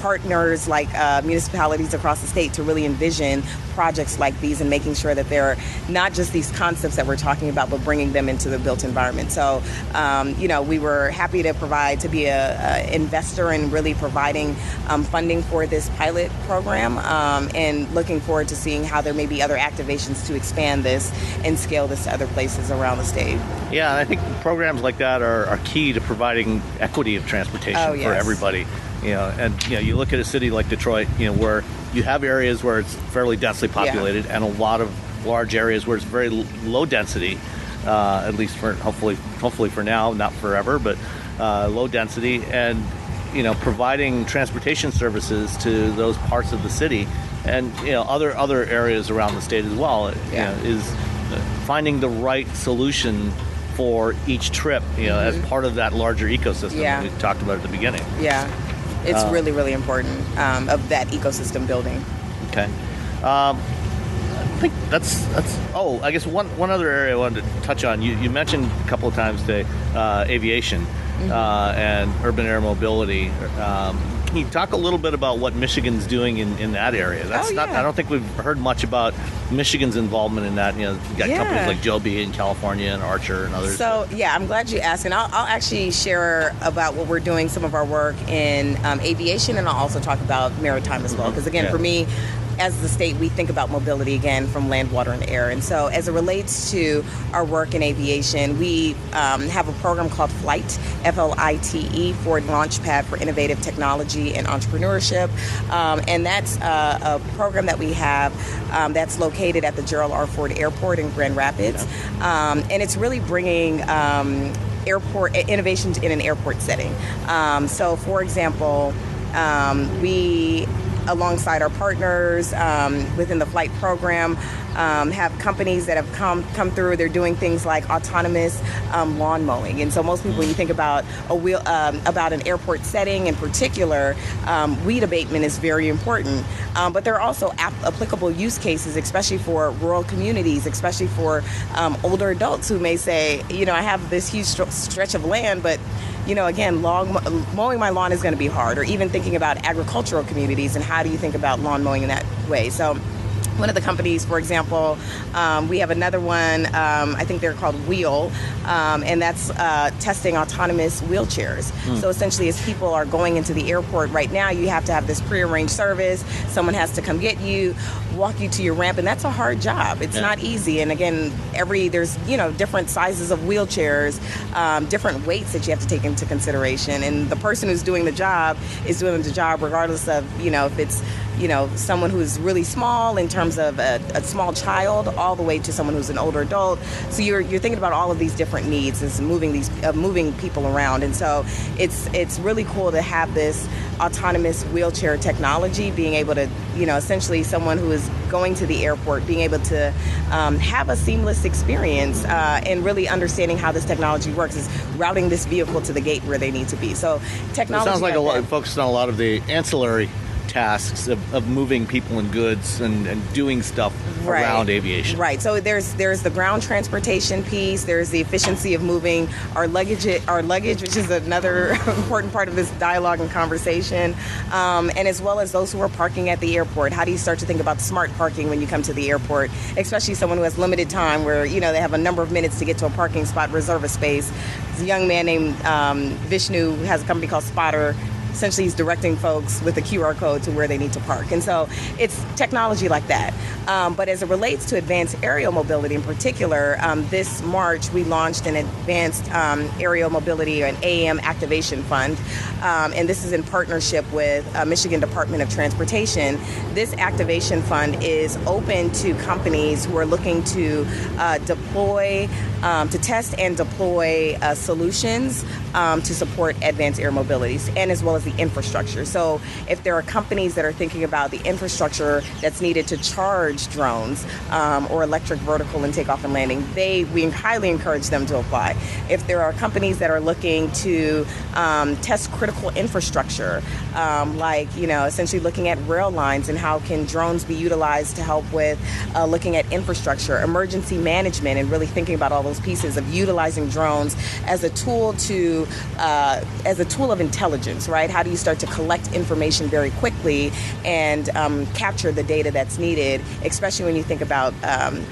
partners like municipalities across the state to really envision projects like these and making sure that they're not just these concepts that we're talking about, but bringing them into the built environment. So, we were happy to be a investor in really providing funding for this pilot program, and looking forward to seeing how there may be other activations to expand this and scale this to other places around the state. Yeah, and I think programs like that are key to providing equity of transportation for everybody. You look at a city like Detroit, where you have areas where it's fairly densely populated, and a lot of large areas where it's very low density, at least for hopefully for now, not forever, but low density, and providing transportation services to those parts of the city, and other areas around the state as well. Is finding the right solution for each trip, as part of that larger ecosystem that we talked about at the beginning. Yeah. It's really, really important of that ecosystem building. Okay. I think that's. Oh, I guess one other area I wanted to touch on. You mentioned a couple of times today aviation and urban air mobility. Can you talk a little bit about what Michigan's doing in that area? I don't think we've heard much about Michigan's involvement in that. You've got companies like Joby in California and Archer and others. So, I'm glad you asked. And I'll actually share about what we're doing, some of our work in aviation, and I'll also talk about maritime as well. Because, again, for me, as the state, we think about mobility, again, from land, water, and air. And so as it relates to our work in aviation, we have a program called FLITE, F-L-I-T-E, Ford Launchpad for Innovative Technology and Entrepreneurship. And that's a program that we have that's located at the Gerald R. Ford Airport in Grand Rapids. And it's really bringing airport innovations in an airport setting. So, for example, we, alongside our partners within the flight program, have companies that have come through. They're doing things like autonomous lawn mowing. And so most people, when you think about about an airport setting in particular, weed abatement is very important. But there are also applicable use cases, especially for rural communities, especially for older adults who may say, I have this huge stretch of land, but again, mowing my lawn is going to be hard, or even thinking about agricultural communities and how do you think about lawn mowing in that way. So one of the companies, for example, we have another one, I think they're called Wheel, and that's testing autonomous wheelchairs. So essentially, as people are going into the airport right now, you have to have this prearranged service. Someone has to come get you, walk you to your ramp, and that's a hard job. It's not easy. And again, there's different sizes of wheelchairs, different weights that you have to take into consideration. And the person who's doing the job is doing the job regardless of, if it's someone who's really small in terms of a small child, all the way to someone who's an older adult. So you're thinking about all of these different needs as moving people around. And so it's really cool to have this autonomous wheelchair technology, being able to, essentially someone who is going to the airport, being able to have a seamless experience and really understanding how this technology works is routing this vehicle to the gate where they need to be. So technology. It sounds like focused on a lot of the ancillary tasks of moving people and goods and doing stuff around aviation. Right. So there's the ground transportation piece. There's the efficiency of moving our luggage, which is another important part of this dialogue and conversation. And as well as those who are parking at the airport. How do you start to think about smart parking when you come to the airport, especially someone who has limited time where, they have a number of minutes to get to a parking spot, reserve a space. There's a young man named Vishnu who has a company called Spotter. Essentially, he's directing folks with a QR code to where they need to park. And so it's technology like that. But as it relates to advanced aerial mobility in particular, this March we launched an advanced aerial mobility, or an AAM activation fund. And this is in partnership with Michigan Department of Transportation. This activation fund is open to companies who are looking to to test and deploy solutions to support advanced air mobilities, and as well as the infrastructure. So if there are companies that are thinking about the infrastructure that's needed to charge drones or electric vertical and takeoff and landing, we highly encourage them to apply. If there are companies that are looking to test critical infrastructure, essentially looking at rail lines and how can drones be utilized to help with looking at infrastructure, emergency management, and really thinking about all those pieces of utilizing drones as a tool of intelligence, right? How do you start to collect information very quickly and capture the data that's needed, especially when you think about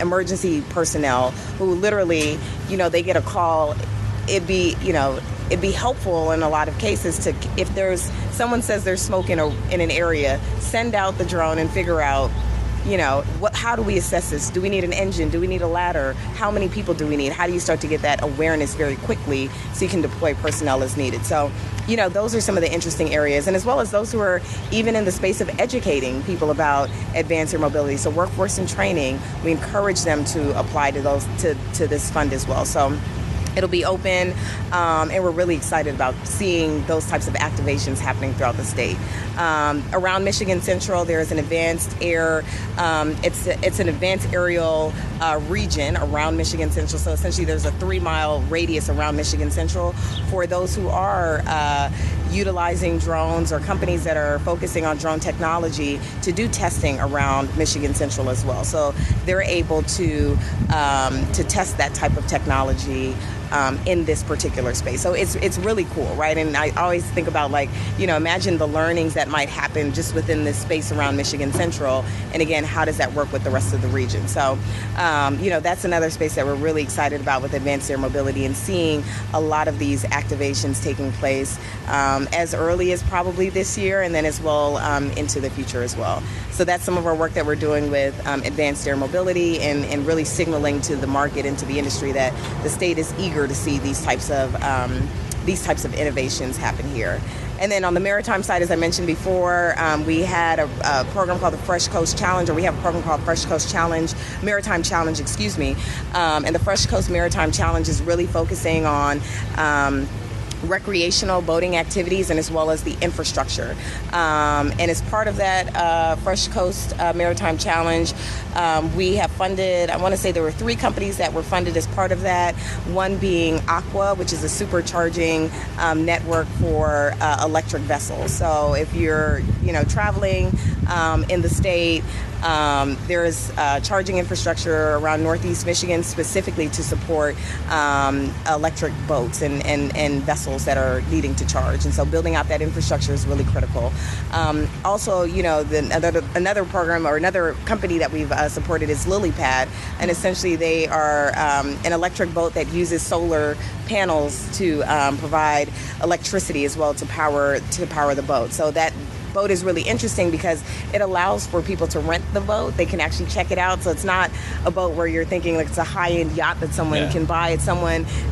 emergency personnel who literally, they get a call. It'd be helpful in a lot of cases to, if someone says there's smoke in an area, send out the drone and figure out, how do we assess this? Do we need an engine? Do we need a ladder? How many people do we need? How do you start to get that awareness very quickly so you can deploy personnel as needed? So, those are some of the interesting areas, and as well as those who are even in the space of educating people about advanced air mobility. So workforce and training, we encourage them to apply to this fund as well. So it'll be open, and we're really excited about seeing those types of activations happening throughout the state. Around Michigan Central, there's an advanced air, it's an advanced aerial region around Michigan Central. So essentially there's a 3-mile radius around Michigan Central for those who are utilizing drones, or companies that are focusing on drone technology to do testing around Michigan Central as well. So they're able to test that type of technology in this particular space. So it's really cool, right? And I always think about, imagine the learnings that might happen just within this space around Michigan Central. And again, how does that work with the rest of the region? So, that's another space that we're really excited about with advanced air mobility, and seeing a lot of these activations taking place as early as probably this year, and then as well into the future as well. So that's some of our work that we're doing with advanced air mobility, and really signaling to the market and to the industry that the state is eager to see these types of innovations happen here. And then on the maritime side, as I mentioned before, we had a program called the Fresh Coast Challenge, or we have a program called Fresh Coast Maritime Challenge, and the Fresh Coast Maritime Challenge is really focusing on recreational boating activities, and as well as the infrastructure. And as part of that Fresh Coast Maritime Challenge, we have funded, I want to say there were 3 companies that were funded as part of that, one being Aqua, which is a supercharging network for electric vessels. So if you're traveling in the state, There's charging infrastructure around Northeast Michigan specifically to support electric boats and vessels that are needing to charge. And so building out that infrastructure is really critical. Also, another program or another company that we've supported is LilyPad. And essentially they are an electric boat that uses solar panels to provide electricity as well to power the boat. So that boat is really interesting because it allows for people to rent the boat. They can actually check it out. So it's not a boat where you're thinking like it's a high-end yacht that someone can buy. It's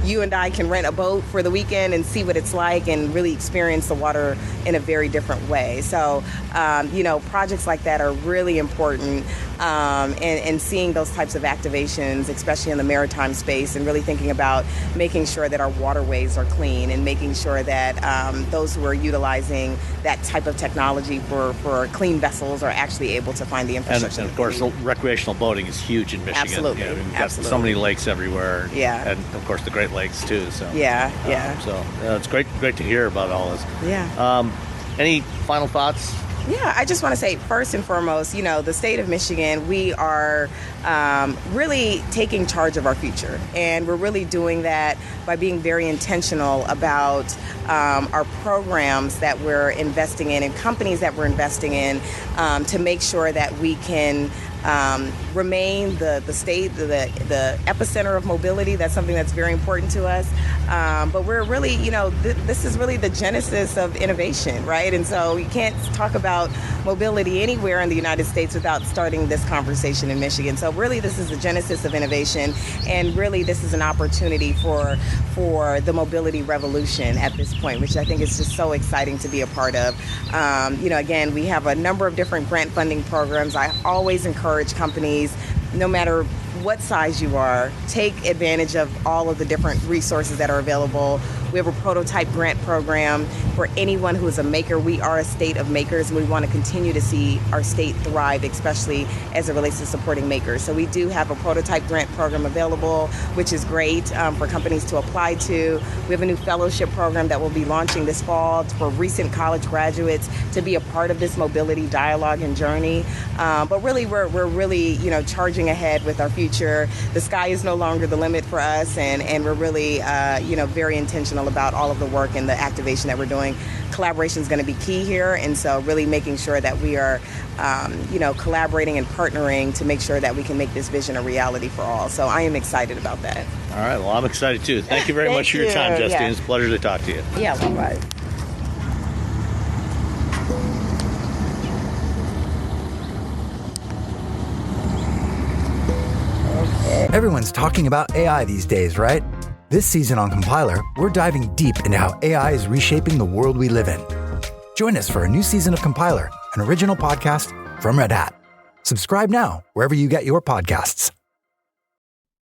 you and I can rent a boat for the weekend and see what it's like and really experience the water in a very different way. So, projects like that are really important. And seeing those types of activations, especially in the maritime space, and really thinking about making sure that our waterways are clean and making sure that those who are utilizing that type of technology for clean vessels are actually able to find the infrastructure. And of course, recreational boating is huge in Michigan. Absolutely. We've got so many lakes everywhere. Yeah. And of course, the Great Lakes too. So it's great to hear about all this. Yeah. Any final thoughts? Yeah, I just want to say, first and foremost, the state of Michigan, we are really taking charge of our future. And we're really doing that by being very intentional about our programs that we're investing in and companies that we're investing in to make sure that we can remain the state, the epicenter of mobility. That's something that's very important to us. But we're really, this is really the genesis of innovation, right? And so you can't talk about mobility anywhere in the United States without starting this conversation in Michigan. So really, this is the genesis of innovation. And really, this is an opportunity for the mobility revolution at this point, which I think is just so exciting to be a part of. Again, we have a number of different grant funding programs. I always encourage companies, no matter what size you are, take advantage of all of the different resources that are available. We have a prototype grant program for anyone who is a maker. We are a state of makers, and we want to continue to see our state thrive, especially as it relates to supporting makers. So we do have a prototype grant program available, which is great for companies to apply to. We have a new fellowship program that will be launching this fall for recent college graduates to be a part of this mobility dialogue and journey. But really, we're really, charging ahead with our future. The sky is no longer the limit for us, and we're really, very intentional about all of the work and the activation that we're doing. Collaboration is going to be key here, and so really making sure that we are, collaborating and partnering to make sure that we can make this vision a reality for all. So I am excited about that. All right. Well, I'm excited too. Thank you very much for your time, Justine. Yeah. It's a pleasure to talk to you. Yeah, likewise. Everyone's talking about AI these days, right? This season on Compiler, we're diving deep into how AI is reshaping the world we live in. Join us for a new season of Compiler, an original podcast from Red Hat. Subscribe now wherever you get your podcasts.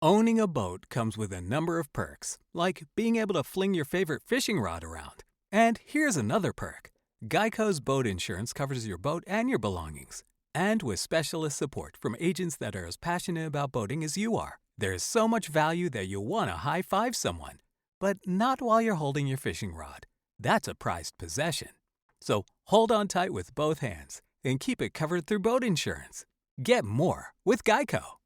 Owning a boat comes with a number of perks, like being able to fling your favorite fishing rod around. And here's another perk. Geico's boat insurance covers your boat and your belongings. And with specialist support from agents that are as passionate about boating as you are, there's so much value that you'll want to high-five someone. But not while you're holding your fishing rod. That's a prized possession. So hold on tight with both hands and keep it covered through boat insurance. Get more with Geico.